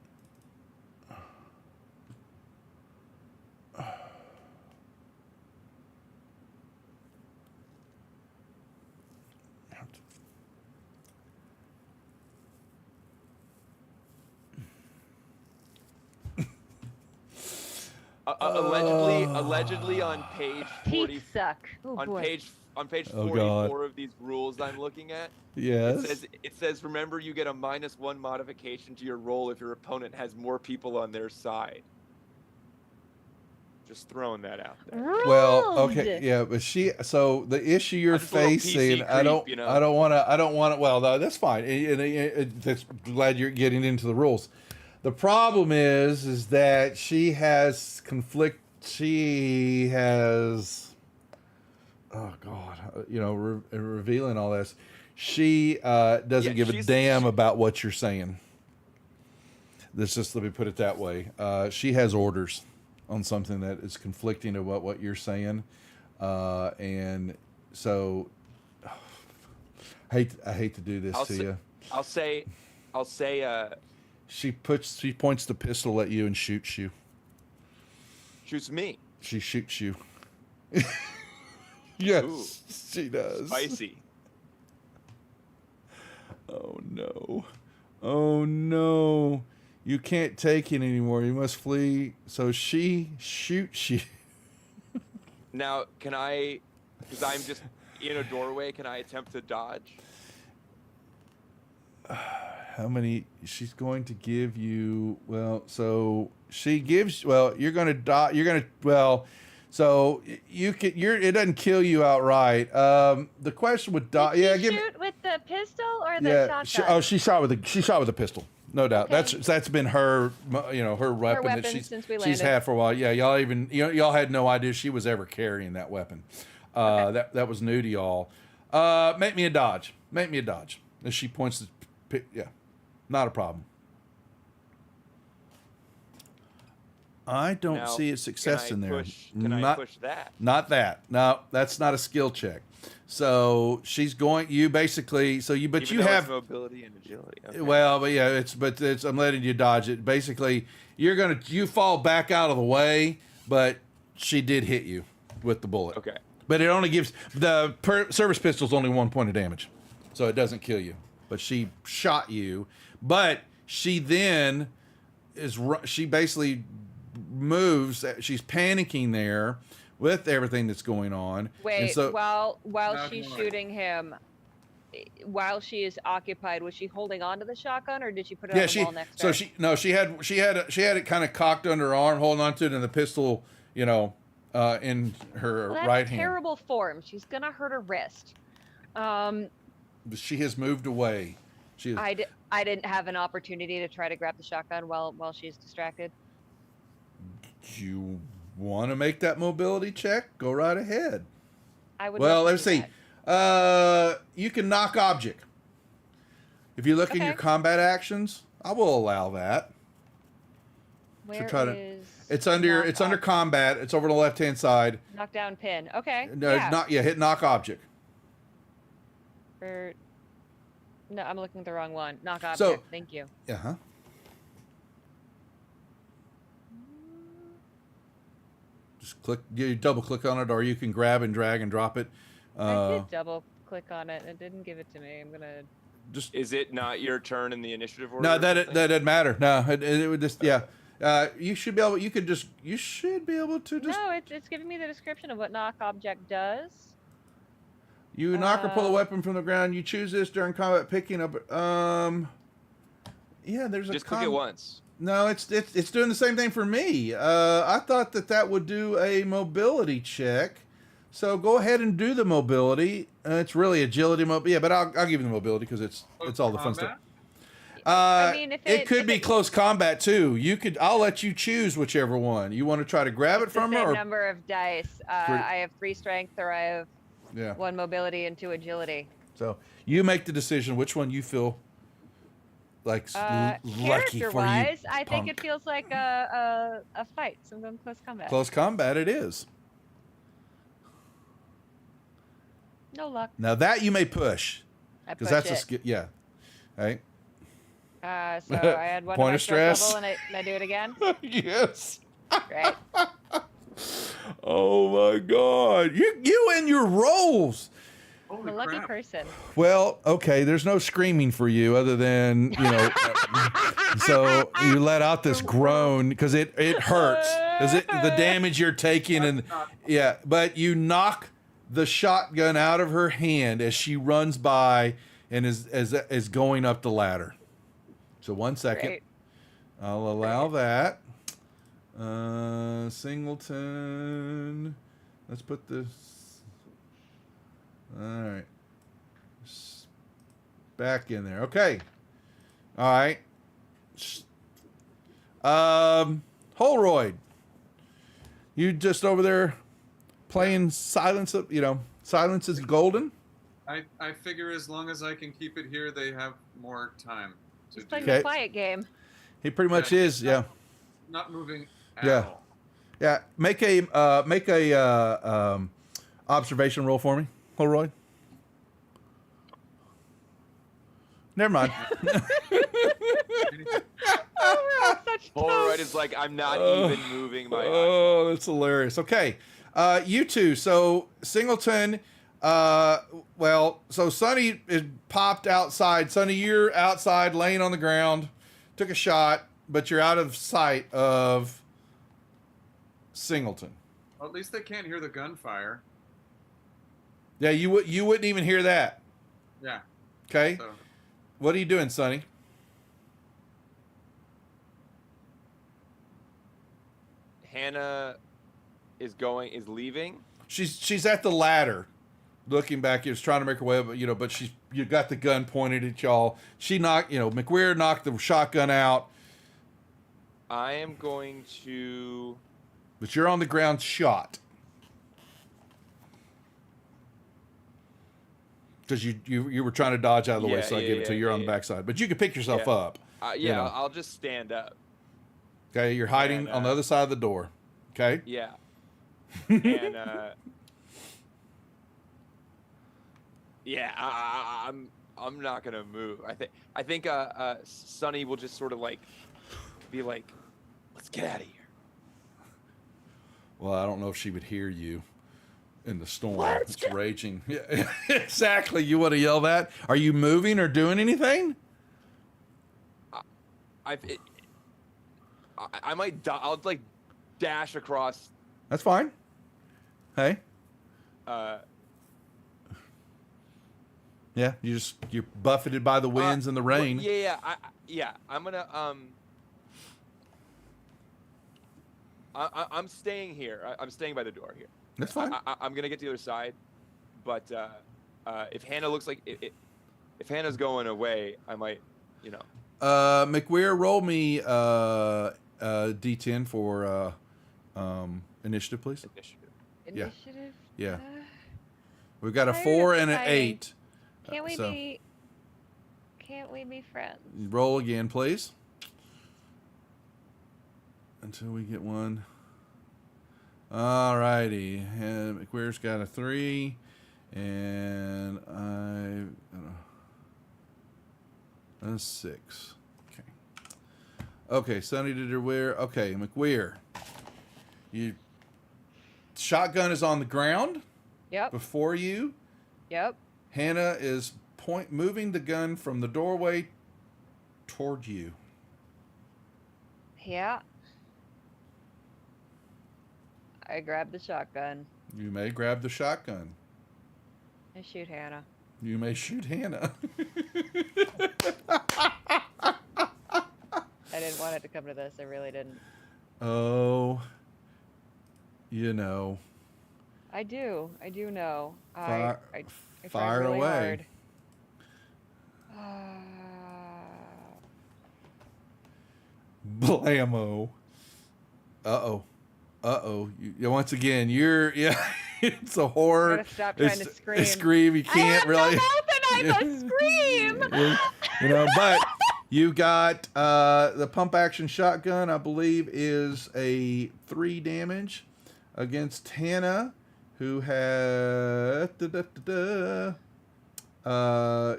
Allegedly on page 40, Teeth suck. Oh on boy. page Oh, 44 God. of these rules I'm looking at, Yes. it says remember you get a -1 modification to your roll if your opponent has more people on their side. Just throwing that out there. Well, Ruled. okay, yeah, but so the issue you're I'm just a little facing, PC I don't, creep, you know? I don't want to. Well, no, that's fine. That's glad you're getting into the rules. The problem is that she has conflict. She has, oh God, revealing all this. She doesn't give a damn about what you're saying. Let me put it that way. She has orders on something that is conflicting about what you're saying, and so I hate to do this to you. I'll say. She points the pistol at you and shoots you. Shoots me. She shoots you. Yes, Ooh. she does. Spicy. Oh no. Oh no. You can't take it anymore. You must flee. So she shoots you. Now, can I, because I'm just in a doorway, can I attempt to dodge? How many? She's going to give you. Well, so she gives. Well, you're going to die. You're going to. Well, so you can. It doesn't kill you outright. The question would die. Did Yeah, she give me. shoot with the pistol or the shotgun? She shot with a pistol. No doubt. Okay. That's been her her weapon that since we she's landed. had for a while. Yeah, y'all had no idea she was ever carrying that weapon. Okay. That was new to y'all. Make me a dodge. Make me a dodge. As she points to yeah. Not a problem. I don't Now, see a success in there. Can I push that? Not that. No, that's not a skill check. So she's going. You basically. So you. But Even you though it's have mobility and agility. Okay. Well, but yeah, it's. I'm letting you dodge it. Basically, you fall back out of the way, but she did hit you with the bullet. Okay. But it only gives service pistol's only 1 point of damage, so it doesn't kill you. But she shot you. But she then she basically moves. She's panicking there with everything that's going on. Wait, and so, while No, she's don't worry. shooting him, while she is occupied, was she holding on to the shotgun or did she put it yeah, on the wall next to she her? had it kind of cocked under her arm, holding on to it, and the pistol, in her Well, that's right hand. terrible form. She's gonna hurt her wrist. She has moved away. She is, I didn't have an opportunity to try to grab the shotgun while she's distracted. Do you want to make that mobility check? Go right ahead. I would. Well, love to let's do see. that. You can knock object. If you look in your Okay. combat actions, I will allow that. Where try to- is It's under knock combat. It's over the left hand side. knockdown pin? Okay. No, yeah. hit knock object. No, I'm looking at the wrong one. Knock object. So- Thank you. Uh-huh. Just click, you double click on it, or you can grab and drag and drop it. I did double click on it. It didn't give it to me. I'm gonna. Just Is it not your turn in the initiative order? no, or that something? doesn't matter. No, it would just yeah. You should be able. You should be able to just. No, it's giving me the description of what knock object does. You knock or pull a weapon from the ground. You choose this during combat, picking up. Yeah, there's a. Just click it once. No, it's doing the same thing for me. I thought that would do a mobility check. So go ahead and do the mobility. It's really agility, yeah, but I'll give you the mobility because it's all the fun stuff. I mean, it could be close combat too. I'll let you choose whichever one you want to try to grab it It's the from her. same Or, number of dice. I have 3 strength, or I have yeah. 1 mobility and 2 agility. So you make the decision which one you feel like lucky for you. Character-wise, I think it punk. feels like a fight. So I'm going close combat. Close combat. It is. No luck. Now that you may push I because push that's it. a skill. Yeah. Right. So I had 1 Point on my of stress. level, and I do it again. Yes. Great. Oh my God! You and your rolls. I'm Holy a lucky crap. person. Well, okay, there's no screaming for you other than, so you let out this groan because it hurts. Is it the damage you're taking? And yeah, but you knock the shotgun out of her hand as she runs by and is going up the ladder. So 1 second. Great. I'll allow that. Singleton. Let's put this. All right. Back in there. Okay. All right. Holroyd. You just over there playing Silence of, Silence is Golden? I figure as long as I can keep it here, they have more time to He's do playing Okay. the quiet game. He pretty much Yeah. is, yeah. Not moving at Yeah. all. Yeah. Make a observation roll for me, Holroyd. Never mind. Oh, we're all such Holroyd toast. is like, I'm not Oh. even moving my eye. Oh, that's hilarious. Okay. You two. So Singleton, so Sonny is popped outside. Sonny, you're outside laying on the ground, took a shot, but you're out of sight of Singleton. Well, at least they can't hear the gunfire. Yeah, you wouldn't even hear that. Yeah. Okay. So What are you doing, Sonny? Hannah is leaving. She's at the ladder, looking back. She was trying to make her way up, but you got the gun pointed at y'all. She knocked, McWeir knocked the shotgun out, I am going to. but you're on the ground shot. Because you were trying to dodge out of the way, Yeah, so I give it to you. You're on the backside. But you can pick yourself Yeah. up. Yeah, I'll just stand up. Okay, you're hiding And, on the other side of the door. Okay? Yeah. And yeah, I'm not gonna move. I think Sonny will just sort of like be like, let's get out of here. Well, I don't know if she would hear you in the storm. It's raging. Yeah, exactly. You want to yell that? Are you moving or doing anything? I might I'll like dash across. That's fine. Hey. Yeah, you're buffeted by the winds and the rain. Yeah. I'm gonna I'm staying here. I'm staying by the door here. That's fine. I'm gonna get to the other side, but if Hannah looks like if Hannah's going away, I might, McWeir, roll me D10 for initiative, please. Initiative. Yeah. Initiative. Yeah. We've got a Tired 4 of and an fighting. 8. Can't we so- be? Can't we be friends? Roll again, please. Until we get one. All righty. McWeir's got a 3, and a 6. Okay. Okay, Sonny did McWeir. Okay, McWeir. Shotgun is on the ground Yep. before you. Yep. Hannah is moving the gun from the doorway toward you. Yeah. I grab the shotgun. You may grab the shotgun. I shoot Hannah. You may shoot Hannah. I didn't want it to come to this. I really didn't. Oh, you know. I do. I do know. Fire, I tried fire really away. hard. Blammo. Uh-oh. Once again, it's a horror. Gotta stop trying to scream. It's scream. You I can't have really. no mouth and I must scream. But you got the pump action shotgun, I believe, is a 3 damage against Hannah, who had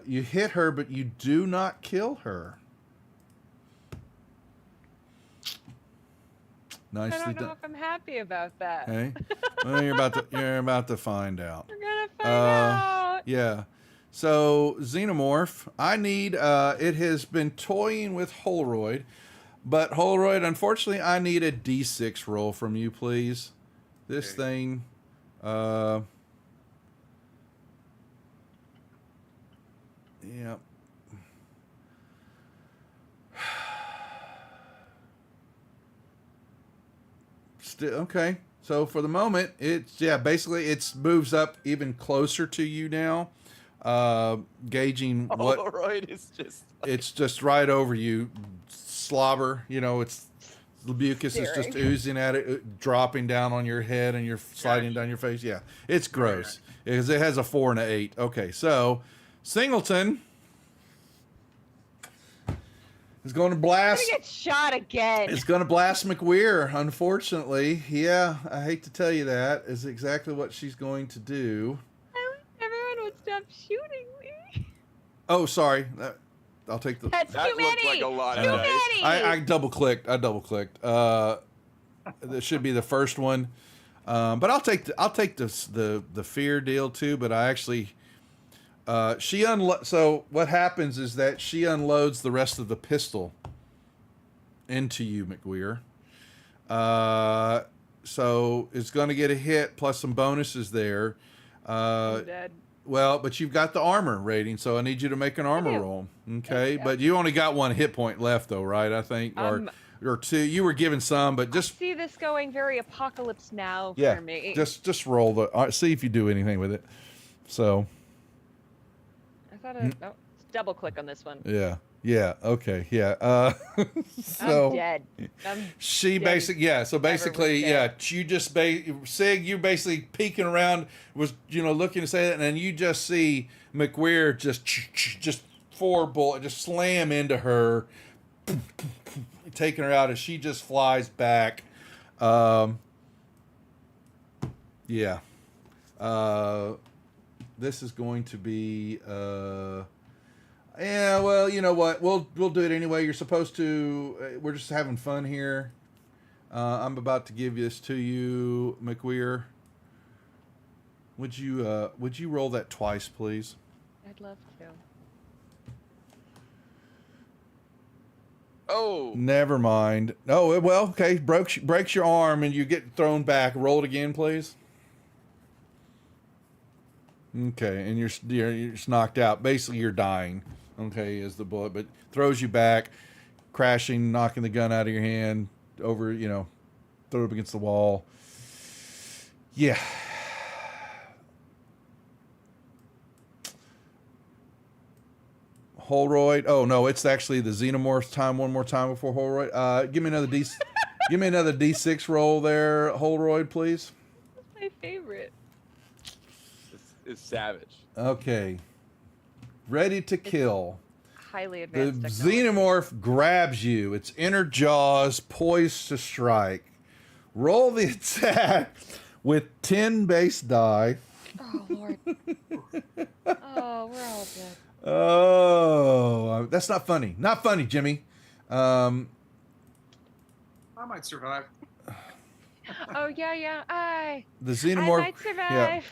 you hit her, but you do not kill her. I Nicely don't know done. if I'm happy about that. Hey, well, you're about to find out. We're gonna find out. Yeah. So Xenomorph, I need. It has been toying with Holroyd, but Holroyd, unfortunately, I need a D6 roll from you, please. This Okay. thing. Yeah. Still okay. So for the moment, it's basically it's moves up even closer to you now, gauging what Polaroid is just. it's just right over you, slobber. You know, it's the mucus is just Staring. oozing at it, dropping down on your head, and you're sliding down your face. Yeah, it's gross because it has a 4 and an 8. Okay, so Singleton is going to I'm blast. gonna get shot again. It's going to blast McWeir, unfortunately. Yeah, I hate to tell you that is exactly what she's going to do. I wish everyone would stop shooting me. Oh, sorry. I'll take the. That's That too looked many. like a lot of Too dice. many. I double clicked. This should be the first one, but I'll take the fear deal too. But I actually, So what happens is that she unloads the rest of the pistol into you, McWeir. So it's going to get a hit plus some bonuses there. I'm dead. Well, but you've got the armor rating, so I need you to make an armor do. roll. Okay, Yeah. but you only got 1 hit point left, though, right? I think, or 2. You were given some, but I just see this going very apocalypse now yeah, for me. just roll the. See if you do anything with it. So I thought let's double click on this one. yeah, okay, yeah. So I'm dead. she dead. basically so basically dead. you just Sig, you basically peeking around was looking to say that, and then you just see McWeir just 4 bullet just slam into her, taking her out as she just flies back. This is going to be yeah, well, you know what? We'll do it anyway. You're supposed to. We're just having fun here. I'm about to give this to you, McWeir. Would you roll that twice, please? I'd love to. Oh, Never mind. Oh well, okay. Breaks your arm and you get thrown back. Roll it again, please. Okay, and you're just knocked out. Basically, you're dying. Okay, is the bullet, but throws you back, crashing, knocking the gun out of your hand, over, throw it up against the wall. Yeah. Holroyd. Oh no, it's actually the Xenomorph's time. One more time before Holroyd. Give me another give me another D6 roll there, Holroyd, please. That's my favorite. it's savage. Okay. Ready to kill. Highly The advanced technology. Xenomorph grabs you. Its inner jaws poised to strike. Roll the attack with 10 base die. Oh Lord. Oh, we're all dead. Oh, that's not funny. Not funny, Jimmy. I might survive. Oh yeah. The I Xenomorph. might survive.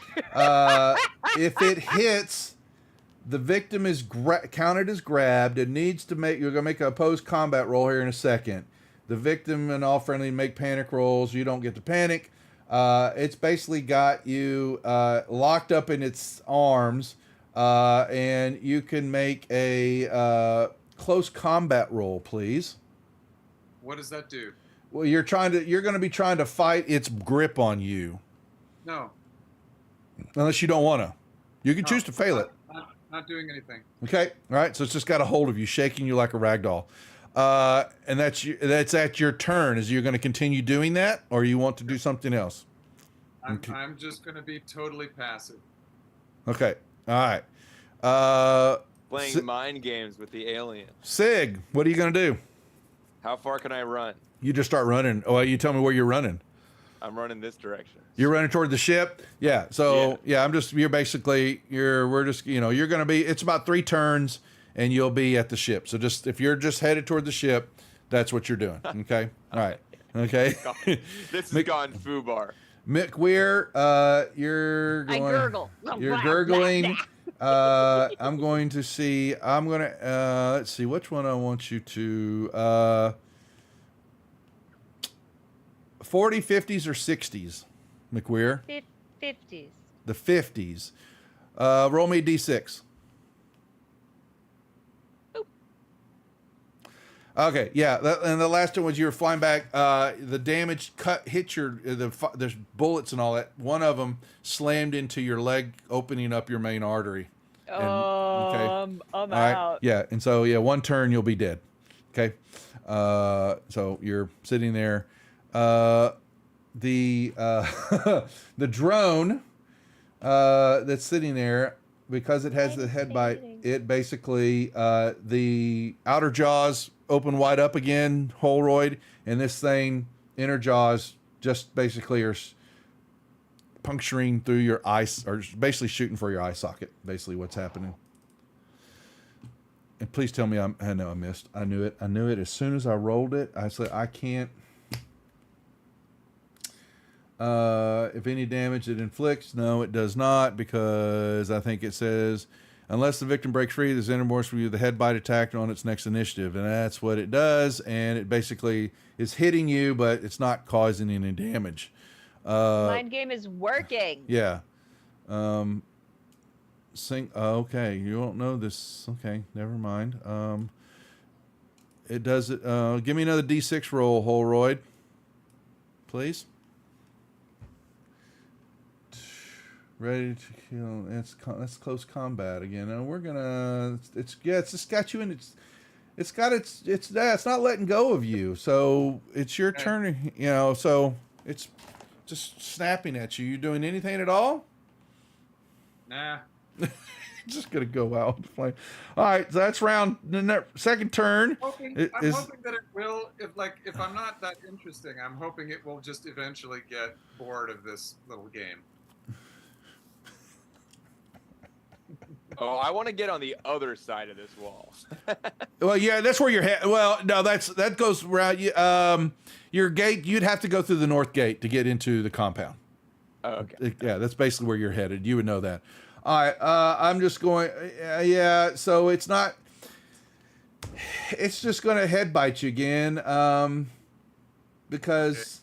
If it hits, the victim is counted as grabbed. It needs to make. You're gonna make a opposed combat roll here in a second. The victim and all friendly make panic rolls. You don't get to panic. It's basically got you locked up in its arms, and you can make a close combat roll, please. What does that do? Well, you're going to be trying to fight its grip on you, No. unless you don't want to. You can No, choose to fail it. Not doing anything. Okay, all right. So it's just got a hold of you, shaking you like a rag doll, and that's at your turn. Is you're going to continue doing that, or you want to do something else? Okay. I'm just going to be totally passive. Okay, all right. Playing mind games with the alien. Sig, what are you going to do? How far can I run? You just start running. Oh, you tell me where you're running. I'm running this direction. You're running toward the ship. Yeah. So Yeah. we're just you're going to be. It's about 3 turns, and you'll be at the ship. So just if you're just headed toward the ship, that's what you're doing. Okay. All right. Okay. This has gone foobar. McWeir, you're I going. gurgle. You're gurgling. I'm going to see. I'm gonna let's see which one I want you to. 40, 50s, or 60s, McWeir. 50s. The 50s. Roll me a d6. Oop. Okay, yeah, and the last one was you were flying back. The damage hit your there's bullets and all that. One of them slammed into your leg, opening up your main artery. And, okay, I'm all right, out. yeah, and so yeah, one turn you'll be dead. Okay, so you're sitting there. The the drone that's sitting there, because it has the head bite, it basically the outer jaws open wide up again, Holroyd, and this thing, inner jaws, just basically are puncturing through your eye, or basically shooting for your eye socket. Basically, what's happening. And please tell me I know I missed. I knew it. I knew it as soon as I rolled it. I said I can't. If any damage it inflicts, no, it does not, because I think it says, unless the victim breaks free, the xenomorph will use the head bite attack on its next initiative, and that's what it does. And it basically is hitting you, but it's not causing any damage. Mind game is working. Yeah. Okay, you don't know this. Okay, never mind. It does it. Give me another D6 roll, Holroyd, please. Ready to kill. That's close combat again. And we're gonna. It's just got you in. It's not letting go of you. So it's your turn. So it's just snapping at you. You doing anything at all? Nah. Just gonna go out and play. All right, so that's round. The second turn. I'm hoping that it will. If I'm not that interesting, I'm hoping it will just eventually get bored of this little game. Oh, I want to get on the other side of this wall. Well, yeah, that's where your head. Well, no, that goes around. Your gate. You'd have to go through the north gate to get into the compound. Oh, okay. Yeah, that's basically where you're headed. You would know that. All right, I'm just going. Yeah, so it's not. It's just going to head bite you again, because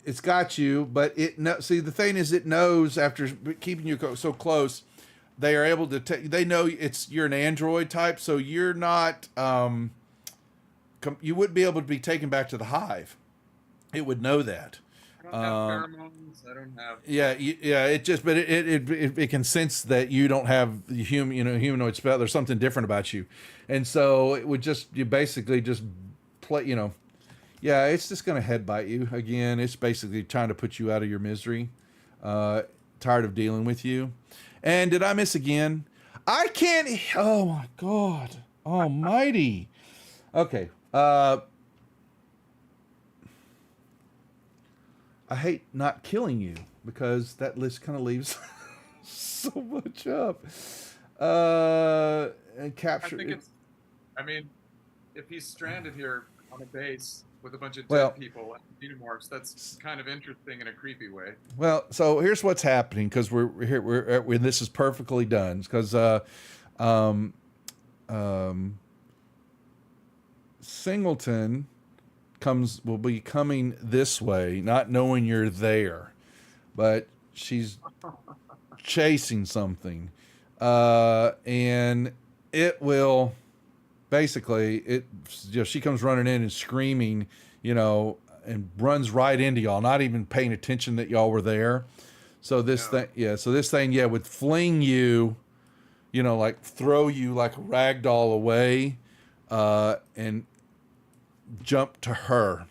it's got you, but see, the thing is, it knows after keeping you so close, they are able to they know you're an android type, so you're not you wouldn't be able to be taken back to the hive. It would know that. I don't have pheromones. I don't have. Yeah. It can sense that you don't have the humanoid spell. There's something different about you, and so it would you basically just play. Yeah, it's just going to head bite you again. It's basically trying to put you out of your misery. Tired of dealing with you. And did I miss again? I can't. Oh my God Almighty. Okay. I hate not killing you because that list kind of leaves so much up. And capture. I mean, if he's stranded here on a base with a bunch of dead people and xenomorphs, that's kind of interesting in a creepy way. Well, so here's what's happening, because we're here. This is perfectly done because Singleton will be coming this way, not knowing you're there, but she's chasing something, and it will basically she comes running in and screaming, and runs right into y'all, not even paying attention that y'all were there. So this thing would fling you, like throw you like a rag doll away, and jump to her.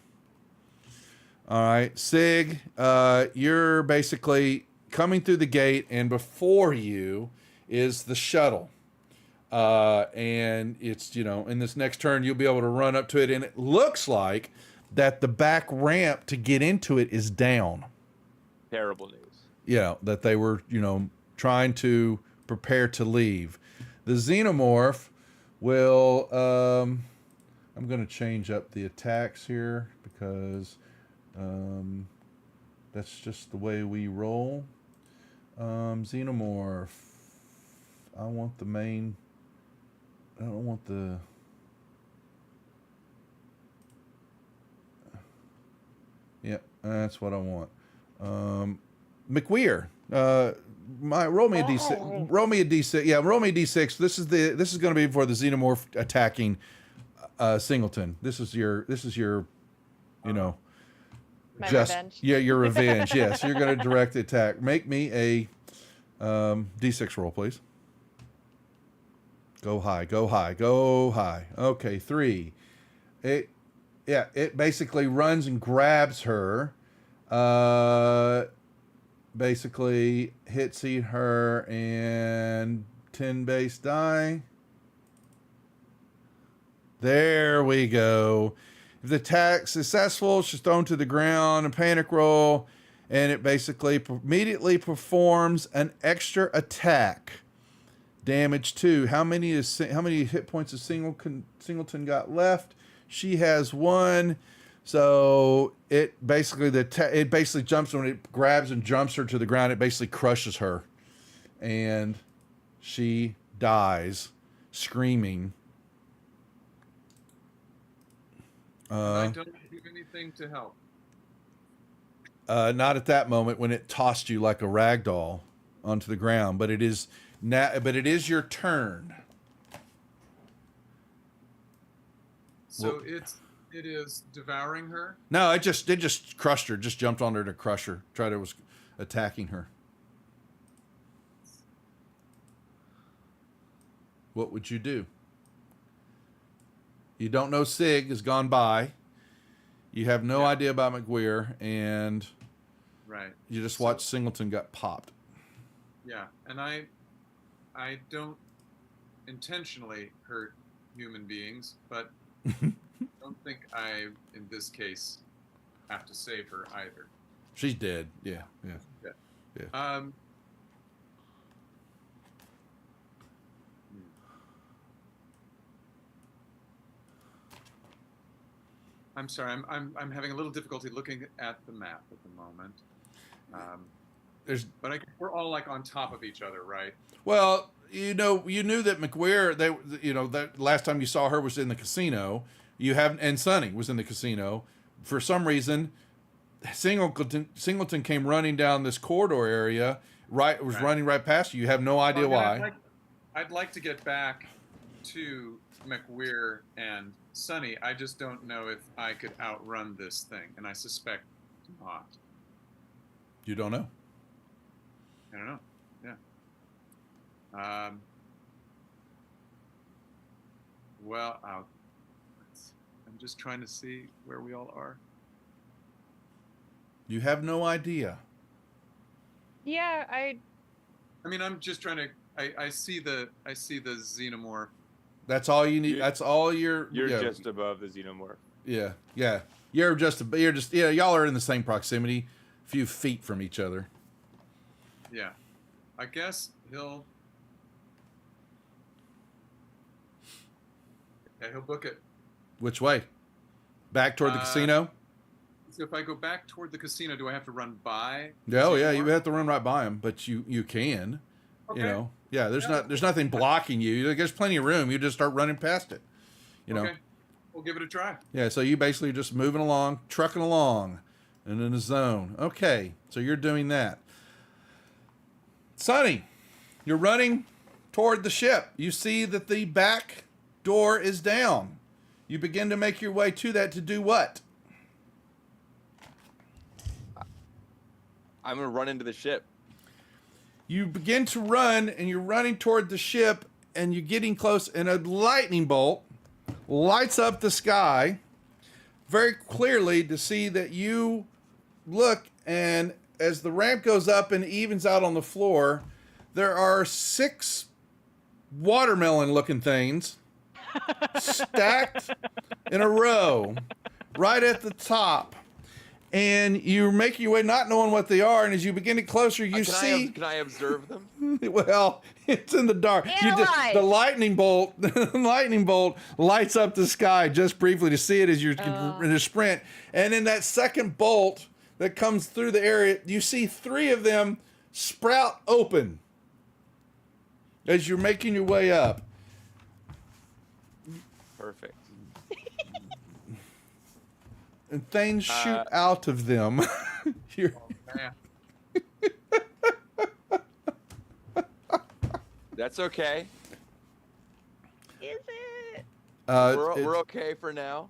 All right, Sig, you're basically coming through the gate, and before you is the shuttle. And it's, in this next turn, you'll be able to run up to it, and it looks like that the back ramp to get into it is down. Terrible news. Yeah, that they were, trying to prepare to leave. The xenomorph will, I'm going to change up the attacks here because that's just the way we roll. Xenomorph. I want the main. I don't want the. Yep, that's what I want. McWeir. Roll me a d6. Roll me a d6. Yeah, roll me a d6. This is going to be for the Xenomorph attacking Singleton. This is your. You know. My revenge. Yeah, your revenge. Yes, you're going to direct the attack. Make me a d6 roll, please. Go high, go high, go high. Okay, 3. It basically runs and grabs her. Basically hits her and 10 base die. There we go. If the attack successful, she's thrown to the ground, a panic roll, and it basically immediately performs an extra attack. Damage 2. How many hit points has Singleton got left? She has 1. So it basically jumps when it grabs and jumps her to the ground. It basically crushes her, and she dies screaming. I don't do anything to help. Not at that moment when it tossed you like a rag doll onto the ground, but it is your turn. So it is devouring her. No, it just crushed her. Just jumped on her to crush her. Was attacking her. What would you do? You don't know Sig has gone by. You have no idea about McGuire, and you just watched Singleton got popped. Yeah, and I don't intentionally hurt human beings, but I don't think I, in this case, have to save her either. She's dead. Yeah. I'm sorry. I'm having a little difficulty looking at the map at the moment. But we're all like on top of each other, right? Well, you knew that McWeir. That last time you saw her was in the casino. And Sonny was in the casino. For some reason, Singleton came running down this corridor area. Running right past you. You have no idea why. I'd like to get back to McWeir and Sonny. I just don't know if I could outrun this thing, and I suspect not. You don't know? I don't know. Yeah. Well, I'm just trying to see where we all are. You have no idea. Yeah, I mean, I'm just trying to. I see the xenomorph. That's all you need. That's all you're just above the xenomorph. Yeah. You're just y'all are in the same proximity, a few feet from each other. Yeah. I guess he'll book it. Which way? Back toward the casino? So if I go back toward the casino, do I have to run by? Yeah, you have to run right by him, but you can. Okay. There's nothing blocking you. There's plenty of room. You just start running past it. Okay. We'll give it a try. Yeah, so you basically just moving along, trucking along, and in a zone. Okay, so you're doing that. Sonny, you're running toward the ship. You see that the back door is down. You begin to make your way to that to do what? I'm going to run into the ship. You begin to run, and you're running toward the ship, and you're getting close, and a lightning bolt lights up the sky very clearly to see that you look, and as the ramp goes up and evens out on the floor, there are 6 watermelon-looking things stacked in a row right at the top. And you're making your way not knowing what they are, and as you begin to get closer, you see... Can I observe them? Well, it's in the dark. The lightning bolt lights up the sky just briefly to see it as you're in a sprint. And in that second bolt that comes through the area, you see 3 of them sprout open as you're making your way up. Perfect. And things shoot out of them. You're, Oh, man. That's okay. Is it? We're okay for now.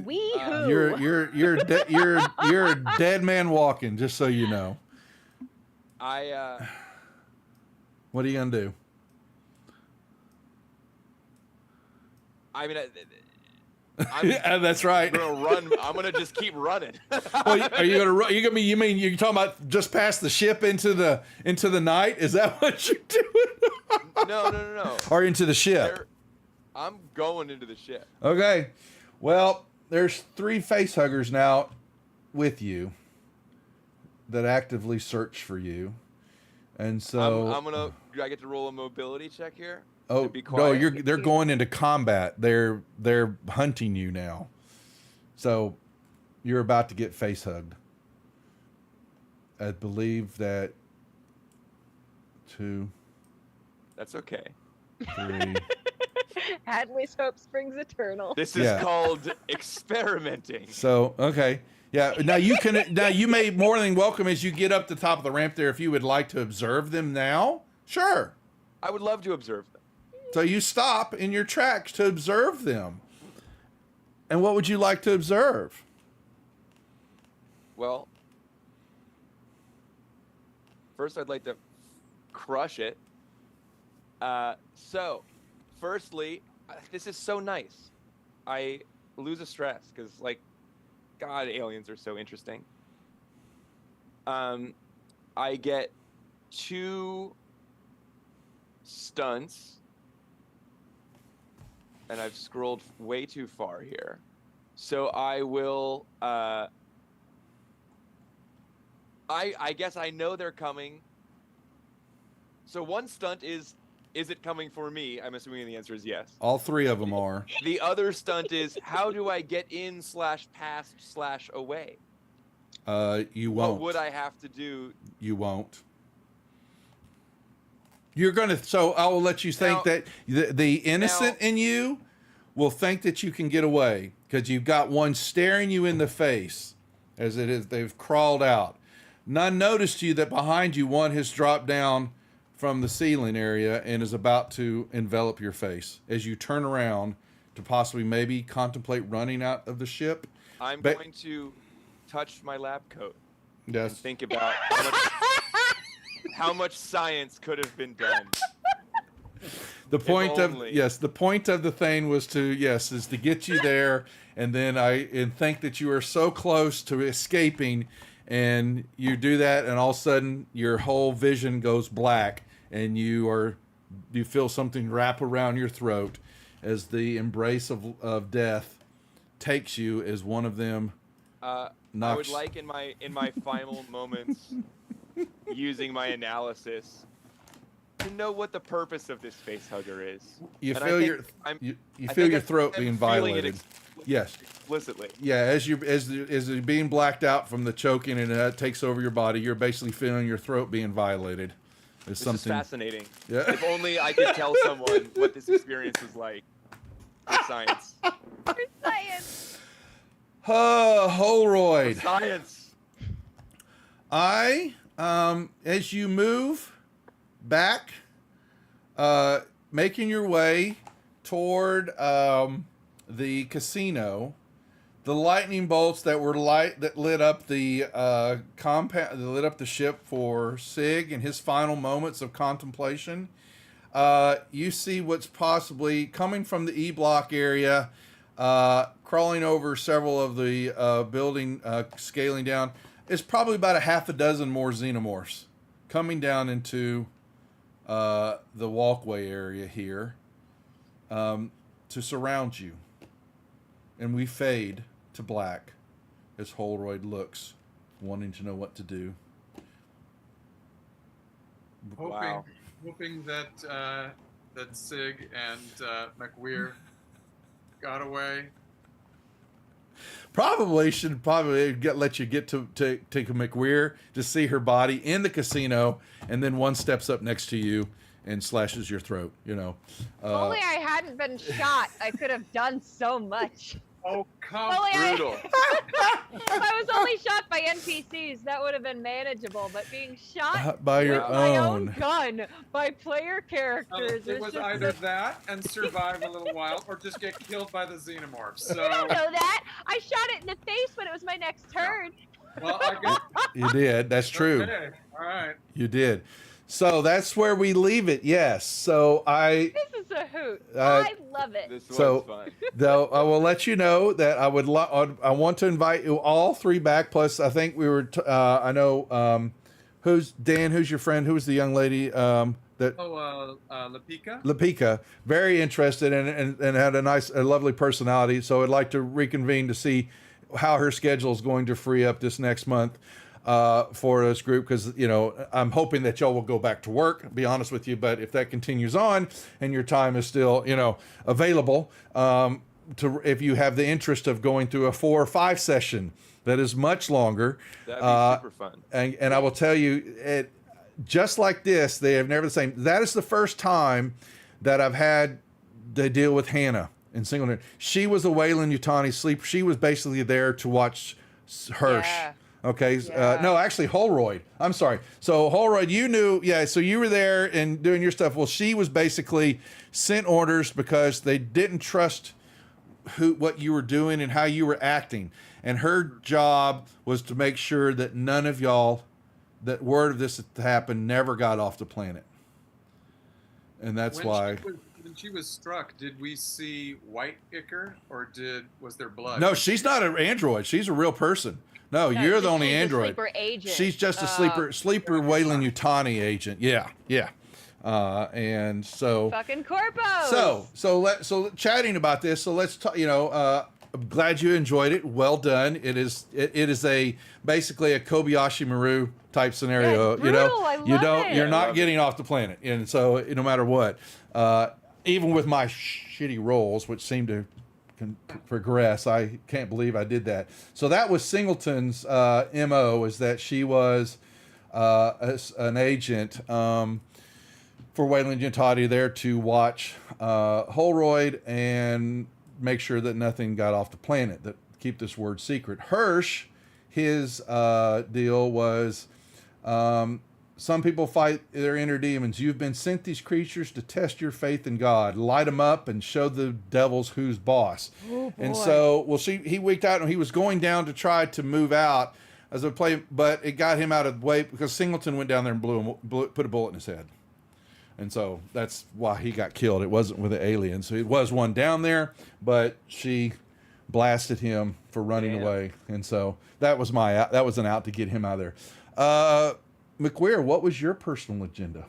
We who? You're a dead man walking. Just so you know. What are you gonna do? I mean, Yeah, that's right. I'm gonna run. I'm gonna just keep running. Well, are you gonna run? You mean you're talking about just past the ship into the night? Is that what you're doing? No. Or into the ship? I'm going into the ship. Okay. Well, there's 3 face huggers now with you that actively search for you, and so I'm gonna. Do I get to roll a mobility check here? oh Be no, quiet? they're going into combat. They're hunting you now, so you're about to get face hugged. I believe that 2, That's okay. 3. Hadley's hope springs eternal. This is Yeah. called experimenting. So okay, yeah. Now you can. Now you may more than welcome as you get up the top of the ramp there. If you would like to observe them now, sure. I would love to observe them. So you stop in your tracks to observe them. And what would you like to observe? Well, first I'd like to crush it. So, firstly, this is so nice. I lose a stress because, like, God, aliens are so interesting. I get 2 stunts, and I've scrolled way too far here. So I will. I guess I know they're coming. So one stunt is it coming for me? I'm assuming the answer is yes. All 3 of them are. The other stunt is how do I get in / past / away? You won't. What would I have to do? You won't. You're gonna. So I will let you think Now- that the innocent in you will think that you can get away because you've got one staring you in the face as it is. They've crawled out. None noticed you that behind you one has dropped down from the ceiling area and is about to envelop your face as you turn around to possibly maybe contemplate running out of the ship. I'm But- going to touch my lab coat and Yes. think about how much science could have been done. The point of only. the point of the thing was to is to get you there, and then and think that you are so close to escaping, and you do that, and all of a sudden your whole vision goes black, and you feel something wrap around your throat as the embrace of death takes you as one of them I knocks. would like in my final moments, using my analysis, to know what the purpose of this face hugger is. You And I feel think your I'm- you I feel think your I throat am being feeling it violated. Yes. explicitly. Yeah, as you're being blacked out from the choking and it takes over your body, you're basically feeling your throat being violated. It's This is something. fascinating. Yeah. If only I could tell someone what this experience is like. For science. For science. Oh, For Holroyd. science. As you move back, making your way toward the casino, the lightning bolts that lit up the compound, that lit up the ship for Sig in his final moments of contemplation. You see what's possibly coming from the E block area, crawling over several of the building, scaling down. It's probably about a half a dozen more xenomorphs coming down into the walkway area here to surround you. And we fade to black as Holroyd looks, wanting to know what to do. Wow. Hoping that Sig and McWeir got away. Probably should let you get to take a McWeir to see her body in the casino, and then one steps up next to you and slashes your throat. You know. If only I hadn't been shot, I could have done so much. Oh, come Only Brutal. if I was only shot by NPCs, that would have been manageable. But being shot by your with my own own. gun by player characters It is was just either that and survive a little while, or just get killed by the xenomorphs. So, I don't know that. I shot it in the face when it was my next turn. well, I guess. You did. That's true. Okay. All right. You did. So that's where we leave it. Yes. So This is a hoot. I love it. This So- one's fun. though I will let you know that I want to invite you all three back. Plus, I think we were. I know. Who's Dan? Who's your friend? Who was the young lady? That Oh, Lapika? Lapika, very interested and had a lovely personality. So I'd like to reconvene to see how her schedule is going to free up this next month for this group, because I'm hoping that y'all will go back to work, to be honest with you. But if that continues on and your time is still available, if you have the interest of going through a 4 or 5 session that is much longer, That'd be super fun. and I will tell you, just like this, they have never the same. That is the first time that I've had to deal with Hannah in Singleton. She was a Wayland Yutani sleeper. She was basically there to watch Hirsch. Yeah. Okay. Yeah. No, actually, Holroyd. I'm sorry. So Holroyd, you knew, yeah. So you were there and doing your stuff. Well, she was basically sent orders because they didn't trust what you were doing and how you were acting, and her job was to make sure that none of y'all, that word of this happened, never got off the planet. And that's why. When she was struck, did we see white ichor, or was there blood? No, she's not an android. She's a real person. No, No, you're the only she's a android. sleeper agent. She's just a sleeper Wayland Yutani agent. Yeah. And so Fucking corpos. so chatting about this. So let's talk. I'm glad you enjoyed it. Well done. It is basically a Kobayashi Maru type scenario. Yeah, it's brutal. I love it. You're not getting off the planet, and so no matter what, even with my shitty rolls, which seem to progress, I can't believe I did that. So that was Singleton's MO, is that she was an agent for Wayland Yutani, there to watch Holroyd and make sure that nothing got off the planet, that keep this word secret. Hirsch, his deal was, some people fight their inner demons. You've been sent these creatures to test your faith in God, light them up, and show the devils who's boss. Oh, and boy. so, he wicked out, and he was going down to try to move out as a play, but it got him out of the way because Singleton went down there and put a bullet in his head. And so that's why he got killed. It wasn't with the aliens. So it was one down there, but she blasted him for running away. And so that was an out to get him out of there. McWeir, what was your personal agenda?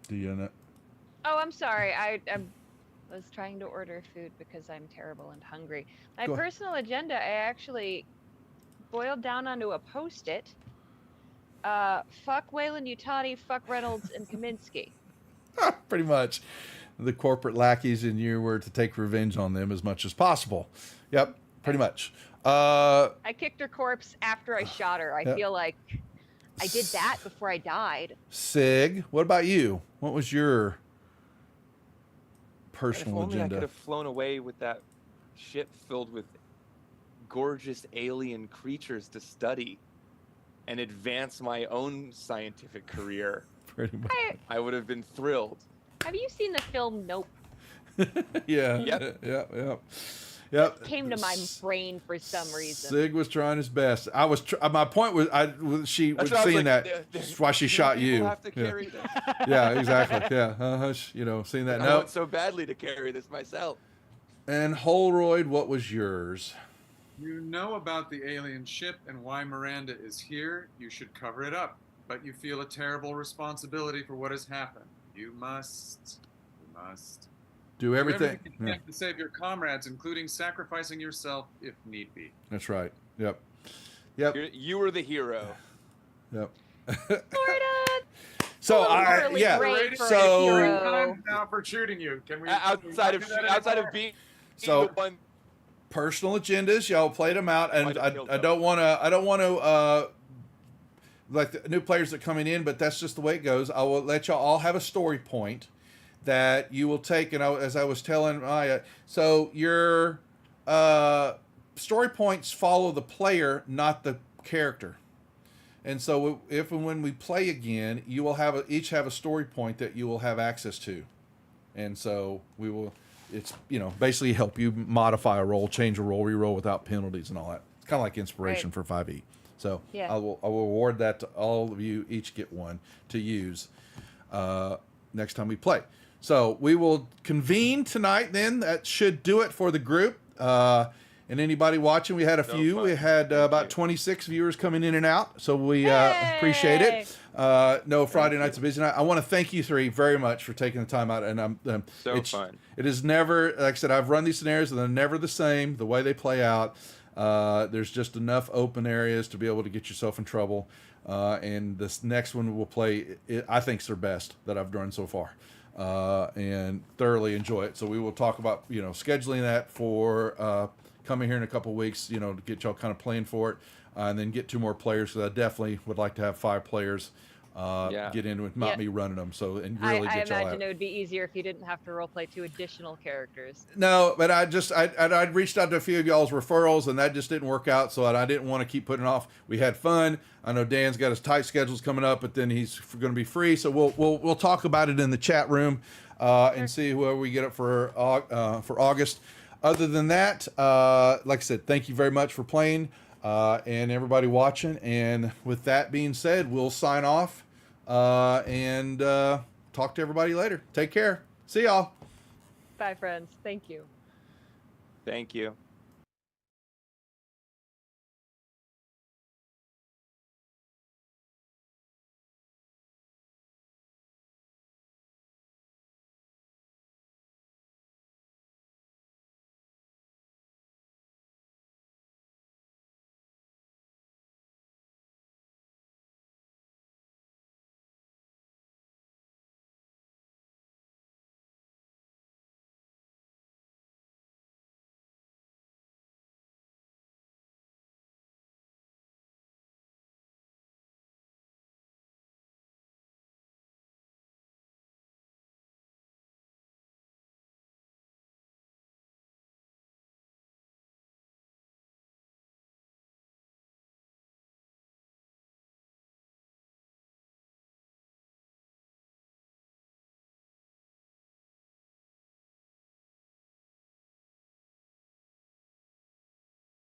Do you know? Oh, I'm sorry. I was trying to order food because I'm terrible and hungry. My Go ahead. personal agenda, I actually boiled down onto a Post-it. Fuck Wayland Yutani, fuck Reynolds and Kaminsky. Pretty much. The corporate lackeys, and you were to take revenge on them as much as possible. Yep, pretty much. I kicked her corpse after I shot her. I Yeah. feel like I did that before I died. Sig, what about you? What was your If personal only I could agenda? have flown away with that ship filled with gorgeous alien creatures to study and advance my own scientific career. Pretty much. I would have been thrilled. Have you seen the film Nope? Yeah. Yep. Yep. Came to my brain for some reason. Sig was trying his best. I was. My point was, she was That's what I was seeing like, that. "There- That's why she do shot people you. have to Yeah. carry this? Yeah, exactly. Yeah. Seeing that. I No. want so badly to carry this myself. And Holroyd, what was yours? You know about the alien ship and why Miranda is here. You should cover it up, but you feel a terrible responsibility for what has happened. You must Do everything. you can to save your comrades, including sacrificing yourself if need be. That's right. Yep. You were the hero. Yep. Florida! So Really yeah. great for a So hero. Now for shooting you, can we? Outside of being So- the one. personal agendas, y'all played them out, and Might have killed I don't want to like the new players that are coming in, but that's just the way it goes. I will let y'all all have a story point that you will take, and as I was telling Maya, so your story points follow the player, not the character. And so if and when we play again, you will each have a story point that you will have access to. And so we will, it's, basically help you modify a roll, change a roll, re-roll without penalties and all that. It's kind of like inspiration Right. for 5e. So Yeah. I will award that to all of you, each get one to use next time we play. So we will convene tonight then. That should do it for the group. And anybody watching, we had a few. fun. We had Thank about you. 26 viewers coming in and out. So we appreciate it. No, Friday night's a busy night. I want to thank you three very much for taking the time out. And So fun. It is never, like I said, I've run these scenarios and they're never the same, the way they play out. There's just enough open areas to be able to get yourself in trouble. And this next one we'll play, I think, is their best that I've done so far. And thoroughly enjoy it. So we will talk about, scheduling that for coming here in a couple of weeks, to get y'all kind of playing for it. And then get 2 more players. So I definitely would like to have 5 players get in with not me running them. So and really I get y'all imagine out. it would be easier if you didn't have to roleplay 2 additional characters. No, but I'd reached out to a few of y'all's referrals, and that just didn't work out. So I didn't want to keep putting it off. We had fun. I know Dan's got his tight schedules coming up, but then he's going to be free. So we'll talk about it in the chat room and see whoever we get up for August. Other than that, like I said, thank you very much for playing and everybody watching. And with that being said, we'll sign off and talk to everybody later. Take care. See y'all. Bye, friends. Thank you. Thank you.